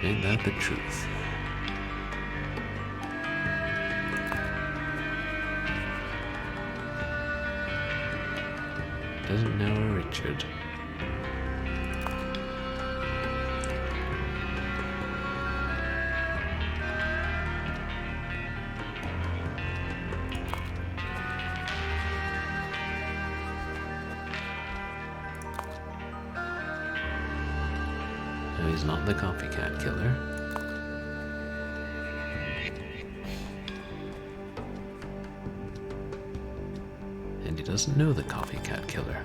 Ain't that the truth? Doesn't know a Richard. No, he's not the Copycat Killer. And he doesn't know the Copycat Killer.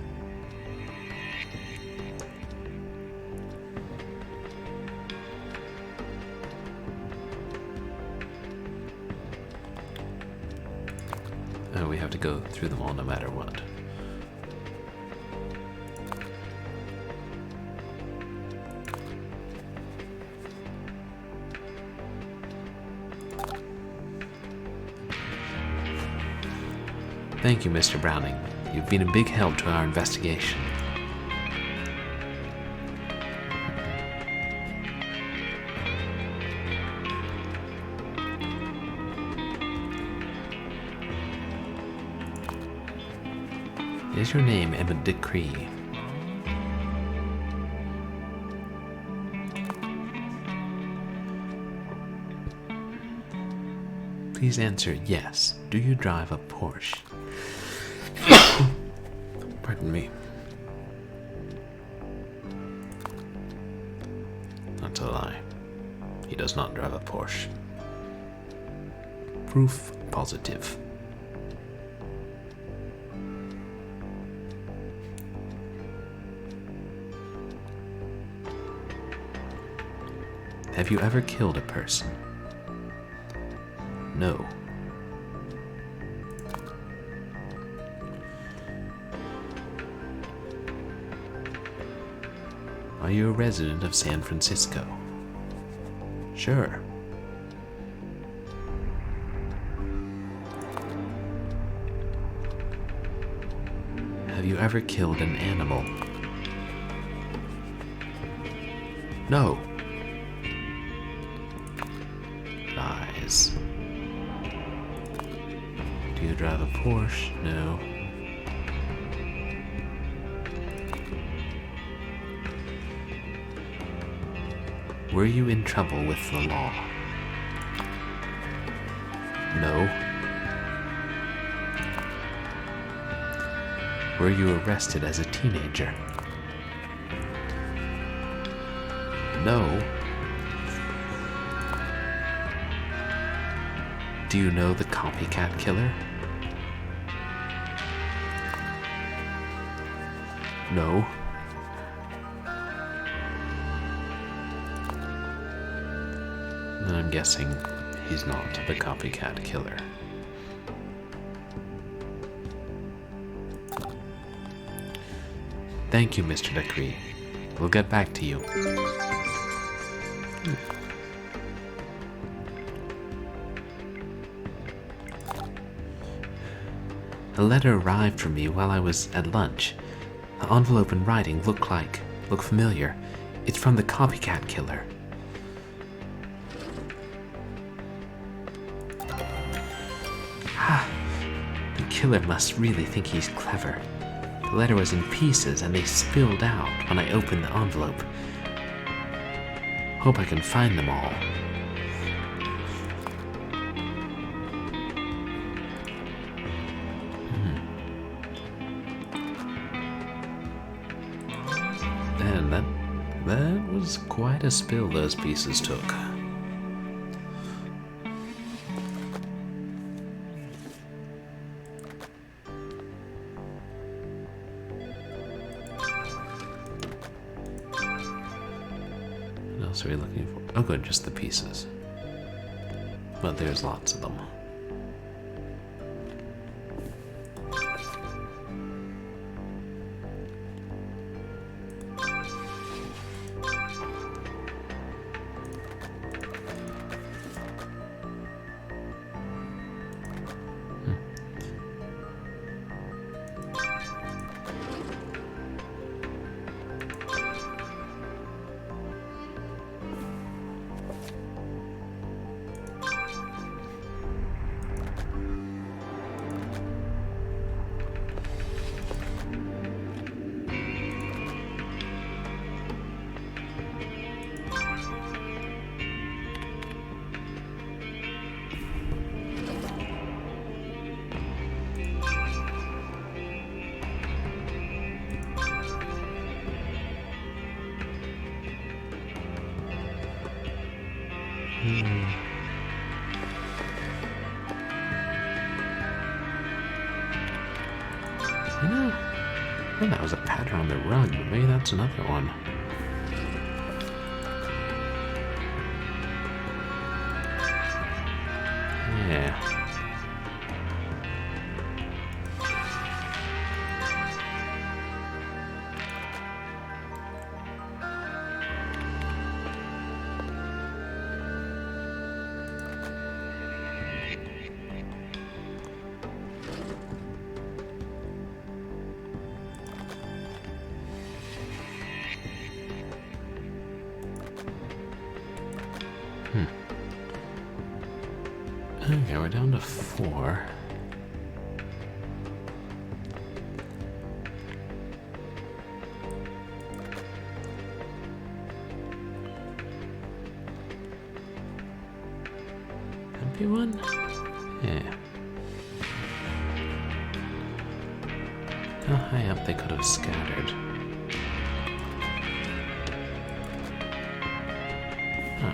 Oh, we have to go through them all no matter what. Thank you, Mr. Browning. You've been a big help to our investigation. Is your name a decree? Please answer yes. Do you drive a Porsche? Pardon me. That's a lie. He does not drive a Porsche. Proof positive. Have you ever killed a person? No. Are you a resident of San Francisco? Sure. Have you ever killed an animal? No. Lies. Do you drive a Porsche? No. Were you in trouble with the law? No. Were you arrested as a teenager? No. Do you know the Copycat Killer? No. Then I'm guessing he's not the Copycat Killer. Thank you, Mr. Decree. We'll get back to you. A letter arrived for me while I was at lunch. The envelope and writing look familiar. It's from the Copycat Killer. The killer must really think he's clever. The letter was in pieces and they spilled out when I opened the envelope. Hope I can find them all. Man, that was quite a spill those pieces took. What else are we looking for? Oh good, just the pieces. But there's lots of them. You know, I think that was a pattern on the rug, but maybe that's another one. Yeah. Okay, we're down to 4. be one? Yeah. How high up they could have scattered. Huh.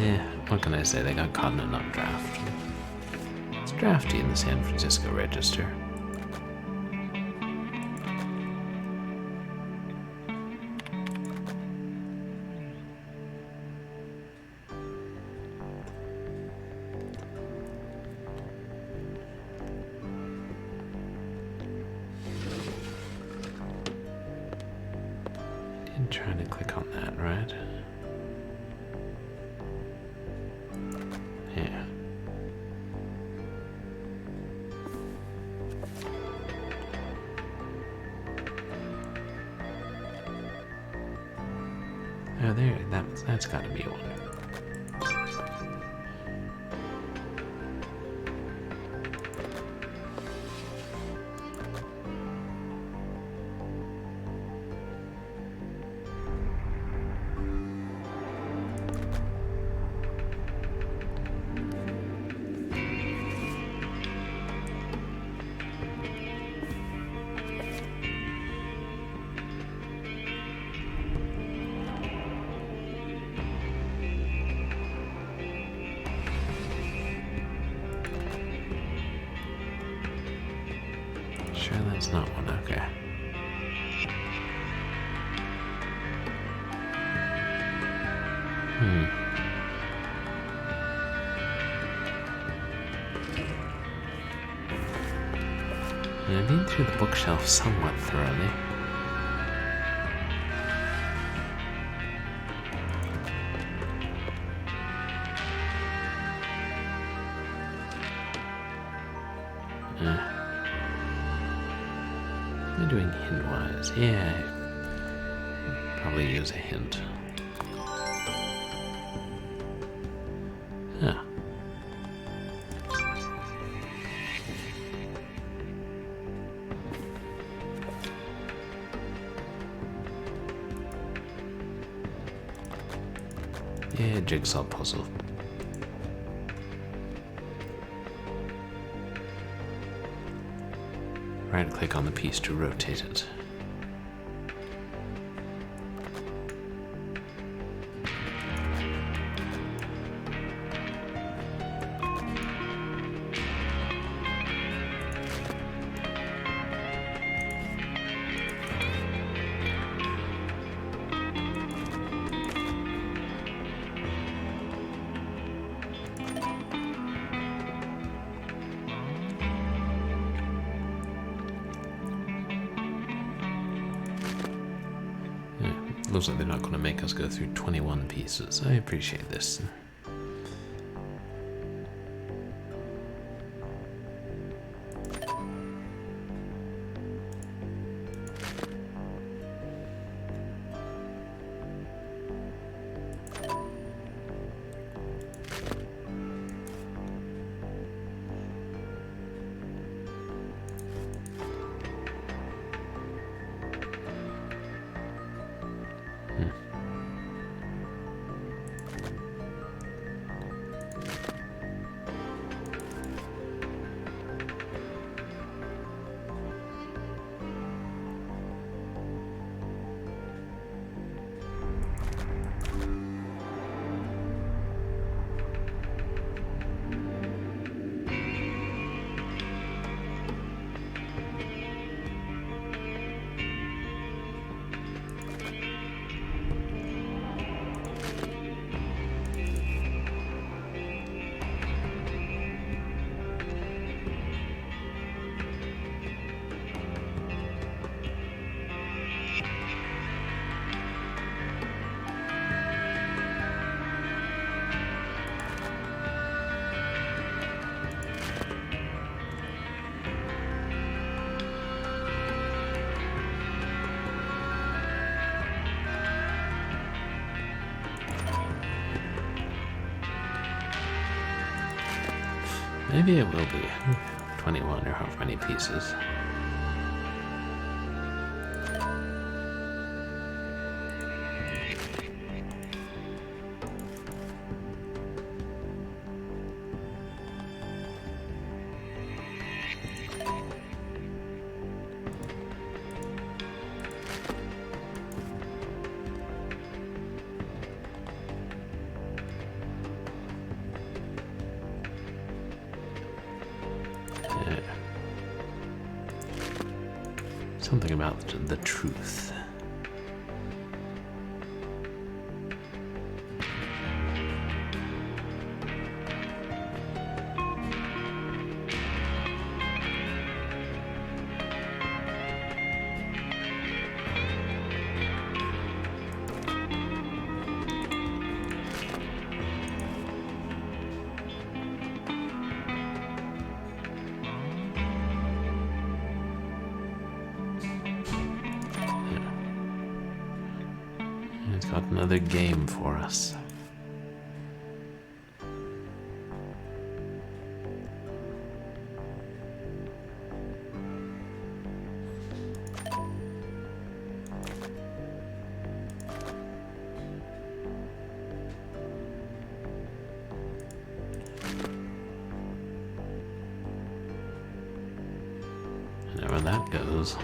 Yeah, what can I say? They got caught in an updraft. It's drafty in the San Francisco Register. Trying to click on that, right? Yeah. Oh, there. That's got to be one. Sure, that's not one. Okay. I've been through the bookshelf somewhat thoroughly. Am I doing hint-wise? Yeah, probably use a hint. Huh. Yeah, Jigsaw Puzzle. Right-click on the piece to rotate it. Looks like they're not going to make us go through 21 pieces. I appreciate this. Maybe it will be 21 or however many pieces. Something about the truth. It's got another game for us. Wherever that goes.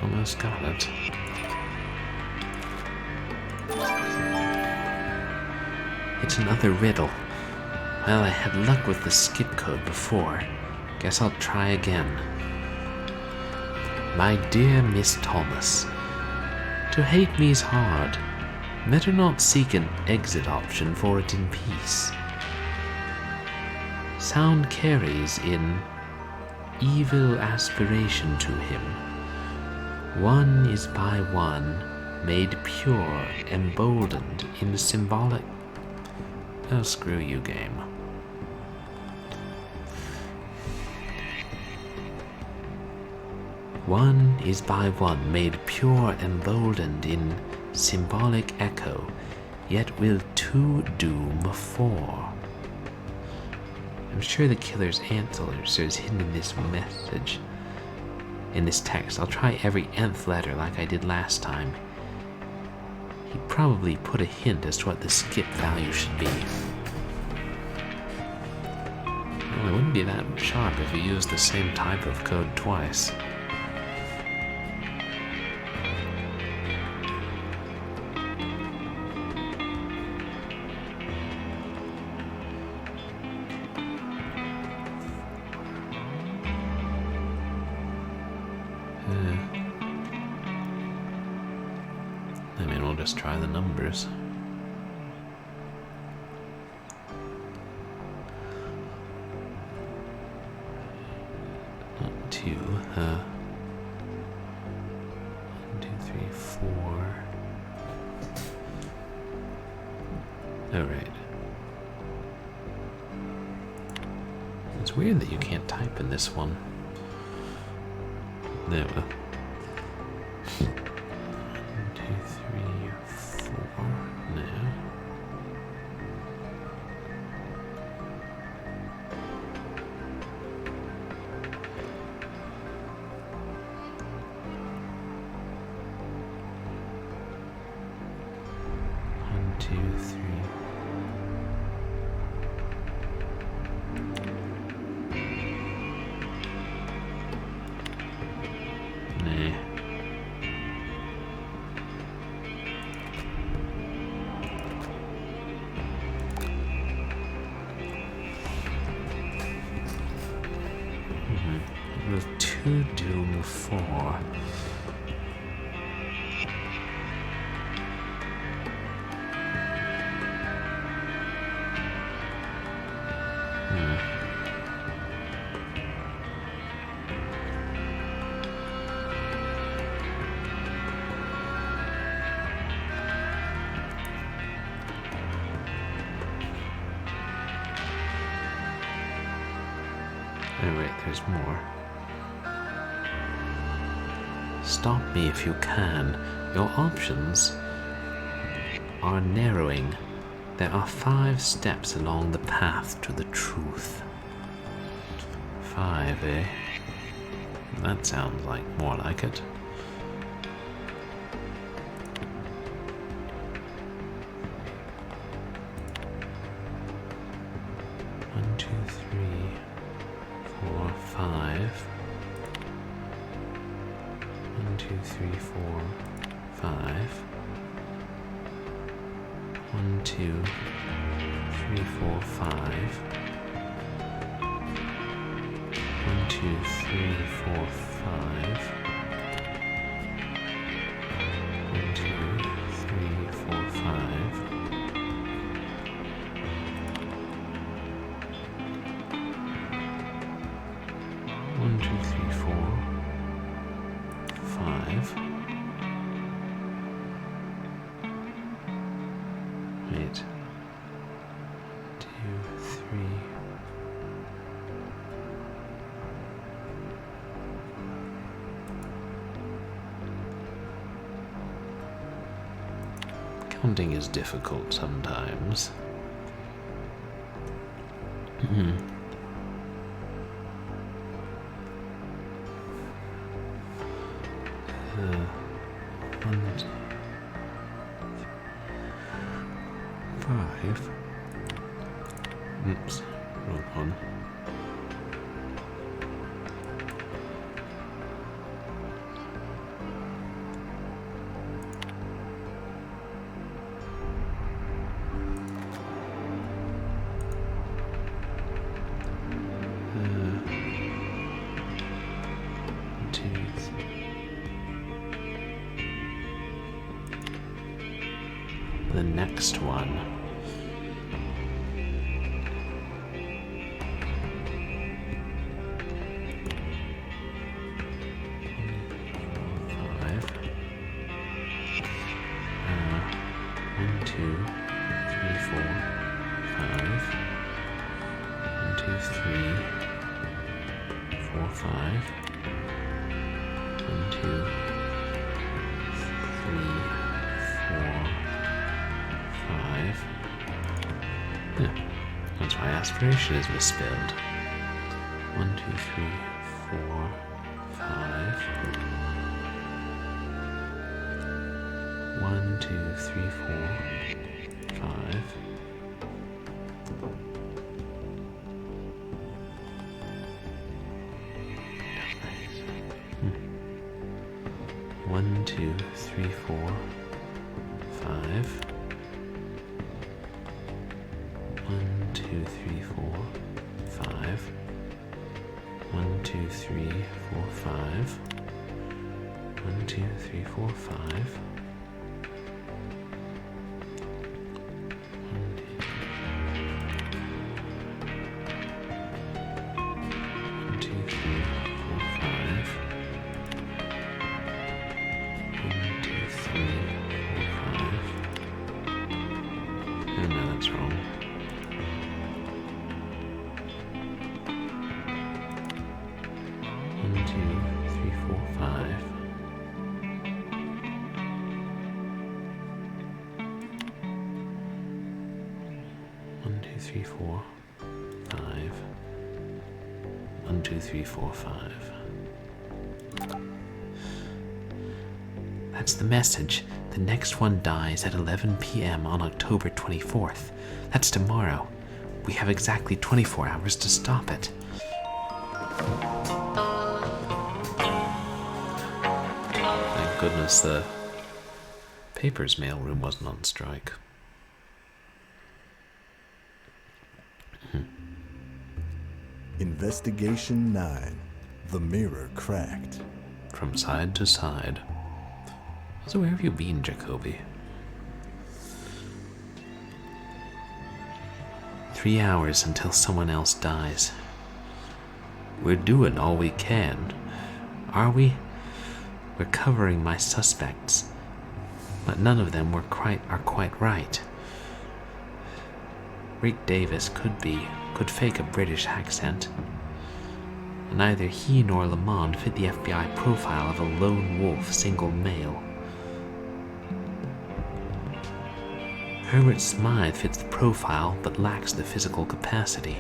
Almost got it. It's another riddle. Well, I had luck with the skip code before. Guess I'll try again. My dear Miss Thomas, to hate me's hard. Better not seek an exit option for it in peace. Sound carries in evil aspiration to him. One is by one made pure, emboldened in symbolic. Oh, screw you, game. One is by one made pure, emboldened in symbolic echo, yet will two doom four. I'm sure the killer's answer is hidden in this message. In this text, I'll try every nth letter like I did last time. He probably put a hint as to what the skip value should be. Well, it wouldn't be that sharp if you used the same type of code twice. I mean, we'll just try the numbers. Not two, 1, 2, 3, 4. Oh, right. It's weird that you can't type in this one. There we go. 1, 2, 3, 4. No. One, two, three. Nah. With 2 doom 4. Oh wait, there's more. Stop me if you can. Your options are narrowing. There are 5 steps along the path to the truth. 5, eh? That sounds like more like it. One, 2, 3, 4, 5. 1, 2, 3, 4, 5. 1, 2, 3, 4, 5. 1, 2, 3, 4, 5. 1, 2, 3, 4, 5. 1, 2, 3, 4, 5. Wait. 2, 3. Counting is difficult sometimes. One, 2, 5. Oops, wrong one. The next one. Five. 1, 2, 3, 4, 5. 1, 2, 3, 4, 5. 1, 2, 3, 4, 5. Yeah, that's why aspiration is misspelled. 1, 2, 3, 4, 5. 1, 2, 3, 4, 5. 1, 2, 3, 4, 5. 1, 2, 3, 4, 5. 1, 2, 3, 4, 5. 1, 2, 3, 4, 5. 1, 2, 3, 4, 5. 1, 2, 3, 4, 5. Oh, no, that's wrong. 1, 2, 3, 4, 5. 1, 2, 3, 4, 5. 1, 2, 3, 4, 5. That's the message. The next one dies at 11 p.m. on October 24th. That's tomorrow. We have exactly 24 hours to stop it. Thank goodness the papers mailroom wasn't on strike. Investigation 9. The mirror cracked. From side to side. So where have you been, Jacoby? 3 hours until someone else dies. We're doing all we can, are we? We're covering my suspects, but none of them are quite right. Rick Davis could fake a British accent. Neither he nor Lamond fit the FBI profile of a lone wolf single male. Herbert Smythe fits the profile but lacks the physical capacity.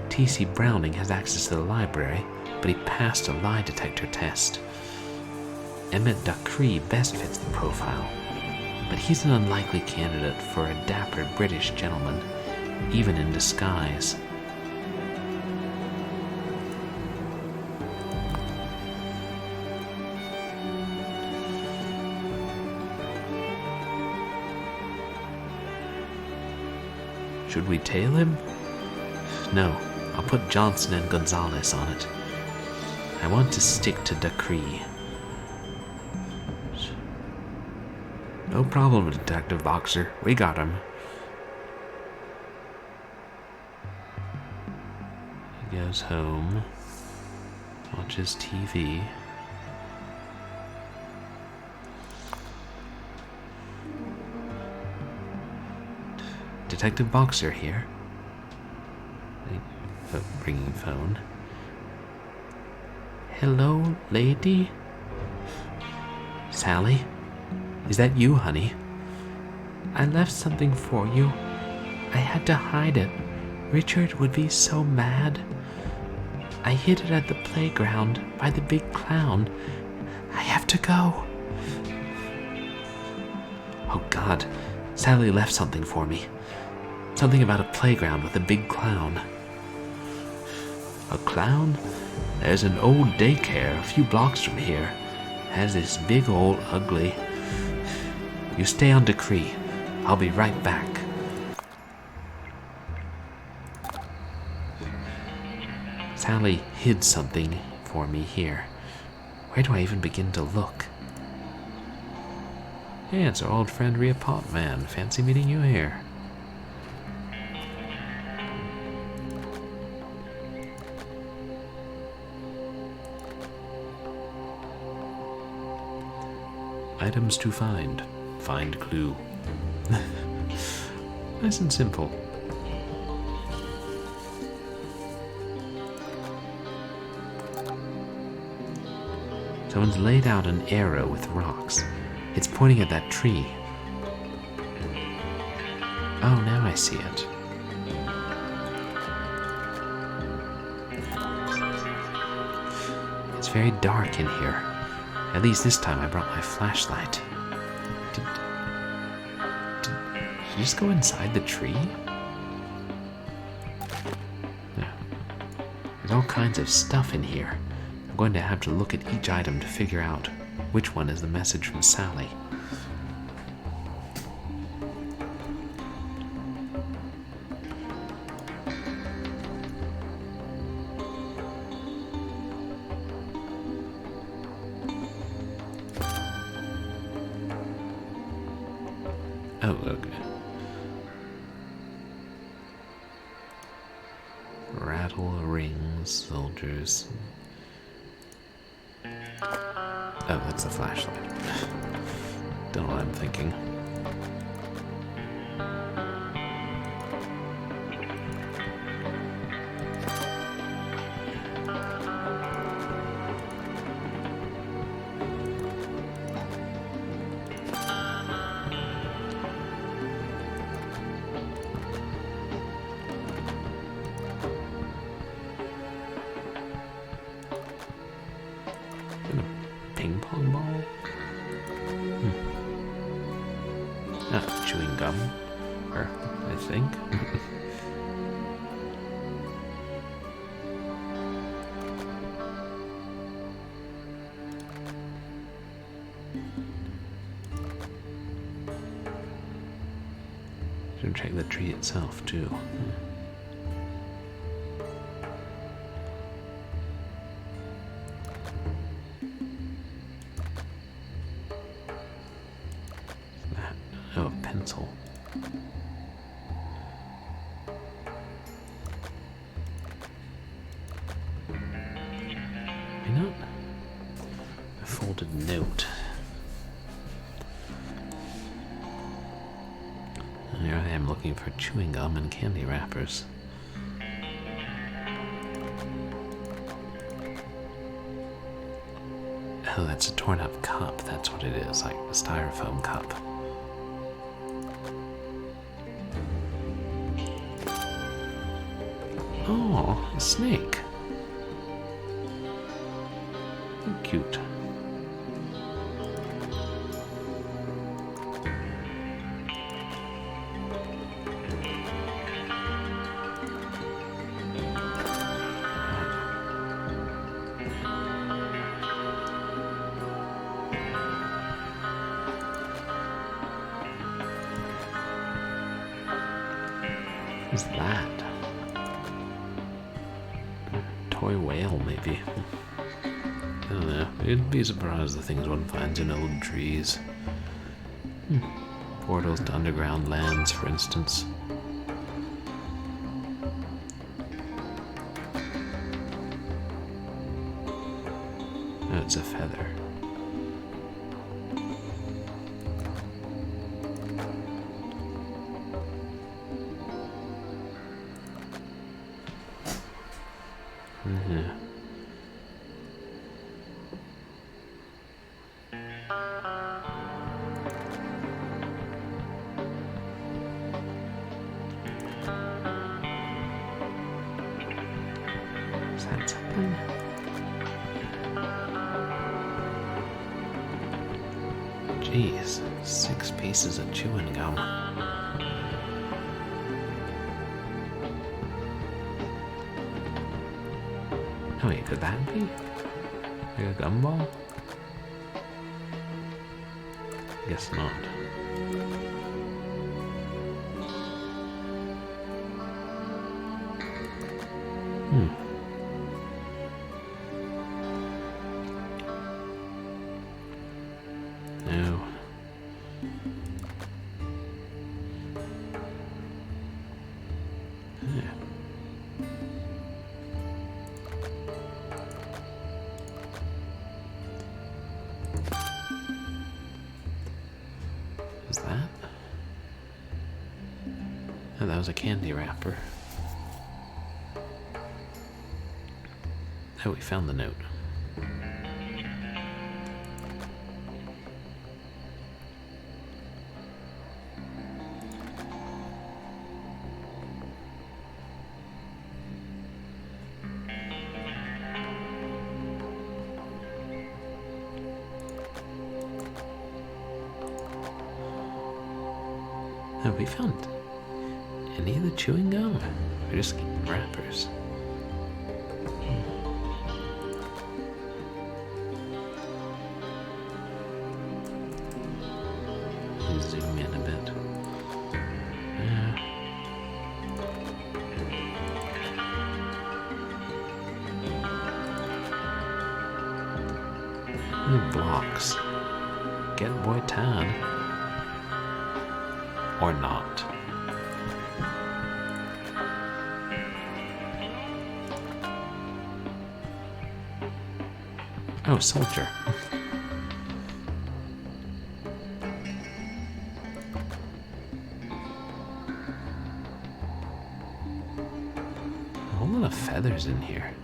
T.C. Browning has access to the library, but he passed a lie detector test. Emmett Ducree best fits the profile, but he's an unlikely candidate for a dapper British gentleman, even in disguise. Should we tail him? No, I'll put Johnson and Gonzalez on it. I want to stick to Ducree. No problem, Detective Boxer. We got him. He goes home, watches TV. Detective Boxer here. Ringing phone. Hello, lady? Sally? Is that you, honey? I left something for you. I had to hide it. Richard would be so mad. I hid it at the playground by the big clown. I have to go. Oh God, Sally left something for me. Something about a playground with a big clown. A clown? There's an old daycare a few blocks from here. Has this big old ugly. You stay on Ducree. I'll be right back. Sally hid something for me here. Where do I even begin to look? Hey, it's our old friend Rhea Potman. Fancy meeting you here. Items to find. Find clue. Nice and simple. Someone's laid out an arrow with rocks. It's pointing at that tree. Oh, now I see it. It's very dark in here. At least this time I brought my flashlight. Did you just go inside the tree? No. There's all kinds of stuff in here. I'm going to have to look at each item to figure out which one is the message from Sally. Oh, okay. Rattle, rings, soldiers. Oh, that's the flashlight. Don't know what I'm thinking. Ping pong ball? Ah, chewing gum. Or, I think. Should check the tree itself, too. Oh, a pencil. Why not? A folded note. And here I am looking for chewing gum and candy wrappers. Oh, that's a torn up cup. That's what it is, like a styrofoam cup. Oh, a snake. Cute. What's that? Toy whale, maybe. I don't know. You'd be surprised the things one finds in old trees. Portals to underground lands, for instance. Oh, it's a feather. Yeah. Is that something? Jeez, 6 pieces of chewing gum. Oh wait, could that be? Like a gumball? Guess not. No. Yeah. Is that? Oh, that was a candy wrapper. Oh, we found the note. Have we found any of the chewing gum? We're just getting wrappers. Zoom in a bit. Ooh, blocks. Get boy tan. Or not. Oh, soldier. A whole lot of feathers in here.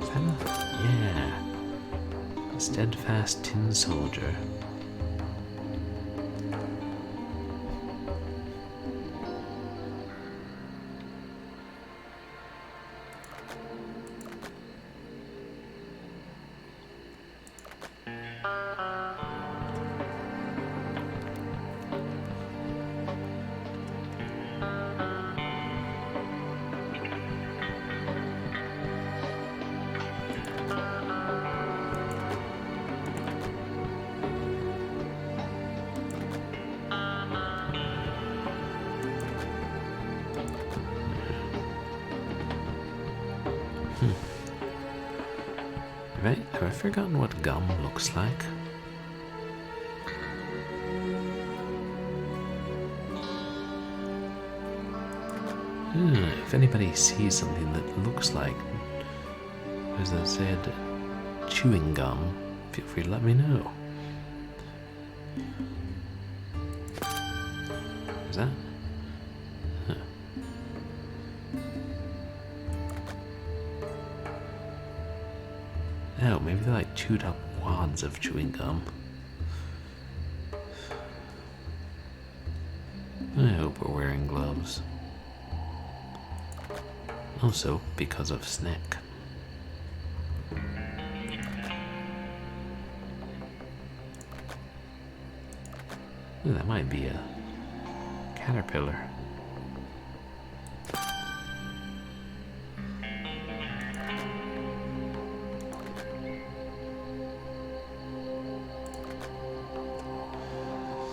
Is that a... Yeah. A steadfast tin soldier. Have I forgotten what gum looks like? If anybody sees something that looks like, as I said, chewing gum, feel free to let me know. Is that? Oh, maybe they're like chewed up wads of chewing gum. I hope we're wearing gloves. Also, because of Snick. Ooh, that might be a caterpillar.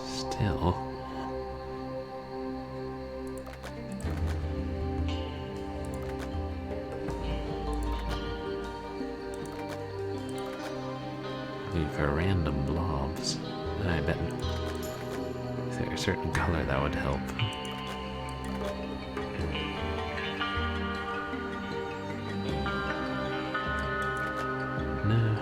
Still. For random blobs. I bet if there's a certain color that would help. No.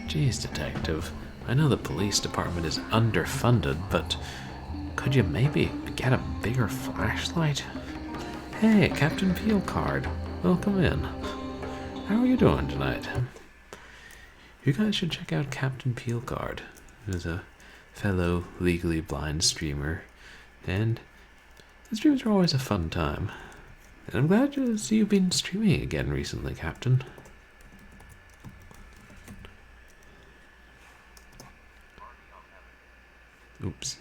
Jeez, Detective. I know the police department is underfunded, but could you maybe get a bigger flashlight? Hey, Captain Peelcard. Welcome in. How are you doing tonight? You guys should check out Captain Peelcard, who's a fellow legally blind streamer, and the streams are always a fun time. And I'm glad to see you've been streaming again recently, Captain. Oops.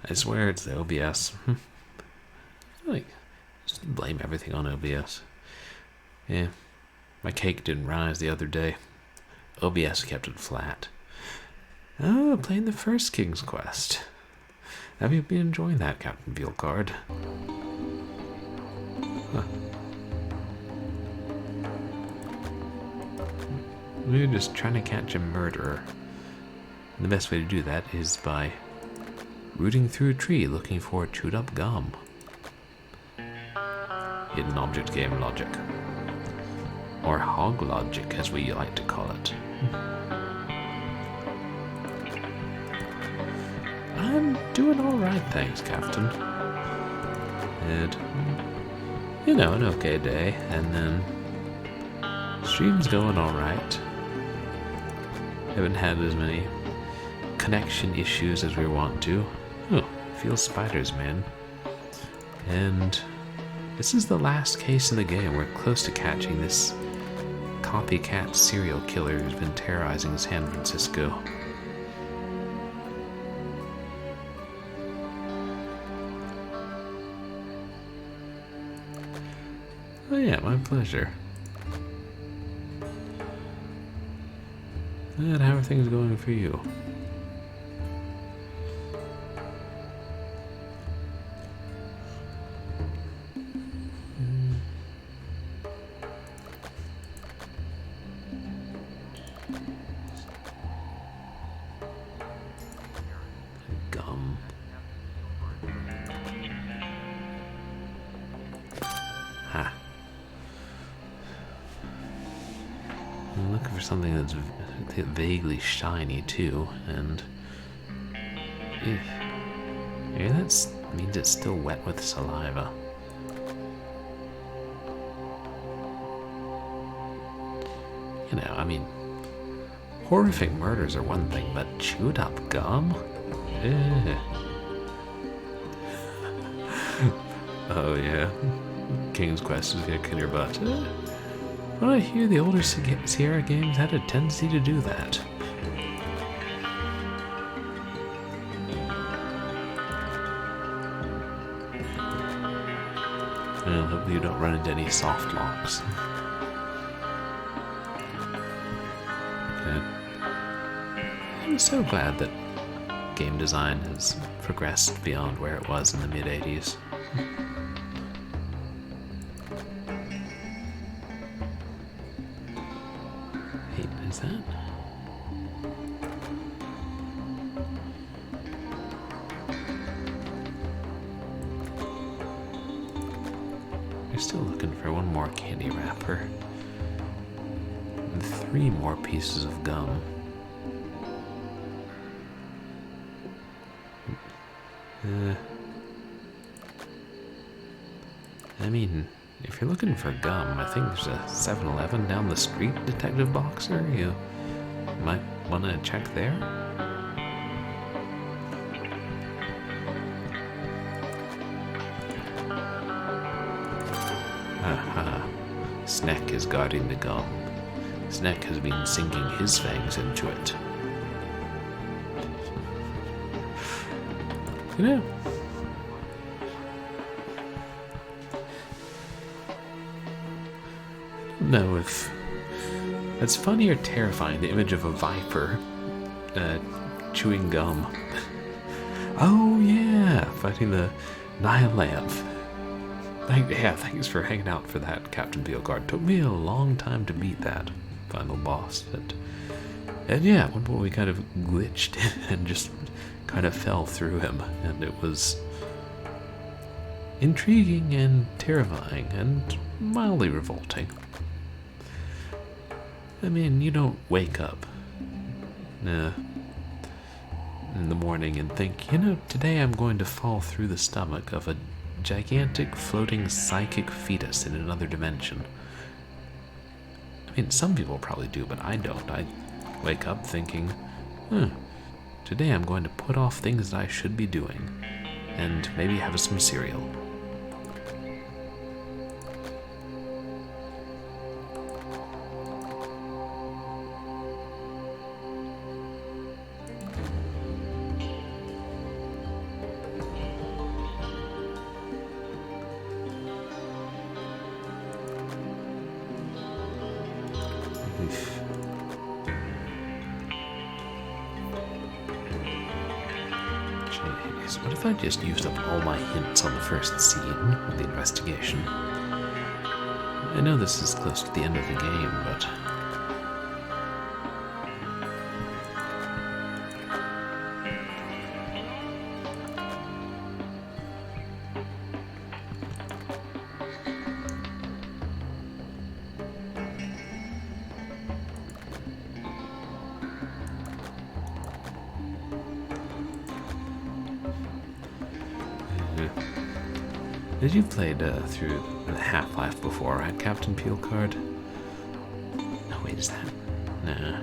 I swear it's the OBS. Like, just blame everything on OBS. Yeah, my cake didn't rise the other day. OBS kept it flat. Oh, playing the first King's Quest. Have you been enjoying that, Captain Peelcard? Huh. We're just trying to catch a murderer. And the best way to do that is by rooting through a tree looking for chewed up gum. Hidden object game logic. Or hog logic, as we like to call it. I'm doing alright, thanks, Captain. And, you know, an okay day, and then stream's going alright. Haven't had as many connection issues as we want to. Oh, feel spiders, man. And this is the last case in the game. We're close to catching this copycat serial killer who's been terrorizing San Francisco. Oh yeah, my pleasure. And how are things going for you? Gum. Ha. I'm looking for something that's vaguely shiny too, and yeah, that means it's still wet with saliva. You know, I mean, horrific murders are one thing, but chewed up gum? Oh yeah, King's Quest is gonna kill your butt. Well, I hear the older Sierra games had a tendency to do that. Well, hopefully you don't run into any soft locks. Good. I'm so glad that game design has progressed beyond where it was in the mid-80s. that? We're still looking for one more candy wrapper. And 3 more pieces of gum. I mean, if you're looking for gum, I think there's a 7-Eleven down the street, Detective Boxer. You might want to check there. Aha. Snack is guarding the gum. Snack has been sinking his fangs into it. You know, know if that's funny or terrifying, the image of a viper chewing gum. Oh yeah, fighting the Nihilanth. Yeah, thanks for hanging out for that, Captain Beelguard. Took me a long time to beat that final boss, and yeah, at one point we kind of glitched and just kind of fell through him, and it was intriguing and terrifying and mildly revolting. I mean, you don't wake up in the morning and think, you know, today I'm going to fall through the stomach of a gigantic floating psychic fetus in another dimension. I mean, some people probably do, but I don't. I wake up thinking, today I'm going to put off things that I should be doing and maybe have some cereal. Jeez, what if I just used up all my hints on the first scene of the investigation? I know this is close to the end of the game, but... Did you played through Half-Life before, right, Captain Peelcard? No, wait, is that? Nah.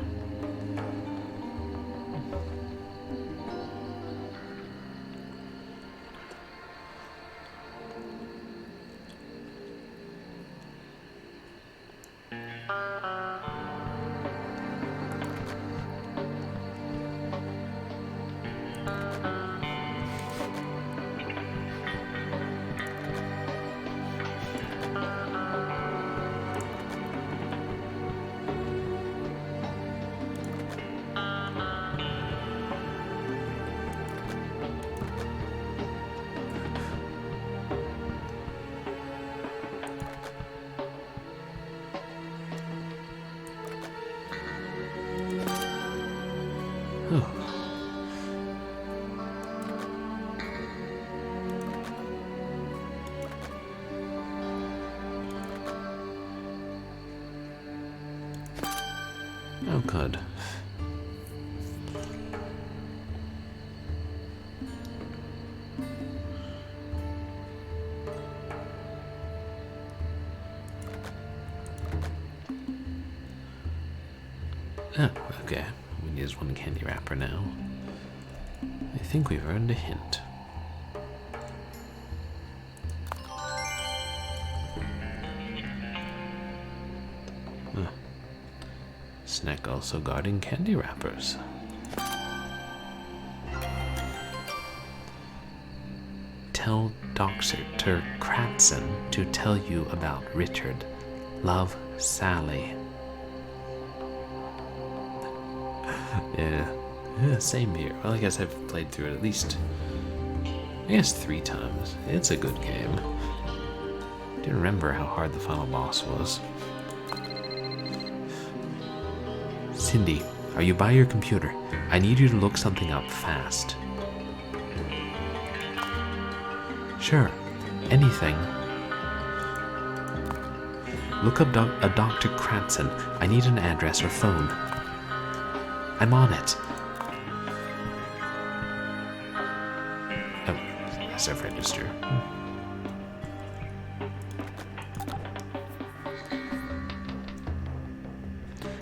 Oh. Oh, good. Oh, okay. We use one candy wrapper now. I think we've earned a hint. Snack also guarding candy wrappers. Tell Dr. Kratzen to tell you about Richard. Love, Sally. Yeah, same here. Well, I guess I've played through it at least, 3 times. It's a good game. Didn't remember how hard the final boss was. Cindy, are you by your computer? I need you to look something up fast. Sure, anything. Look up a Dr. Cranston. I need an address or phone. I'm on it. Oh, self-register.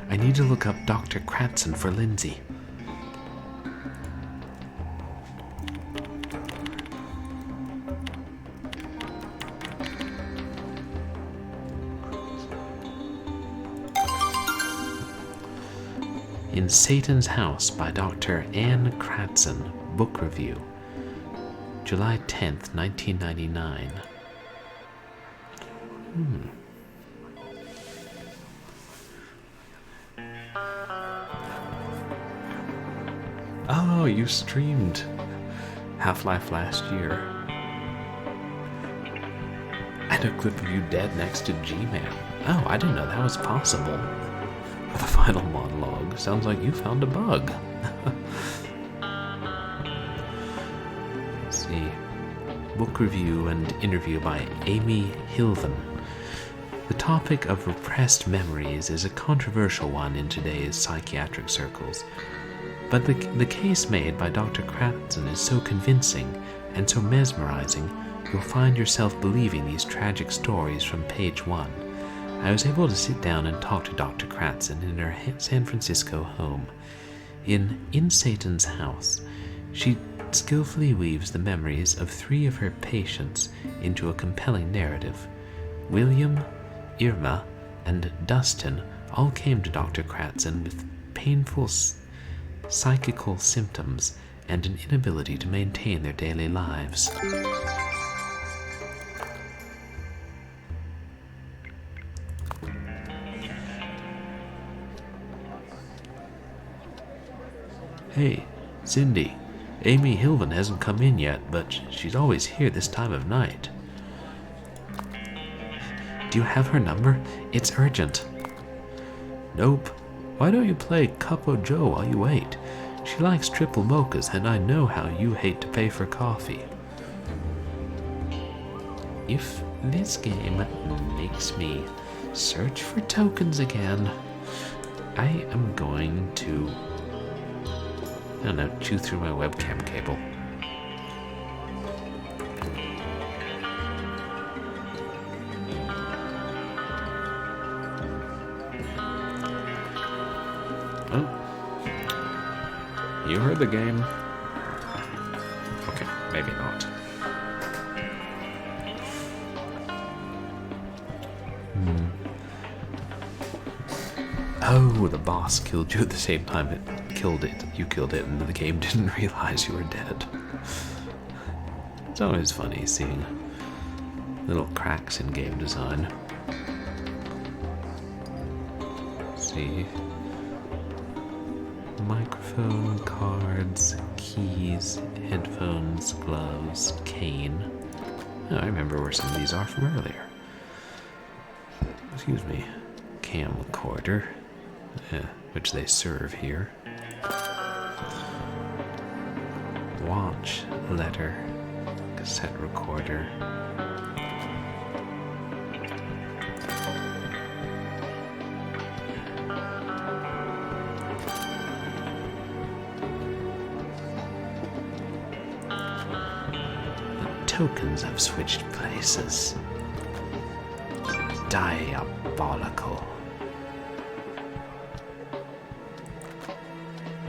I need to look up Dr. Cranston for Lindsay. In Satan's House by Dr. Anne Cranston, book review, July 10th, 1999. Oh, you streamed Half-Life last year. And a clip of you dead next to G-Man. Oh, I didn't know that was possible. The final monologue. Sounds like you found a bug. Let's see. Book review and interview by Amy Hilven. The topic of repressed memories is a controversial one in today's psychiatric circles. But the case made by Dr. Cranston is so convincing and so mesmerizing, you'll find yourself believing these tragic stories from page 1. I was able to sit down and talk to Dr. Cranston in her San Francisco home. In Satan's House, she skillfully weaves the memories of 3 of her patients into a compelling narrative. William, Irma, and Dustin all came to Dr. Cranston with painful psychical symptoms and an inability to maintain their daily lives. Hey, Cindy. Amy Hilven hasn't come in yet, but she's always here this time of night. Do you have her number? It's urgent. Nope. Why don't you play Cup o' Joe while you wait? She likes triple mochas, and I know how you hate to pay for coffee. If this game makes me search for tokens again, I am going to, I don't know, chew through my webcam cable. Oh. You heard the game. Okay, maybe not. Oh, the boss killed you at the same time it killed it. You killed it, and the game didn't realize you were dead. It's always funny seeing little cracks in game design. Let's see. Microphone, cards, keys, headphones, gloves, cane. Oh, I remember where some of these are from earlier. Excuse me. Camcorder, which they serve here. Watch, letter, cassette recorder. Tokens have switched places. Diabolical.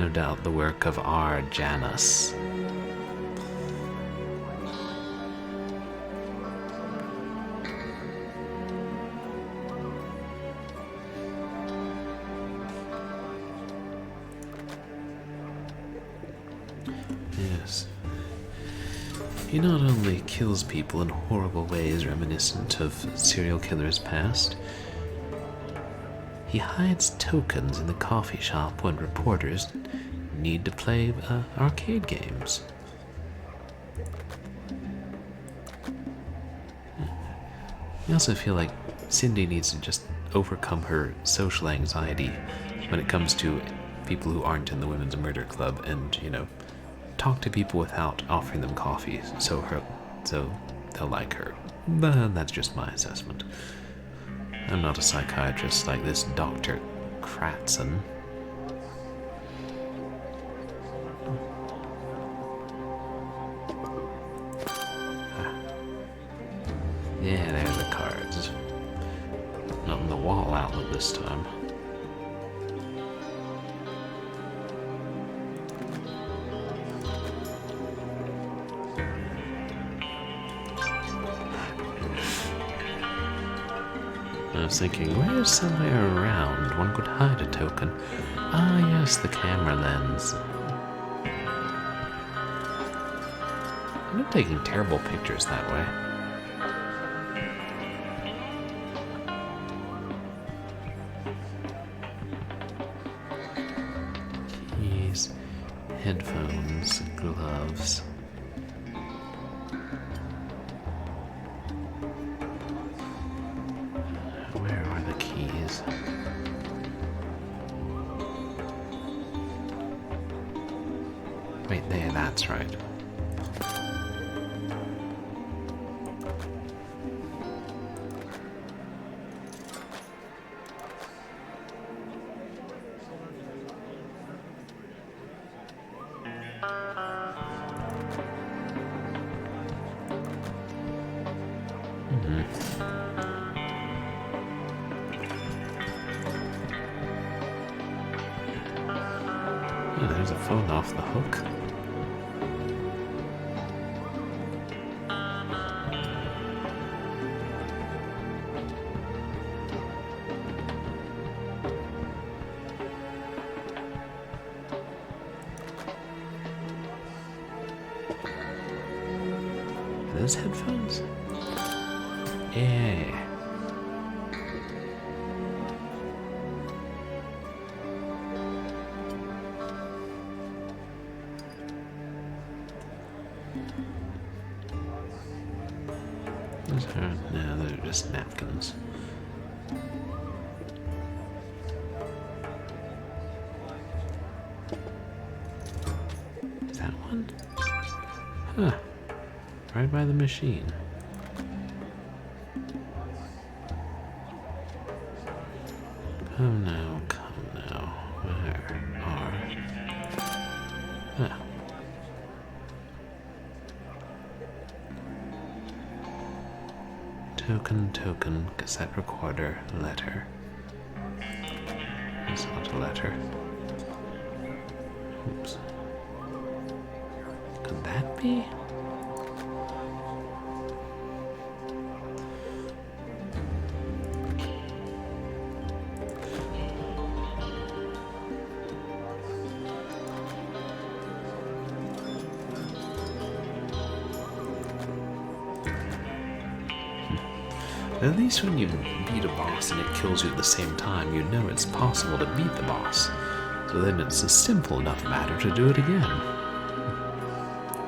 No doubt the work of R. Janus. Yes. He not only kills people in horrible ways reminiscent of serial killers past, he hides tokens in the coffee shop when reporters need to play arcade games. I also feel like Cindy needs to just overcome her social anxiety when it comes to people who aren't in the Women's Murder Club and, talk to people without offering them coffee so they'll like her. But that's just my assessment. I'm not a psychiatrist like this Dr. Kratson. Yeah, there's the cards. Not in the wall outlet this time. I was thinking, where's somewhere around one could hide a token? Ah, yes, the camera lens. I'm not taking terrible pictures that way. Keys, headphones, gloves. Where are the keys? Wait, there, that's right. Oh, there's a phone off the hook. Are those headphones? Yeah. No, those are just napkins. Is that one? Huh. Right by the machine. Come now, come now. Where are... Huh. Token, cassette recorder, letter. It's not a letter. Oops. Could that be? At least when you beat a boss and it kills you at the same time, you know it's possible to beat the boss. So then it's a simple enough matter to do it again.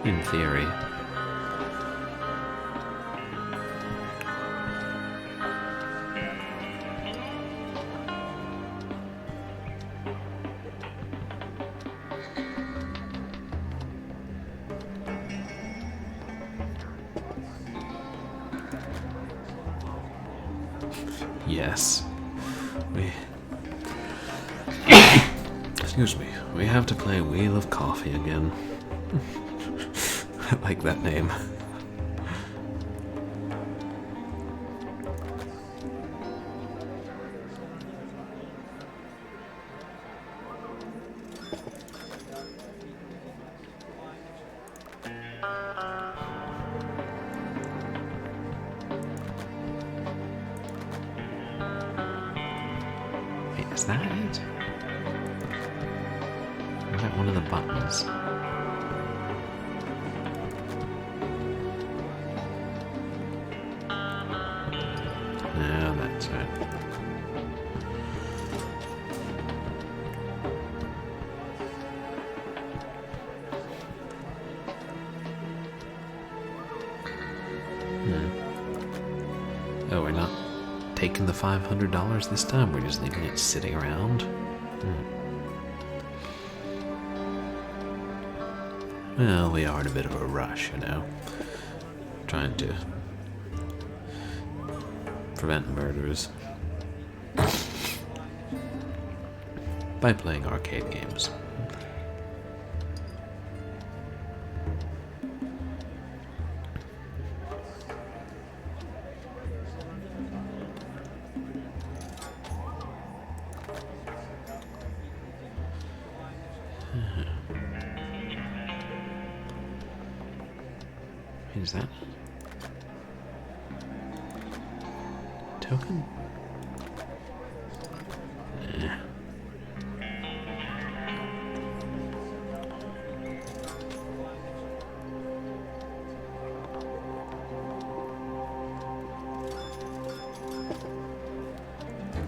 In theory. Yes. Excuse me. We have to play Wheel of Coffee again. I like that name. Is that it? What about one of the buttons? No, that's it. Oh, we're not taking the $500 this time, we're just leaving it sitting around. Well, we are in a bit of a rush, you know. Trying to prevent murders by playing arcade games. Is that token?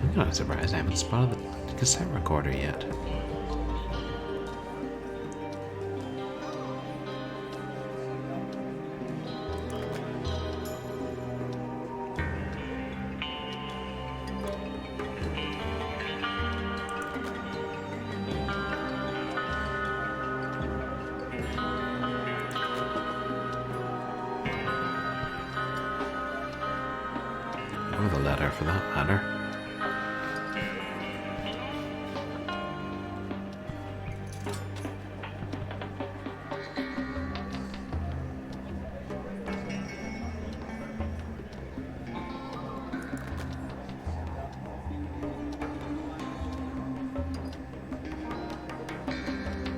I'm not surprised I haven't spotted the cassette recorder yet. Or the letter, for that matter.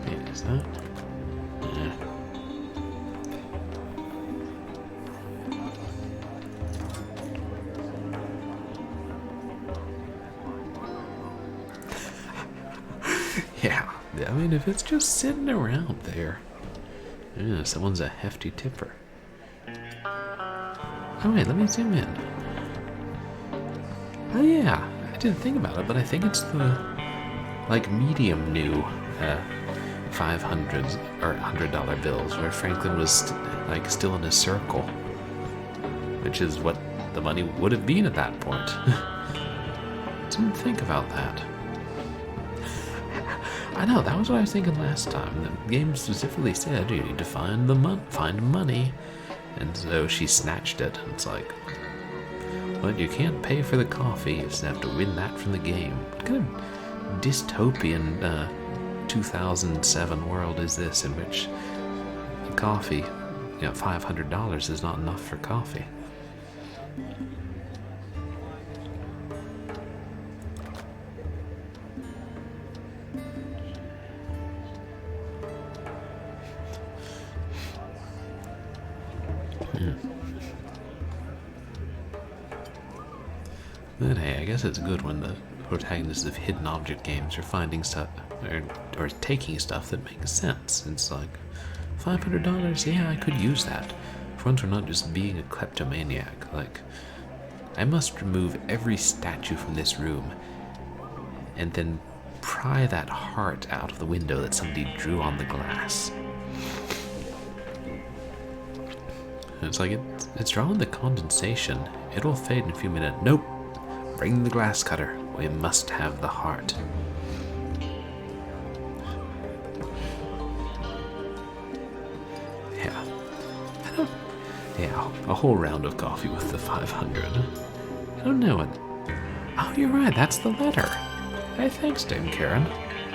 Yeah, is that? Yeah. Yeah, I mean, if it's just sitting around there, yeah, someone's a hefty tipper. Oh wait, let me zoom in. Oh yeah, I didn't think about it, but I think it's the, like, medium new 500s or $100 bills where Franklin was still in a circle, which is what the money would have been at that point. Didn't think about that. I know, that was what I was thinking last time. The game specifically said you need to find money, and so she snatched it. And it's like, well, you can't pay for the coffee, you just have to win that from the game. What kind of dystopian 2007 world is this in which coffee, $500 is not enough for coffee? But hey, I guess it's good when the protagonists of hidden object games are finding stuff or taking stuff that makes sense. It's like, $500, yeah, I could use that. For once, we're not just being a kleptomaniac. Like, I must remove every statue from this room and then pry that heart out of the window that somebody drew on the glass. It's like, it's drawing the condensation. It'll fade in a few minutes. Nope. Bring the glass cutter. We must have the heart. Yeah. A whole round of coffee with the 500. I don't know what. Oh, you're right. That's the letter. Hey, thanks, Dame Karen.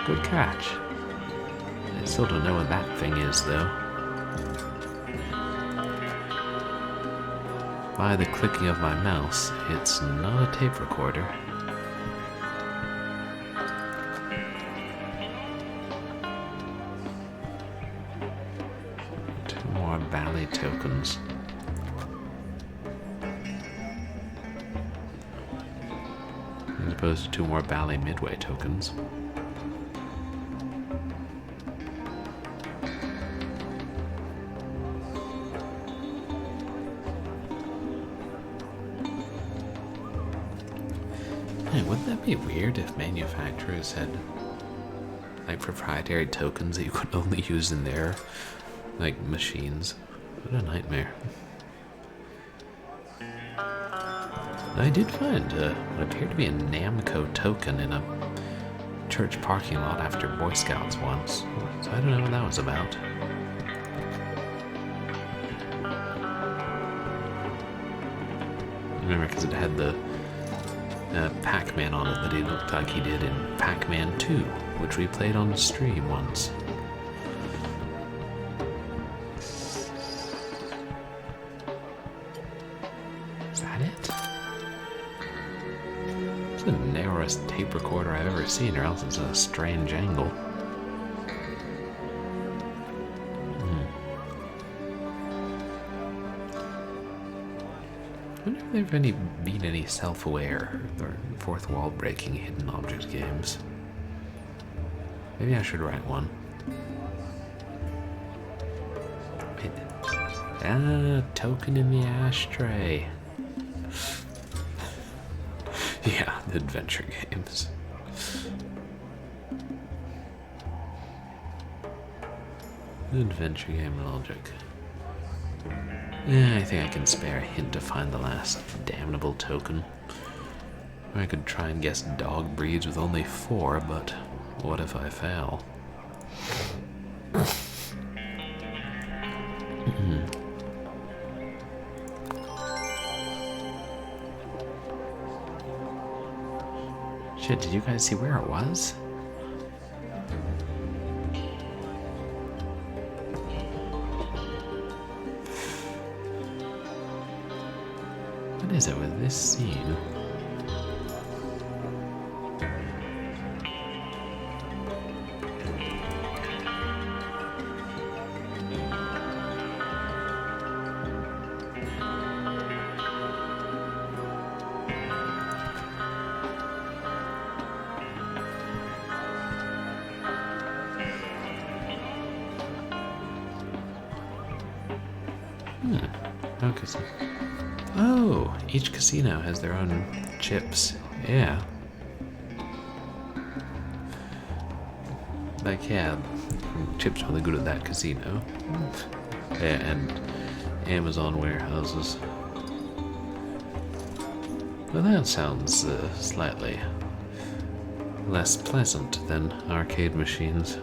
Good catch. I still don't know what that thing is, though. By the clicking of my mouse, it's not a tape recorder. Two more Bally tokens. As opposed to two more Bally Midway tokens. Hey, wouldn't that be weird if manufacturers had proprietary tokens that you could only use in their machines? What a nightmare. I did find what appeared to be a Namco token in a church parking lot after Boy Scouts once, so I don't know what that was about. I remember because it had the Pac-Man on it that he looked like he did in Pac-Man 2, which we played on the stream once. Is that it? It's the narrowest tape recorder I've ever seen, or else it's a strange angle. I wonder if there have been any self-aware or fourth wall breaking hidden object games. Maybe I should write one. Token in the ashtray. Yeah, the adventure games. The adventure game logic. I think I can spare a hint to find the last damnable token. I could try and guess dog breeds with only 4, but what if I fail? Shit, did you guys see where it was? What is it with this scene? Okay, so oh, each casino has their own chips. Yeah. Like, yeah, chips are really good at that casino. Yeah, and Amazon warehouses. Well, that sounds slightly less pleasant than arcade machines.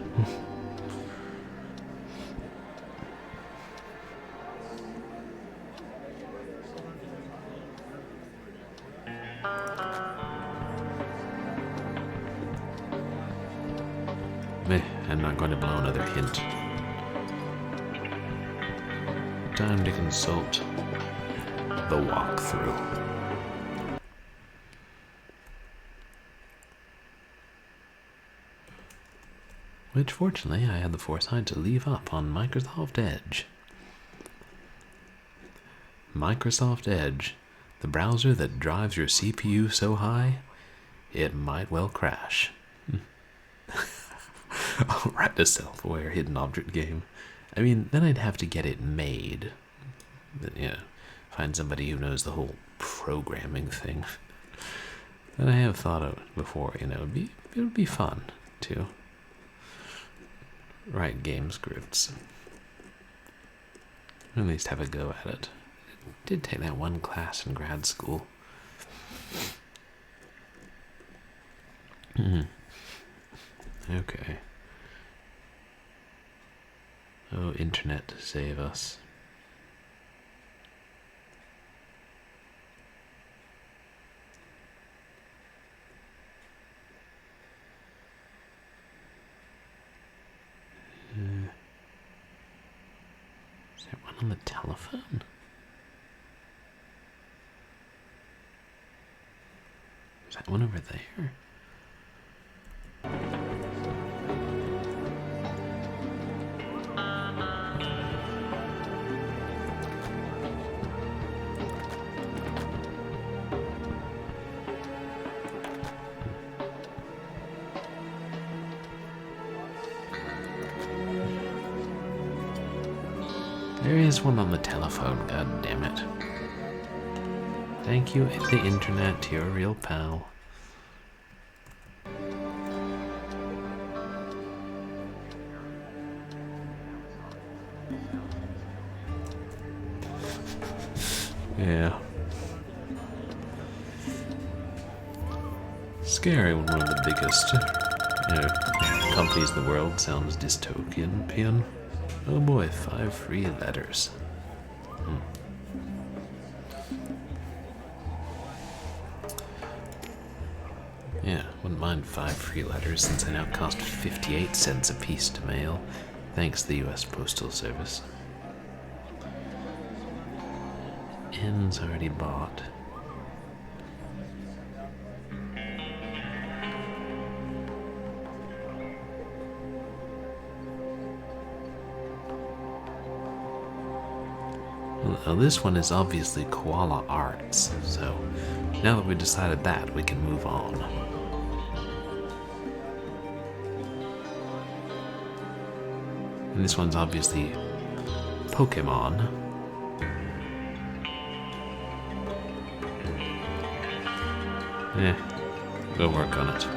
I'm not going to blow another hint. Time to consult the walkthrough. Which, fortunately, I had the foresight to leave up on Microsoft Edge. Microsoft Edge, the browser that drives your CPU so high, it might well crash. I'll write a self-aware hidden object game. I mean, then I'd have to get it made. But, yeah, find somebody who knows the whole programming thing. But I have thought of it before, you know, it would be fun to write game scripts. Or at least have a go at it. I did take that one class in grad school. Okay. Oh, internet, save us. Is there one on the telephone? Is that one over there? There is one on the telephone, god damn it. Thank you, the internet, you're a real pal. Yeah. Scary when one of the biggest Companies in the world sounds dystopian. Pian. Oh boy, 5 free letters. Yeah, wouldn't mind 5 free letters since they now cost 58 cents a piece to mail, thanks to the US Postal Service. N's already bought. Well, this one is obviously Koala Arts, so now that we've decided that, we can move on. And this one's obviously Pokemon. We'll work on it.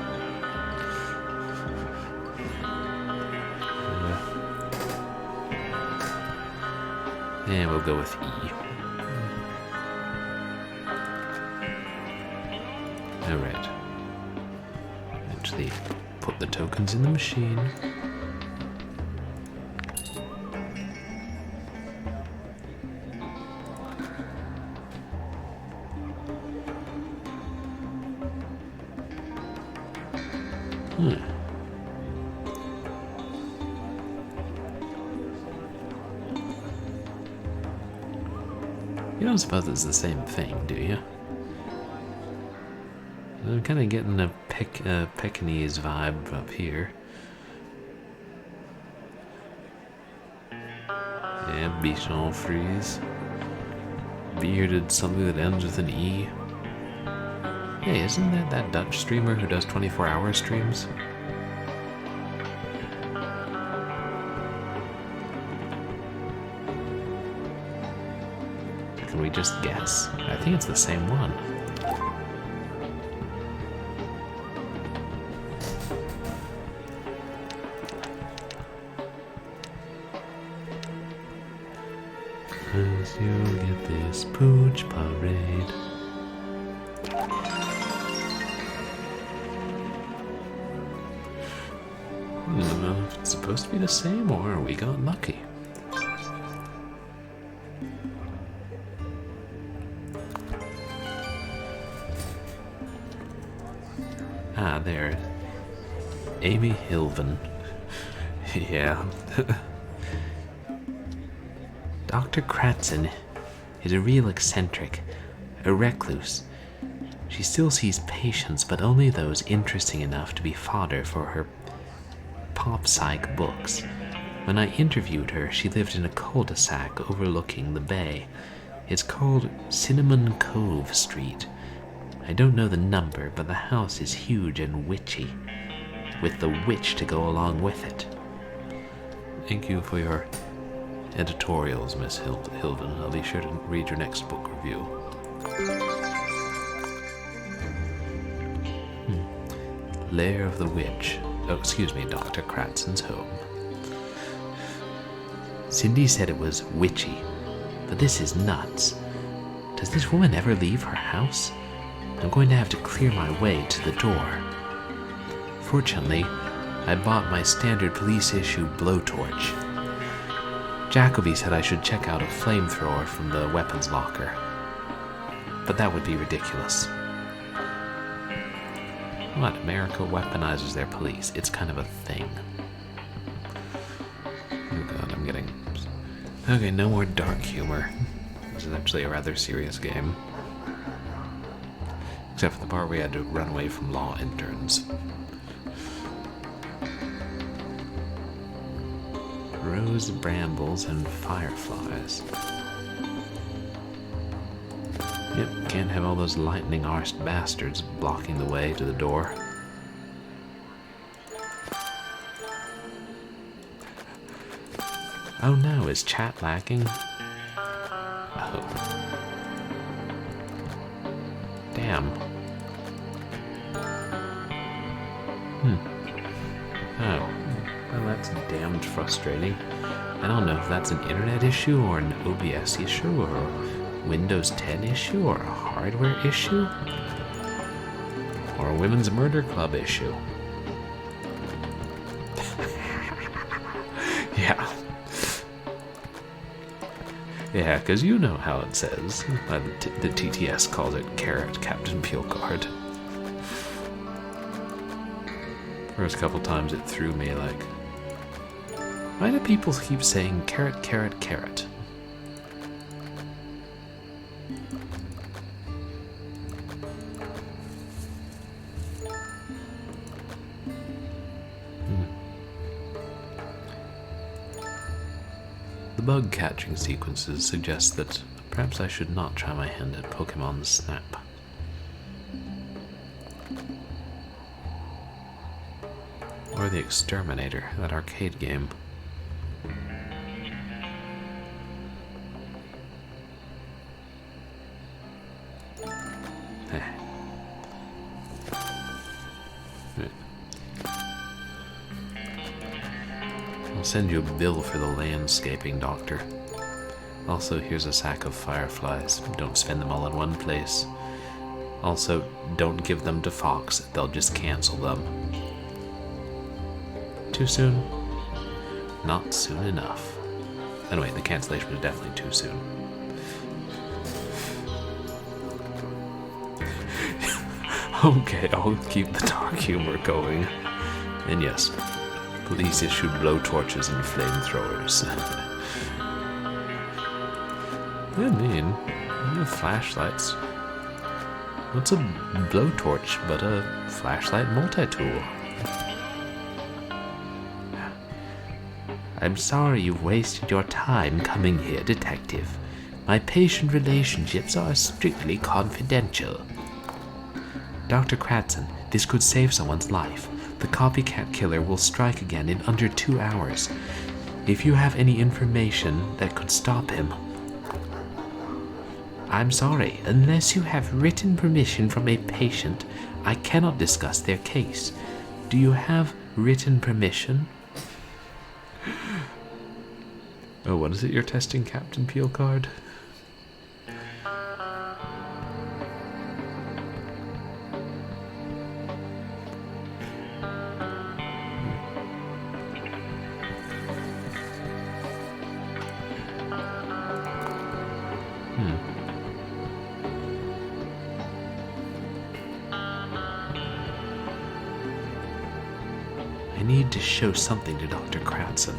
And we'll go with E. Alright. Actually, put the tokens in the machine. You don't suppose it's the same thing, do you? I'm kind of getting a Pekingese vibe up here. Yeah, Bichon Frise. Bearded something that ends with an E. Hey, isn't that Dutch streamer who does 24-hour streams? Can we just guess? I think it's the same one. As you get this pooch parade. I don't know if it's supposed to be the same or we got lucky. Ah, there. Amy Hilven. Yeah. Dr. Kratzen is a real eccentric, a recluse. She still sees patients, but only those interesting enough to be fodder for her pop-psych books. When I interviewed her, she lived in a cul-de-sac overlooking the bay. It's called Cinnamon Cove Street. I don't know the number, but the house is huge and witchy, with the witch to go along with it. Thank you for your editorials, Miss Hilven. I'll be sure to read your next book review. Lair of the Witch. Oh, excuse me, Dr. Kratzen's home. Cindy said it was witchy, but this is nuts. Does this woman ever leave her house? I'm going to have to clear my way to the door. Fortunately, I bought my standard police issue blowtorch. Jacoby said I should check out a flamethrower from the weapons locker, but that would be ridiculous. What? America weaponizes their police. It's kind of a thing. Oh god, I'm getting... Okay, no more dark humor. This is actually a rather serious game. Except for the part where we had to run away from law interns. Rose brambles and fireflies. Yep, can't have all those lightning-arsed bastards blocking the way to the door. Oh no, is chat lacking? Oh. Damn. Oh. Well, that's damned frustrating. I don't know if that's an internet issue or an OBS issue or a Windows 10 issue or a hardware issue or a Women's Murder Club issue. Yeah, because you know how it says. The TTS calls it carrot, Captain Peel card. First couple times it threw me like, why do people keep saying carrot, carrot, carrot? The bug catching sequences suggest that perhaps I should not try my hand at Pokemon Snap. Or the Exterminator, that arcade game. I'll send you a bill for the landscaping, Doctor. Also, here's a sack of fireflies. Don't spend them all in one place. Also, don't give them to Fox. They'll just cancel them. Too soon? Not soon enough. Anyway, the cancellation was definitely too soon. Okay, I'll keep the dark humor going. And yes, police issued blowtorches and flamethrowers. I mean, flashlights. What's a blowtorch but a flashlight multi-tool? I'm sorry you've wasted your time coming here, Detective. My patient relationships are strictly confidential. Dr. Cratson, this could save someone's life. The Copycat Killer will strike again in under 2 hours. If you have any information that could stop him... I'm sorry, unless you have written permission from a patient, I cannot discuss their case. Do you have written permission? Oh, what is it you're testing, Captain Peel card? I need to show something to Dr. Cratson.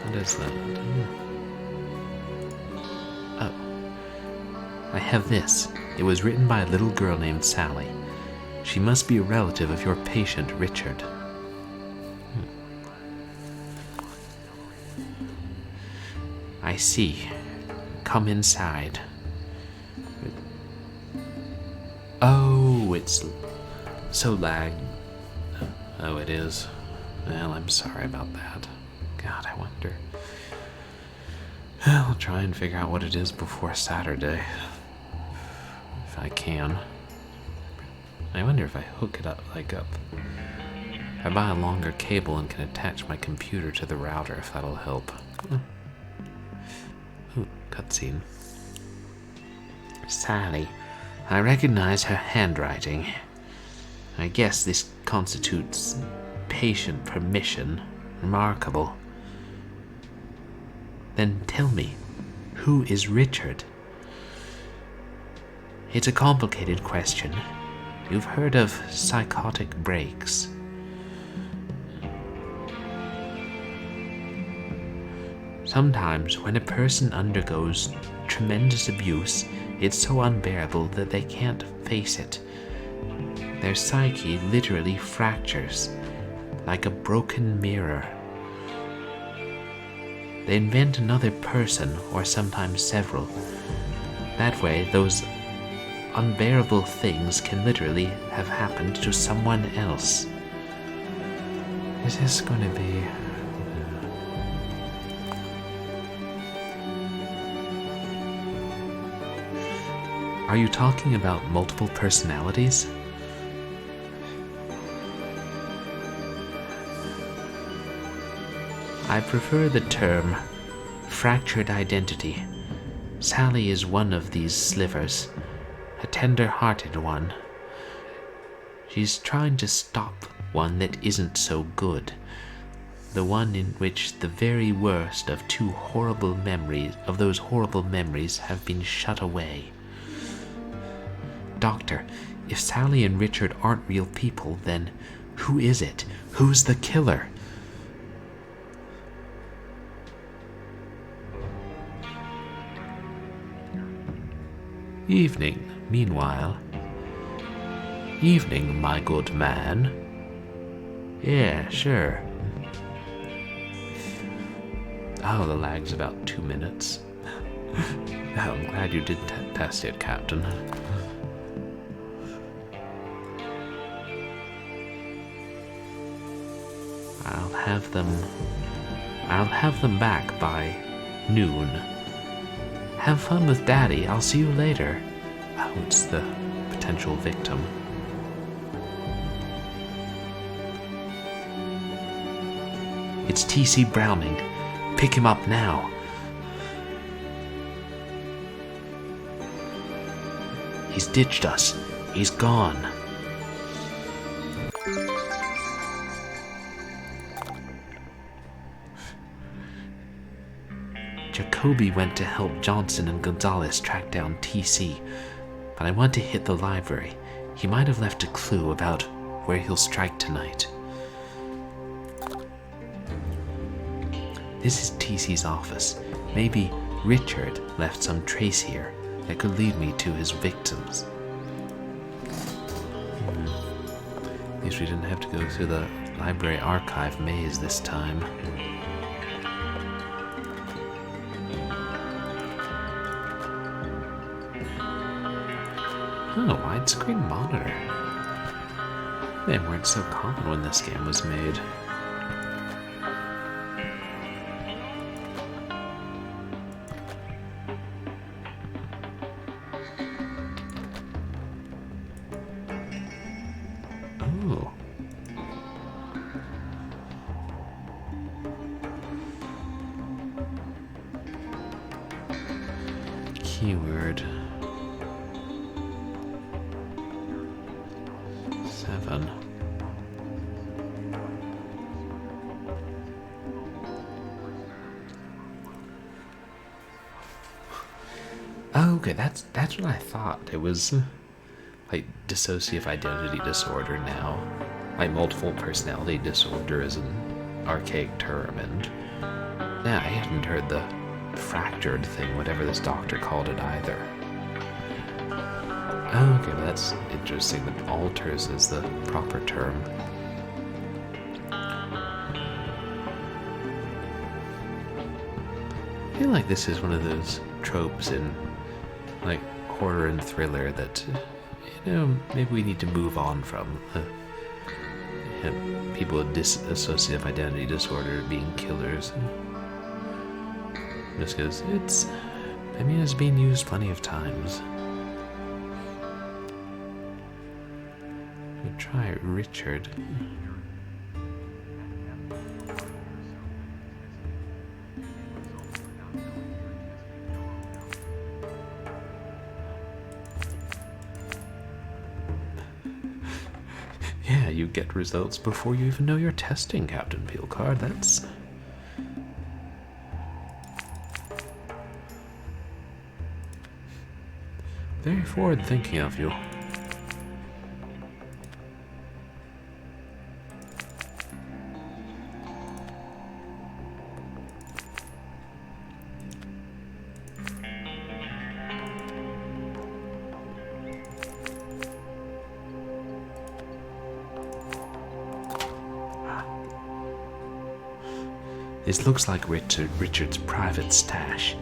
What is that? Oh. I have this. It was written by a little girl named Sally. She must be a relative of your patient, Richard. I see. Come inside. Oh, it's so lagged. Oh, it is. Well, I'm sorry about that. God, I wonder. I'll try and figure out what it is before Saturday. If I can. I wonder if I hook it up, if I buy a longer cable and can attach my computer to the router, if that'll help. Ooh, cutscene. Sally. I recognize her handwriting. I guess this constitutes patient permission. Remarkable. Then tell me, who is Richard? It's a complicated question. You've heard of psychotic breaks. Sometimes when a person undergoes tremendous abuse, it's so unbearable that they can't face it. Their psyche literally fractures, like a broken mirror. They invent another person, or sometimes several. That way, those unbearable things can literally have happened to someone else. Is this going to be... Are you talking about multiple personalities? I prefer the term fractured identity. Sally is one of these slivers, a tender-hearted one. She's trying to stop one that isn't so good. The one in which the very worst of those horrible memories have been shut away. Doctor, if Sally and Richard aren't real people, then who is it? Who's the killer? Evening, meanwhile. Evening, my good man. Yeah, sure. Oh, the lag's about 2 minutes. I'm glad you did test it, Captain. I'll have them back by noon. Have fun with Daddy. I'll see you later. Oh, it's the potential victim. It's T.C. Browning. Pick him up now. He's ditched us. He's gone. Jacoby went to help Johnson and Gonzalez track down TC, but I want to hit the library. He might have left a clue about where he'll strike tonight. This is TC's office. Maybe Richard left some trace here that could lead me to his victims. At least we didn't have to go through the library archive maze this time. Oh, widescreen monitor. They weren't so common when this game was made. Oh. Keyword 7. Oh, okay, that's what I thought. It was like dissociative identity disorder now. Like multiple personality disorder is an archaic term, and yeah, I hadn't heard the fractured thing, whatever this doctor called it, either. Oh, okay, well that's interesting that alters is the proper term. I feel like this is one of those tropes in like horror and thriller that, you know, maybe we need to move on from. People with dissociative identity disorder being killers. Just because it's been used plenty of times. We try Richard. Yeah, you get results before you even know you're testing, Captain Peelcard. That's... very forward-thinking of you. This looks like Richard's private stash,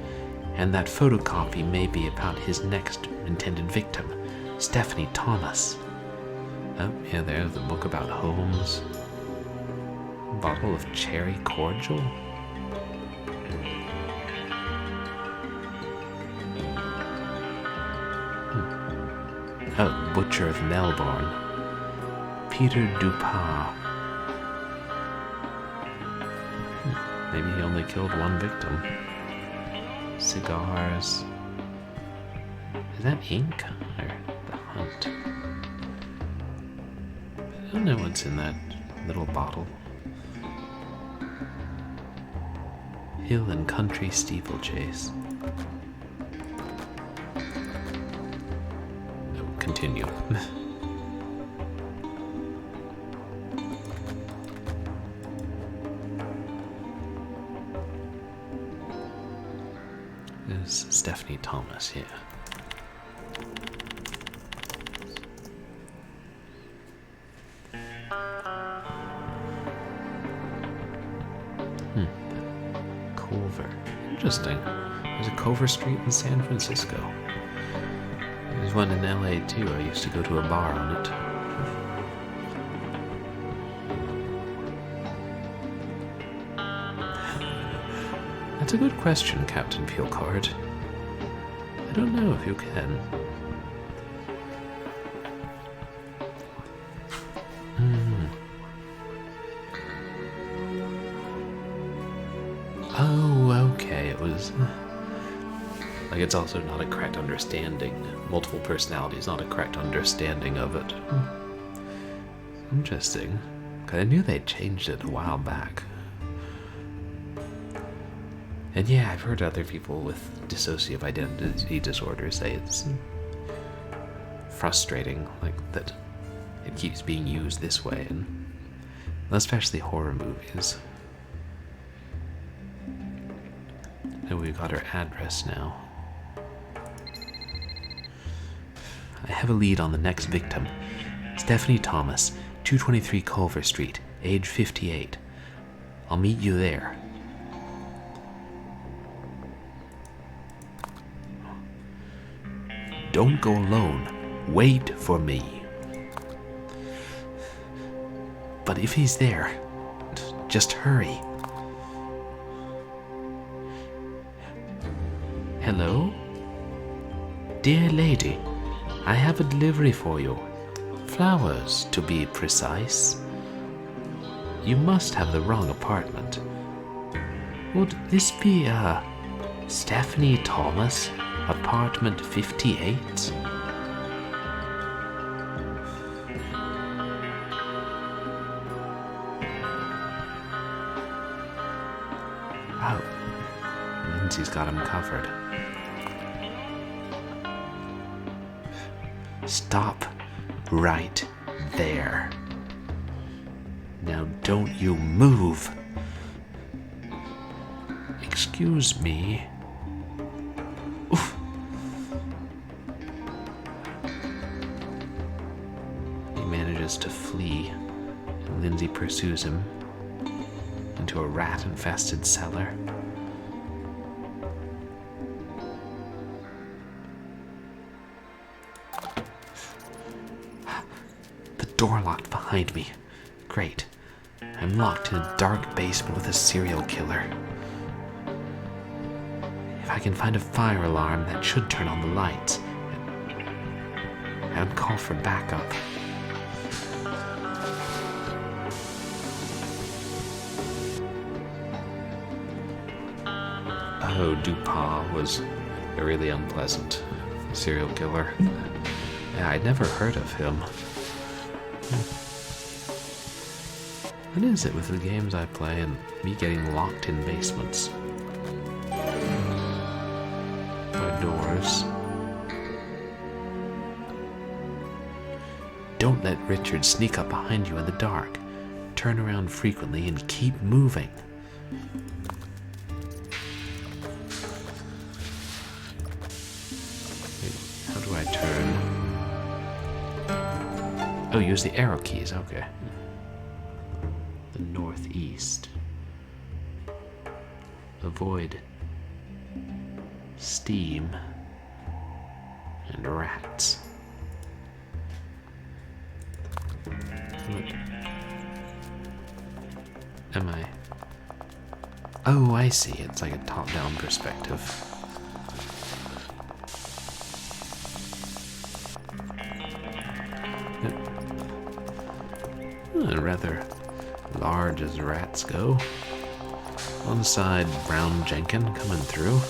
and that photocopy may be about his next intended victim, Stephanie Thomas. Oh, yeah, there's the book about Holmes. Bottle of cherry cordial? Oh, Butcher of Melbourne. Peter Dupin. Maybe he only killed one victim. Cigars. Is that ink or the hunt? I don't know what's in that little bottle. Hill and country steeplechase. Oh, continue. There's Stephanie Thomas, yeah. Culver. Interesting. There's a Culver Street in San Francisco. There's one in LA too. I used to go to a bar on it. That's a good question, Captain Peelcard. I don't know if you can. Oh, okay, it was... Like, it's also not a correct understanding. Multiple personalities, not a correct understanding of it. Interesting. 'Cause I knew they'd changed it a while back. And yeah, I've heard other people with dissociative identity disorder say it's frustrating, like, that it keeps being used this way, and especially horror movies. And we've got her address now. I have a lead on the next victim. Stephanie Thomas, 223 Culver Street, age 58. I'll meet you there. Don't go alone. Wait for me. But if he's there, just hurry. Hello? Dear lady, I have a delivery for you. Flowers, to be precise. You must have the wrong apartment. Would this be, Stephanie Thomas, apartment 58? Oh, Lindsay's got him covered. Stop right there. Now don't you move. Excuse me. Oof. He manages to flee, and Lindsay pursues him into a rat-infested cellar. Door locked behind me. Great. I'm locked in a dark basement with a serial killer. If I can find a fire alarm, that should turn on the lights. And call for backup. Oh, Dupont was a really unpleasant serial killer. Yeah, I'd never heard of him. What is it with the games I play and me getting locked in basements? By doors. Don't let Richard sneak up behind you in the dark. Turn around frequently and keep moving. How do I turn? Oh, use the arrow keys, okay. The northeast. Avoid steam and rats. What am I? Oh, I see. It's like a top-down perspective. Rather large as rats go. One side, Brown Jenkin coming through.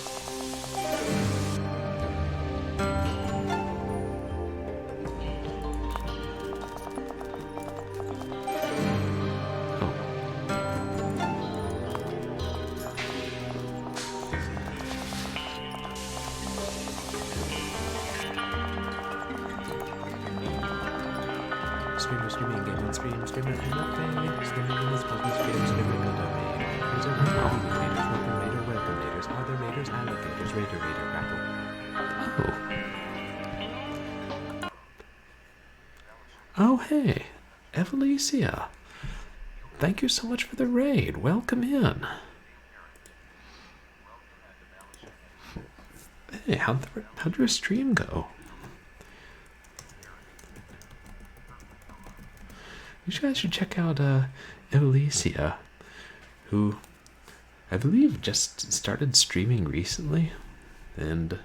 streamer, streaming game on stream, streamer and update, streaming in this public stream, streaming a domain. Here's a raters, welcome raider, welcome raiders, other raiders, alligators, raider, grapple. Oh, hey, Evelicia. Thank you so much for the raid. Welcome in. Hey, how'd your stream go? You guys should check out Evelicia, who I believe just started streaming recently, and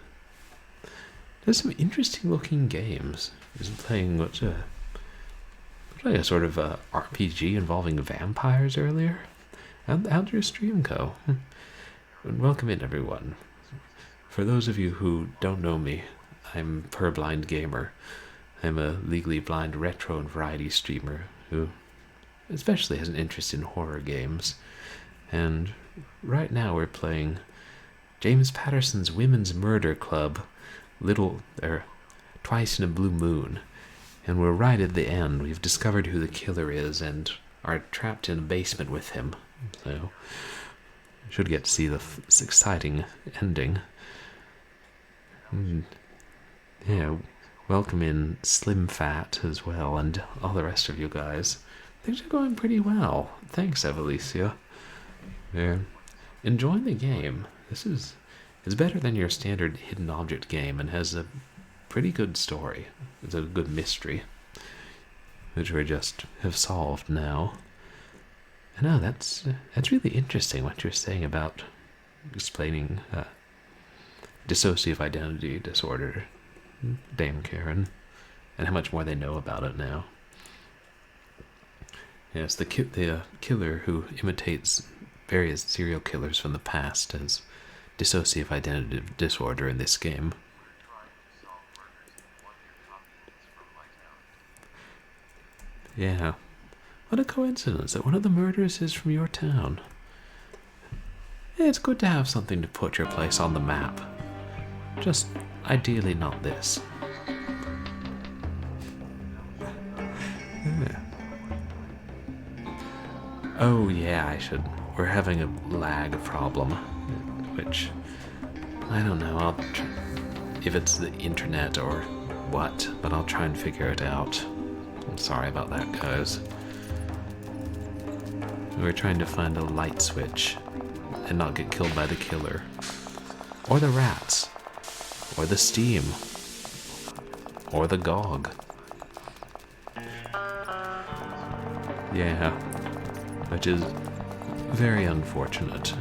does some interesting looking games. Is playing like a sort of RPG involving vampires earlier. How'd your stream go? And welcome in, everyone. For those of you who don't know me, I'm Purblind Gamer. I'm a legally blind retro and variety streamer who especially has an interest in horror games. And right now we're playing James Patterson's Women's Murder Club, Twice in a Blue Moon. And we're right at the end. We've discovered who the killer is and are trapped in a basement with him. So, should get to see the exciting ending. Yeah, welcome in Slim Fat as well, and all the rest of you guys. Things are going pretty well. Thanks, Evelicia. We're enjoying the game. It's better than your standard hidden object game and has a pretty good story. It's a good mystery, which we just have solved now. I know that's really interesting what you're saying about explaining dissociative identity disorder. Damn Karen, and how much more they know about it now. Yes, the killer who imitates various serial killers from the past has dissociative identity disorder in this game. Yeah, what a coincidence that one of the murders is from your town. It's good to have something to put your place on the map. Just ideally not this. Yeah. Oh yeah, we're having a lag problem, which I don't know if it's the internet or what, but I'll try and figure it out. I'm sorry about that, guys. We're trying to find a light switch and not get killed by the killer. Or the rats. Or the steam. Or the GOG. Yeah, which is very unfortunate.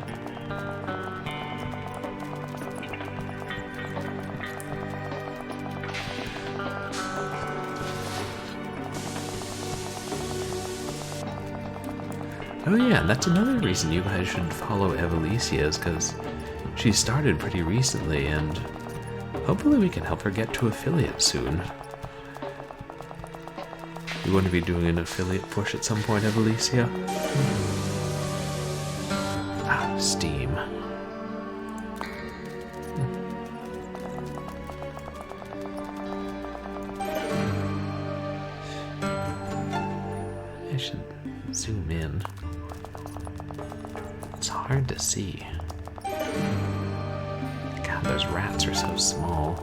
Oh yeah, that's another reason you guys should follow Evelicia, is because she started pretty recently, and hopefully we can help her get to affiliate soon. You want to be doing an affiliate push at some point, Evelicia? Ah, Steam. I should zoom in. It's hard to see. God, those rats are so small.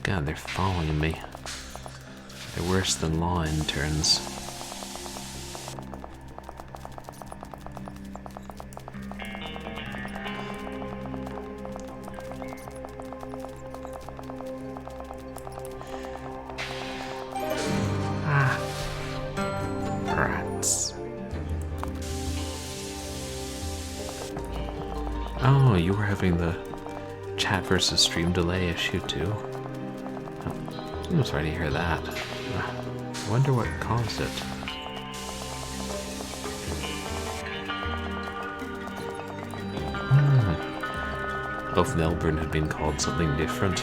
God, they're following me. They're worse than law interns. Ah, rats. Oh, you were having the chat versus stream delay issue too? I'm sorry to hear that. I wonder what caused it. Oh, if Melbourne had been called something different.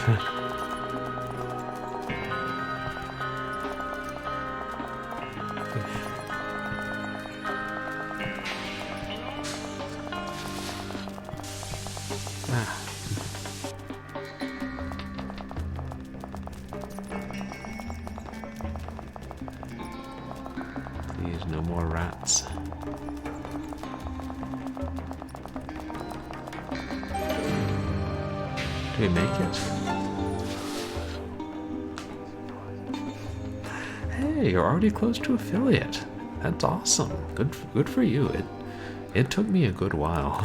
No more rats. Do we make it? Hey, you're already close to affiliate. That's awesome. Good for you. It took me a good while.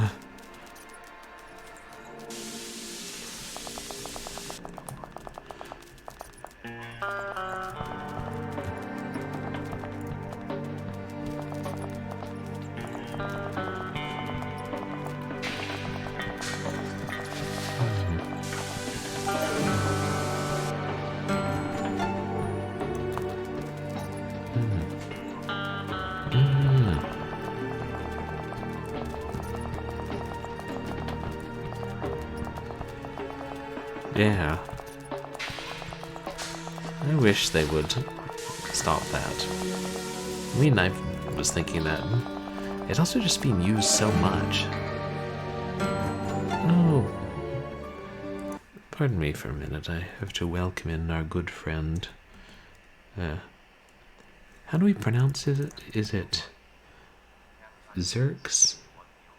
Yeah. I wish they would stop that. I mean, I was thinking that it's also just being used so much. Oh. Pardon me for a minute. I have to welcome in our good friend. How do we pronounce it? Is it Xerx?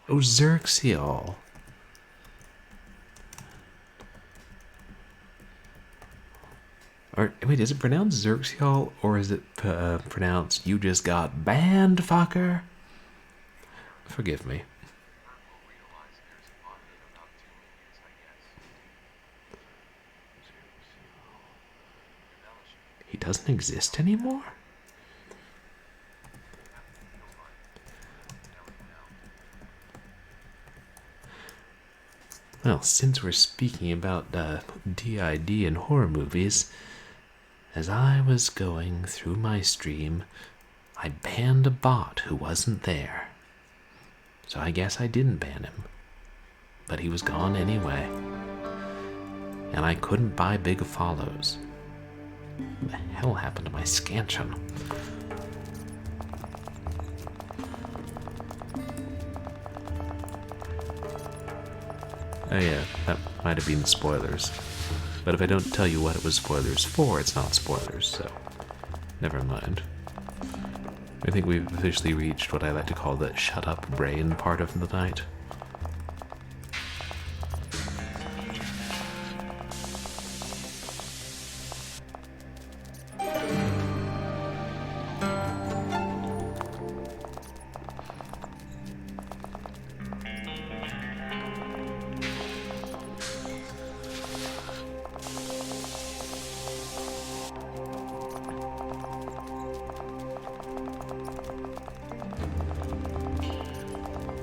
Oh, Xerxial. Or, wait, is it pronounced Xerxial, or is it pronounced you just got banned, fucker? Forgive me. He doesn't exist anymore? Well, since we're speaking about DID and horror movies, as I was going through my stream, I banned a bot who wasn't there. So I guess I didn't ban him. But he was gone anyway. And I couldn't buy big follows. What the hell happened to my scansion? Oh yeah, that might have been spoilers. But if I don't tell you what it was spoilers for, it's not spoilers, so never mind. I think we've officially reached what I like to call the shut up brain part of the night.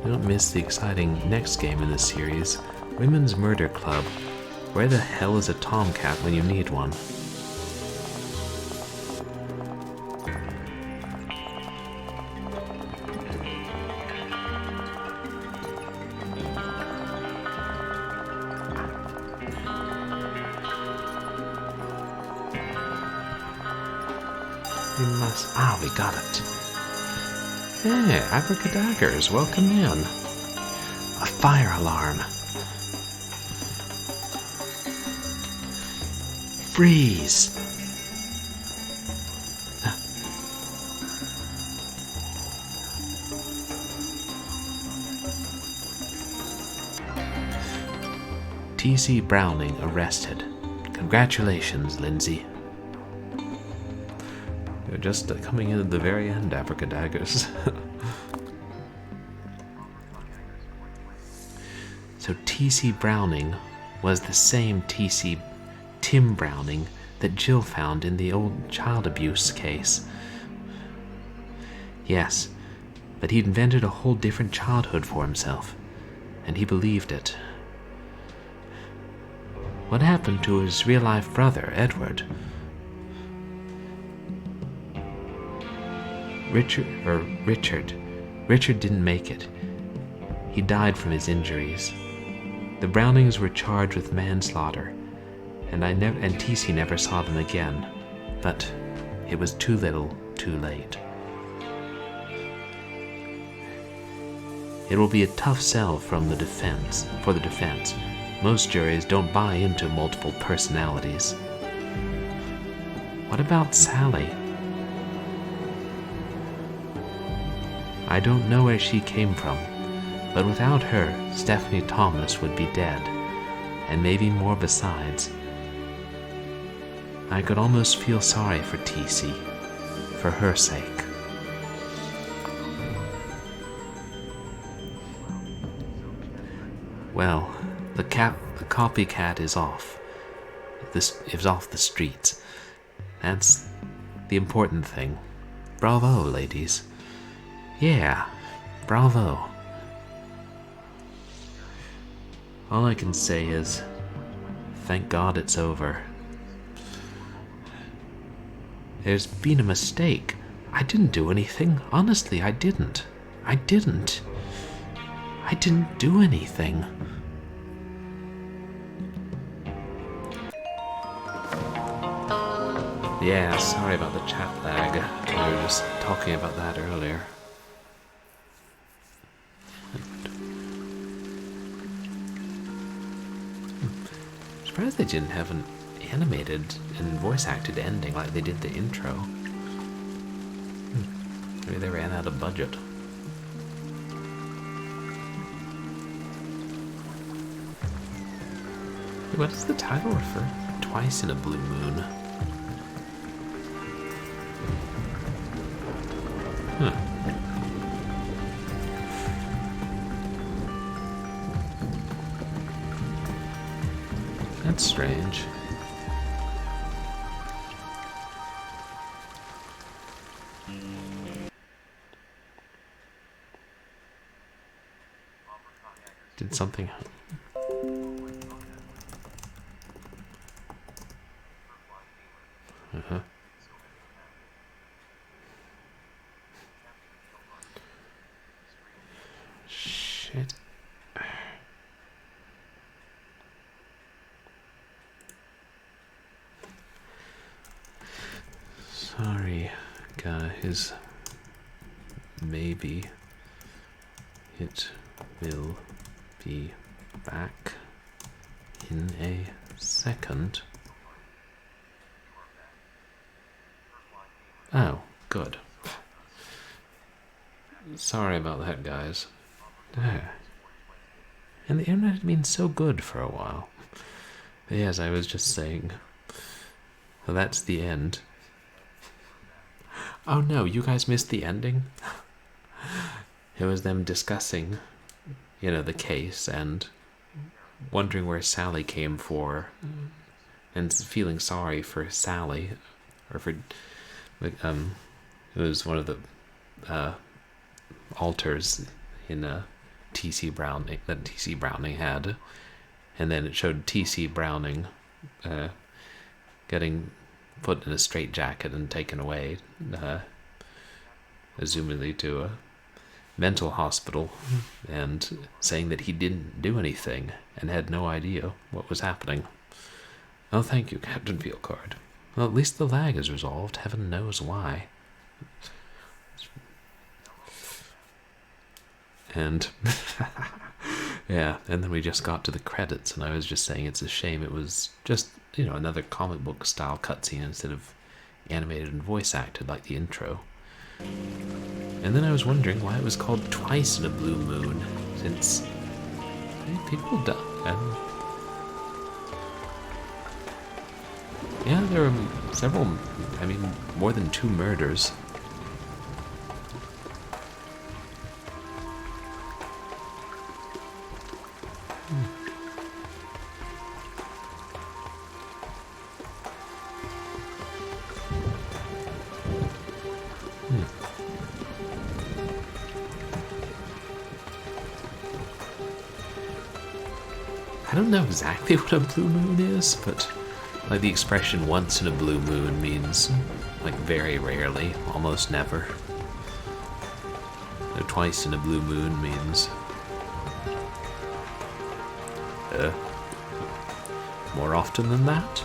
Don't miss the exciting next game in this series, Women's Murder Club. Where the hell is a tomcat when you need one? We must... Ah, we got it. Hey, abracadaggers, welcome in. A fire alarm. Freeze. T.C. Browning arrested. Congratulations, Lindsay. You're just coming in at the very end, abracadaggers. So T.C. Browning was the same Tim Browning that Jill found in the old child abuse case. Yes, but he'd invented a whole different childhood for himself, and he believed it. What happened to his real-life brother, Edward? Richard didn't make it. He died from his injuries. The Brownings were charged with manslaughter, and TC never saw them again. But it was too little, too late. It will be a tough sell for the defense. Most juries don't buy into multiple personalities. What about Sally? I don't know where she came from, but without her, Stephanie Thomas would be dead, and maybe more besides. I could almost feel sorry for TC, for her sake. Well, the copycat is off. This is off the streets. That's the important thing. Bravo, ladies. Yeah, bravo. All I can say is, thank God it's over. There's been a mistake. I didn't do anything. Honestly, I didn't. I didn't do anything. Yeah, sorry about the chat lag. We were just talking about that earlier. I'm surprised they didn't have an animated and voice-acted ending like they did the intro. Maybe they ran out of budget. What does the title refer? Twice in a blue moon. Huh. That's strange. Did something happen? Uh-huh. Shit. Sorry, guys. Maybe it will be back in a second. Oh, good. Sorry about that, guys. And the internet had been so good for a while. But yes, I was just saying. Well, that's the end. Oh no, you guys missed the ending? It was them discussing, the case and wondering where Sally came for and feeling sorry for Sally, or for, it was one of the altars in T.C. Browning that T.C. Browning had, and then it showed T.C. Browning getting put in a straitjacket and taken away, presumably to a mental hospital, and saying that he didn't do anything and had no idea what was happening. Oh, thank you, Captain Fieldcard. Well, at least the lag is resolved. Heaven knows why. And yeah, and then we just got to the credits, and I was just saying it's a shame it was just, another comic book style cutscene instead of animated and voice acted like the intro. And then I was wondering why it was called Twice in a Blue Moon, since people die. Yeah, there were several, more than 2 murders. I don't know exactly what a blue moon is, but the expression once in a blue moon means very rarely, almost never. Twice in a blue moon means more often than that.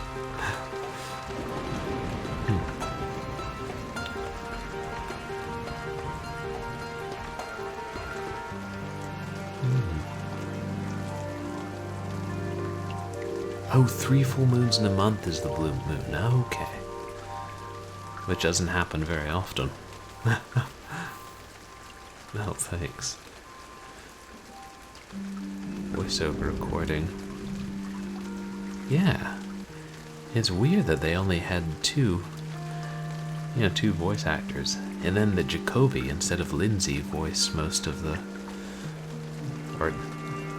Oh, 3 full moons in a month is the blue moon. Okay. Which doesn't happen very often. Oh, thanks. Voiceover recording. Yeah. It's weird that they only had two voice actors. And then that Jacoby, instead of Lindsay, voiced most of the... or,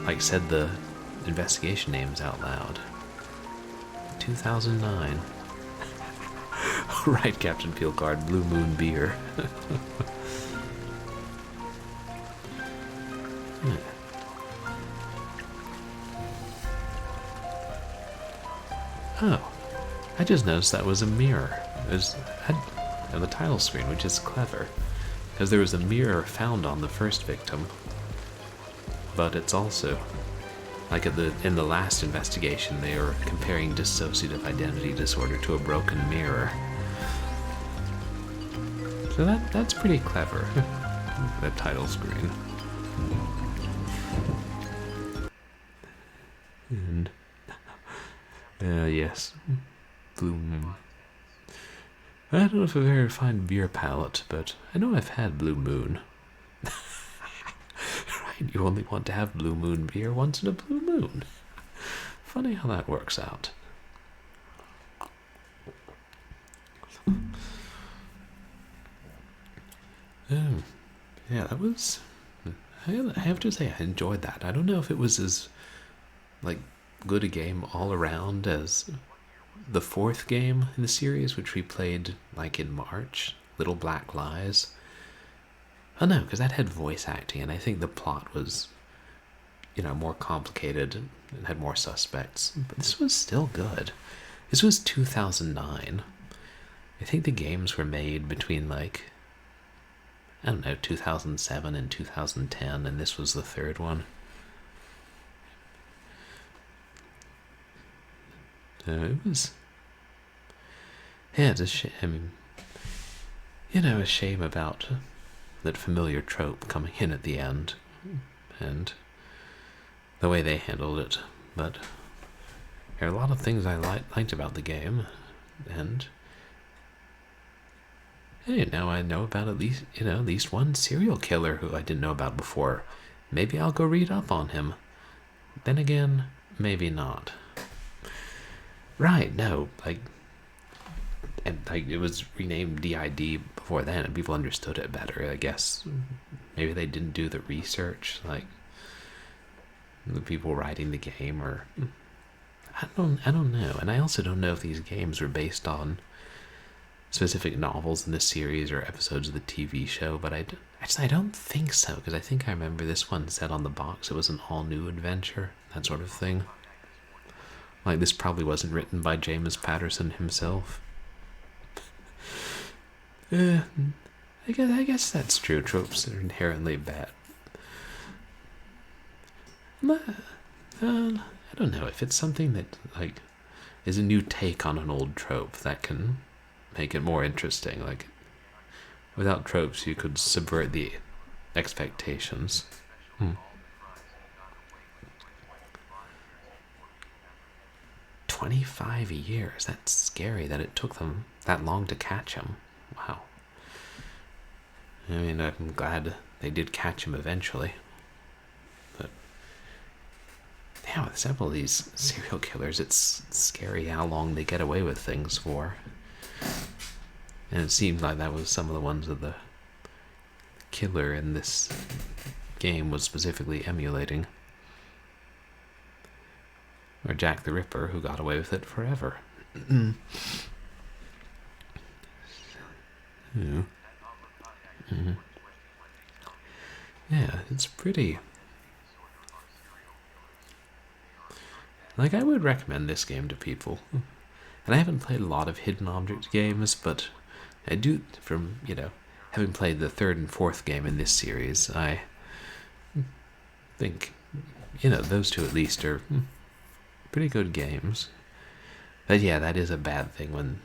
like, said the investigation names out loud. 2009. Right, Captain Peelcard, Blue Moon Beer. Oh, I just noticed that was a mirror. It was on the title screen, which is clever, because there was a mirror found on the first victim, but it's also like in the last investigation they are comparing dissociative identity disorder to a broken mirror. So that's pretty clever. That title screen. And yes, Blue Moon. I don't know if I've ever refined beer palate, but I know I've had Blue Moon. Right, you only want to have Blue Moon beer once in a blue moon. Funny how that works out. Oh, yeah, that was... I have to say I enjoyed that. I don't know if it was as, like, good a game all around as the fourth game in the series, which we played, like, in March, Little Black Lies. Oh no, because that had voice acting, and I think the plot was, more complicated and had more suspects. But this was still good. This was 2009. I think the games were made between, like, I don't know, 2007 and 2010, and this was the third one. So it was... Yeah, it's a shame. I mean, a shame about that familiar trope coming in at the end, and the way they handled it. But there are a lot of things I liked about the game, and hey, now I know about at least one serial killer who I didn't know about before. Maybe I'll go read up on him. Then again, maybe not. Right, no, it was renamed DID before then, and people understood it better, I guess. Maybe they didn't do the research, like the people writing the game, or I don't know. And I also don't know if these games were based on specific novels in the series or episodes of the TV show, but I don't think so, because I think I remember this one said on the box it was an all-new adventure, that sort of thing. Like, this probably wasn't written by James Patterson himself. I guess that's true. Tropes are inherently bad. I don't know if it's something that, like, is a new take on an old trope that can make it more interesting. Like, without tropes, you could subvert the expectations. 25 years. That's scary that it took them that long to catch him. Wow. I mean, I'm glad they did catch him eventually. But yeah, with several of these serial killers, it's scary how long they get away with things for. And it seemed like that was some of the ones that the killer in this game was specifically emulating. Or Jack the Ripper, who got away with it forever. Yeah, it's pretty. Like, I would recommend this game to people. And I haven't played a lot of hidden object games, but I do, from, having played the third and fourth game in this series, I think, those two at least are pretty good games. But yeah, that is a bad thing when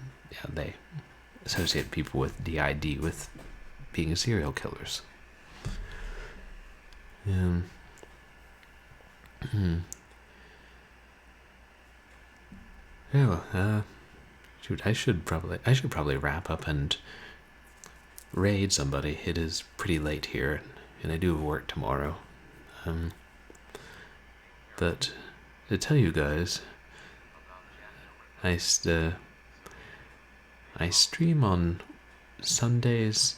they associate people with DID with being serial killers. Shoot, I should probably wrap up and raid somebody. It is pretty late here and I do have work tomorrow. But to tell you guys, I stream on Sundays,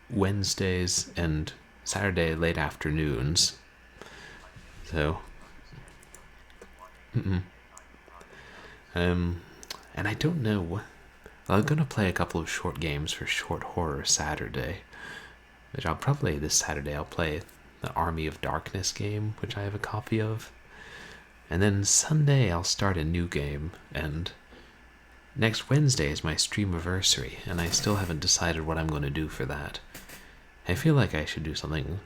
Wednesdays, and Saturday late afternoons. So, and I don't know. I'm gonna play a couple of short games for Short Horror Saturday, which I'll probably this Saturday I'll play the Army of Darkness game, which I have a copy of, and then Sunday I'll start a new game, and next Wednesday is my streamiversary, and I still haven't decided what I'm going to do for that. I feel like I should do something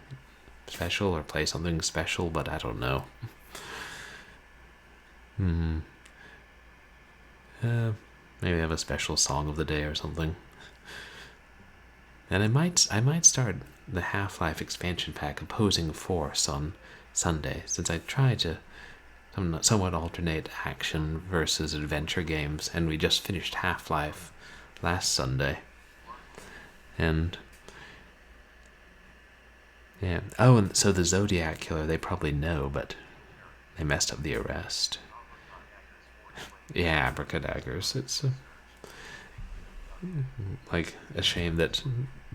special or play something special, but I don't know. Maybe have a special song of the day or something. And I might start the Half-Life expansion pack Opposing Force on Sunday, since I try to somewhat alternate action versus adventure games, and we just finished Half-Life last Sunday. And yeah. Oh, and so the Zodiac Killer, they probably know, but they messed up the arrest. Yeah, abracadaggers. It's like a shame that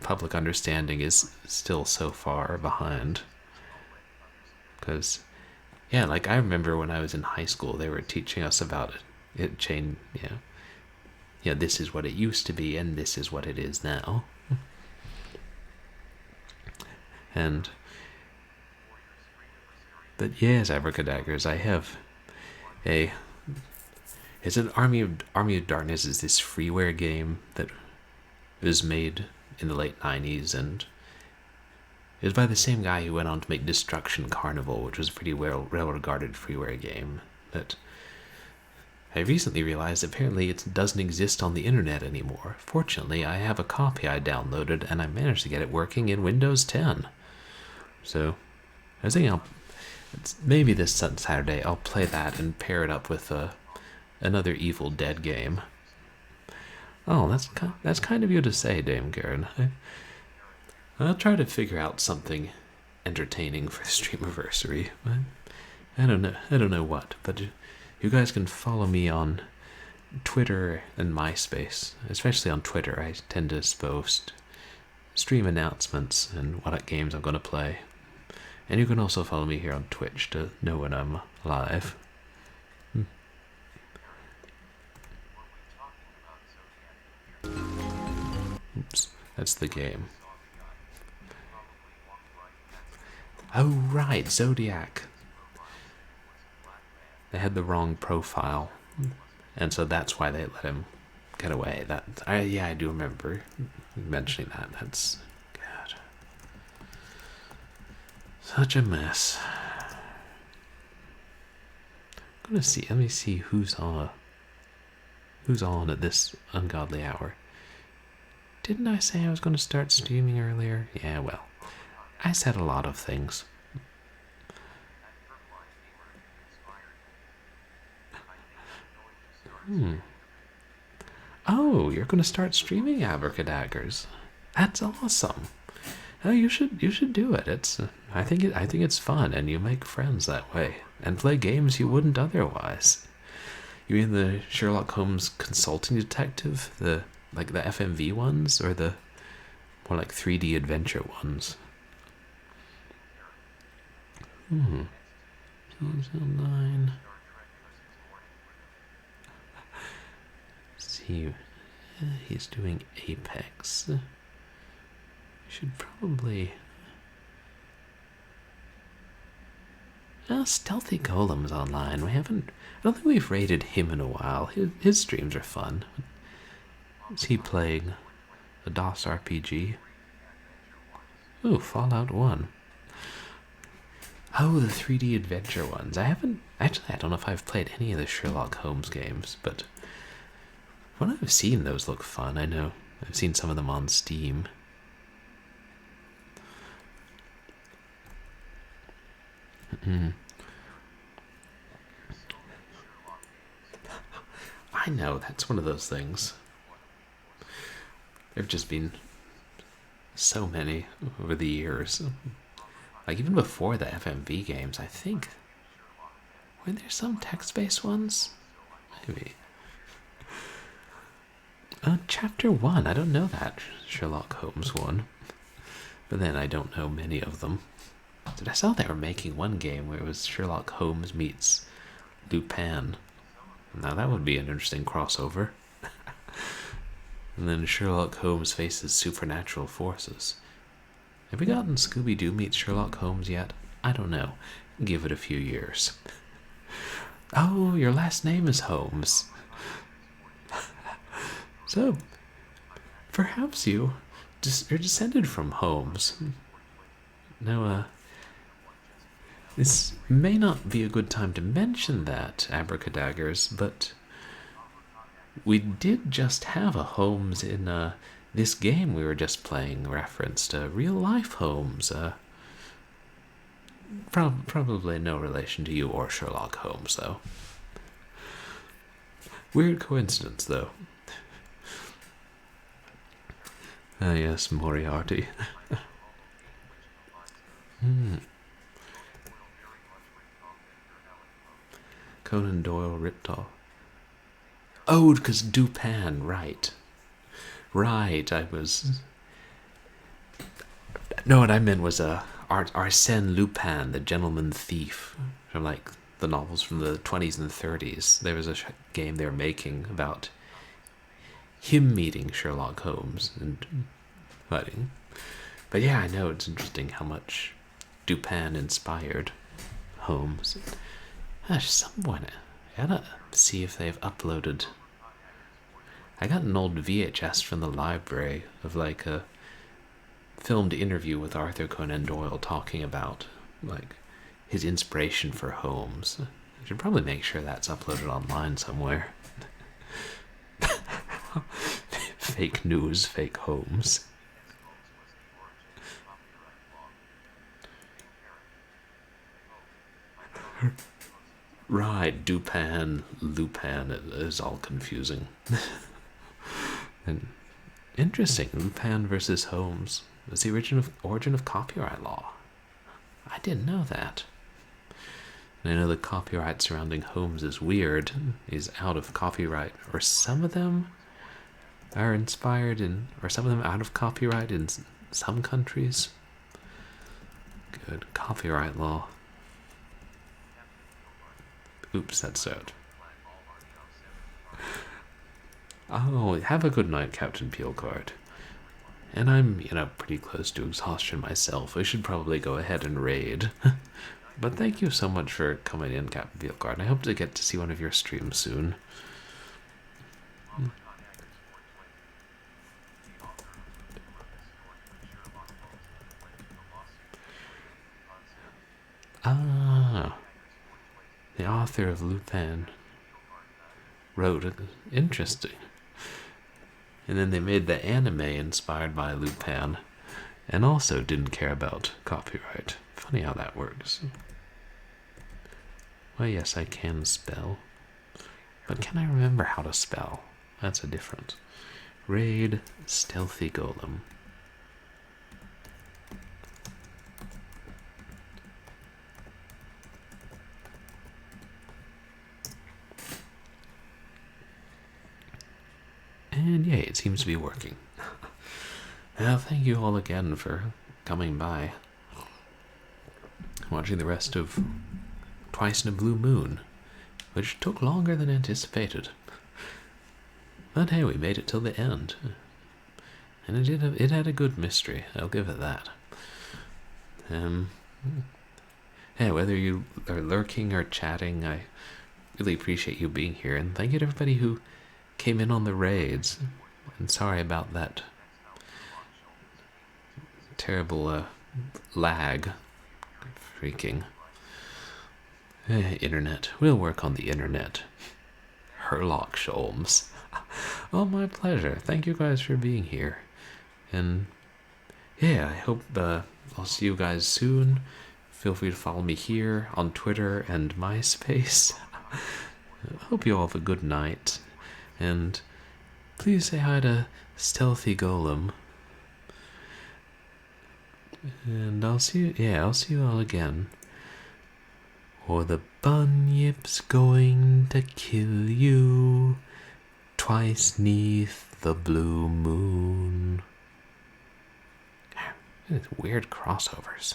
public understanding is still so far behind. Because, yeah, like I remember when I was in high school, they were teaching us about it. Yeah, this is what it used to be, and this is what it is now. But yes, abracadaggers, I have it's an Army of Darkness is this freeware game that was made in the late 90s, and it was by the same guy who went on to make Destruction Carnival, which was a pretty well-regarded freeware game. But I recently realized apparently it doesn't exist on the internet anymore. Fortunately, I have a copy I downloaded, and I managed to get it working in Windows 10. So I think maybe this Saturday I'll play that and pair it up with another Evil Dead game. Oh, that's kind of you to say, Dame Karen. I'll try to figure out something entertaining for Streamiversary. I don't know what, but you guys can follow me on Twitter and MySpace. Especially on Twitter, I tend to post stream announcements and what games I'm going to play. And you can also follow me here on Twitch to know when I'm live. Oops, that's the game. Oh, right, Zodiac. They had the wrong profile, and so that's why they let him get away. I do remember mentioning that. That's God, such a mess. I'm gonna see. Let me see who's on at this ungodly hour. Didn't I say I was going to start streaming earlier? Yeah, well, I said a lot of things. Oh, you're going to start streaming abracadaggers. That's awesome. Oh, you should do it. I think it's fun, and you make friends that way, and play games you wouldn't otherwise. You mean the Sherlock Holmes consulting detective, the FMV ones, or the more like 3D adventure ones? Online. See, he's doing Apex. Should probably. Stealthy Golem's online. I don't think we've rated him in a while. His streams are fun. Is he playing a DOS RPG? Ooh, Fallout 1. Oh, the 3D adventure ones. I don't know if I've played any of the Sherlock Holmes games, but when I've seen those look fun. I know I've seen some of them on Steam. I know, that's one of those things. There have just been so many over the years. Like, even before the FMV games, I think. Were there some text-based ones? Maybe. Chapter 1, I don't know that Sherlock Holmes one. But then I don't know many of them. I saw they were making one game where it was Sherlock Holmes meets Lupin. Now that would be an interesting crossover. And then Sherlock Holmes faces supernatural forces. Have we gotten Scooby-Doo meets Sherlock Holmes yet? I don't know. Give it a few years. Oh, your last name is Holmes. So, perhaps you're descended from Holmes. No, this may not be a good time to mention that, Abracadaggers, but we did just have a Holmes in this game we were just playing, referenced real-life Holmes. Probably no relation to you or Sherlock Holmes, though. Weird coincidence, though. Ah, yes, Moriarty. Conan Doyle ripped off. Oh, because Dupin, right. Right, I was... No, what I meant was Arsène Lupin, the gentleman thief, from like the novels from the 20s and 30s. There was a game they were making about him meeting Sherlock Holmes and fighting. But yeah, I know, it's interesting how much Dupin inspired Holmes. Gosh, someone, I gotta see if they've uploaded. I got an old VHS from the library of like a filmed interview with Arthur Conan Doyle talking about like his inspiration for Holmes. I should probably make sure that's uploaded online somewhere. Fake news, fake Holmes. Right, Dupin, Lupin, it is all confusing. And interesting, Lupin versus Holmes was the origin of copyright law. I didn't know that. And I know the copyright surrounding Holmes is weird, is out of copyright, or some of them are inspired in, or some of them out of copyright in some countries. Good, copyright law. Oops, that's out. Oh, have a good night, Captain Peelcard. And I'm, pretty close to exhaustion myself. I should probably go ahead and raid. But thank you so much for coming in, Captain Peelcard. I hope to get to see one of your streams soon. Ah, the author of Lupin wrote it. Interesting. And then they made the anime inspired by Lupin, and also didn't care about copyright. Funny how that works. Well, yes, I can spell, but can I remember how to spell? That's a difference. Raid Stealthy Golem. And yay, it seems to be working. Well, thank you all again for coming by. Watching the rest of Twice in a Blue Moon, which took longer than anticipated. But hey, we made it till the end. And it had a good mystery, I'll give it that. Hey, whether you are lurking or chatting, I really appreciate you being here, and thank you to everybody who came in on the raids. And sorry about that terrible lag. Freaking internet. We'll work on the internet. Herlock Sholmes. Oh, my pleasure. Thank you guys for being here. And yeah, I hope I'll see you guys soon. Feel free to follow me here on Twitter and MySpace. I hope you all have a good night. And please say hi to Stealthy Golem. And I'll see you all again. Or the bunyip's going to kill you twice 'neath the blue moon. Weird crossovers.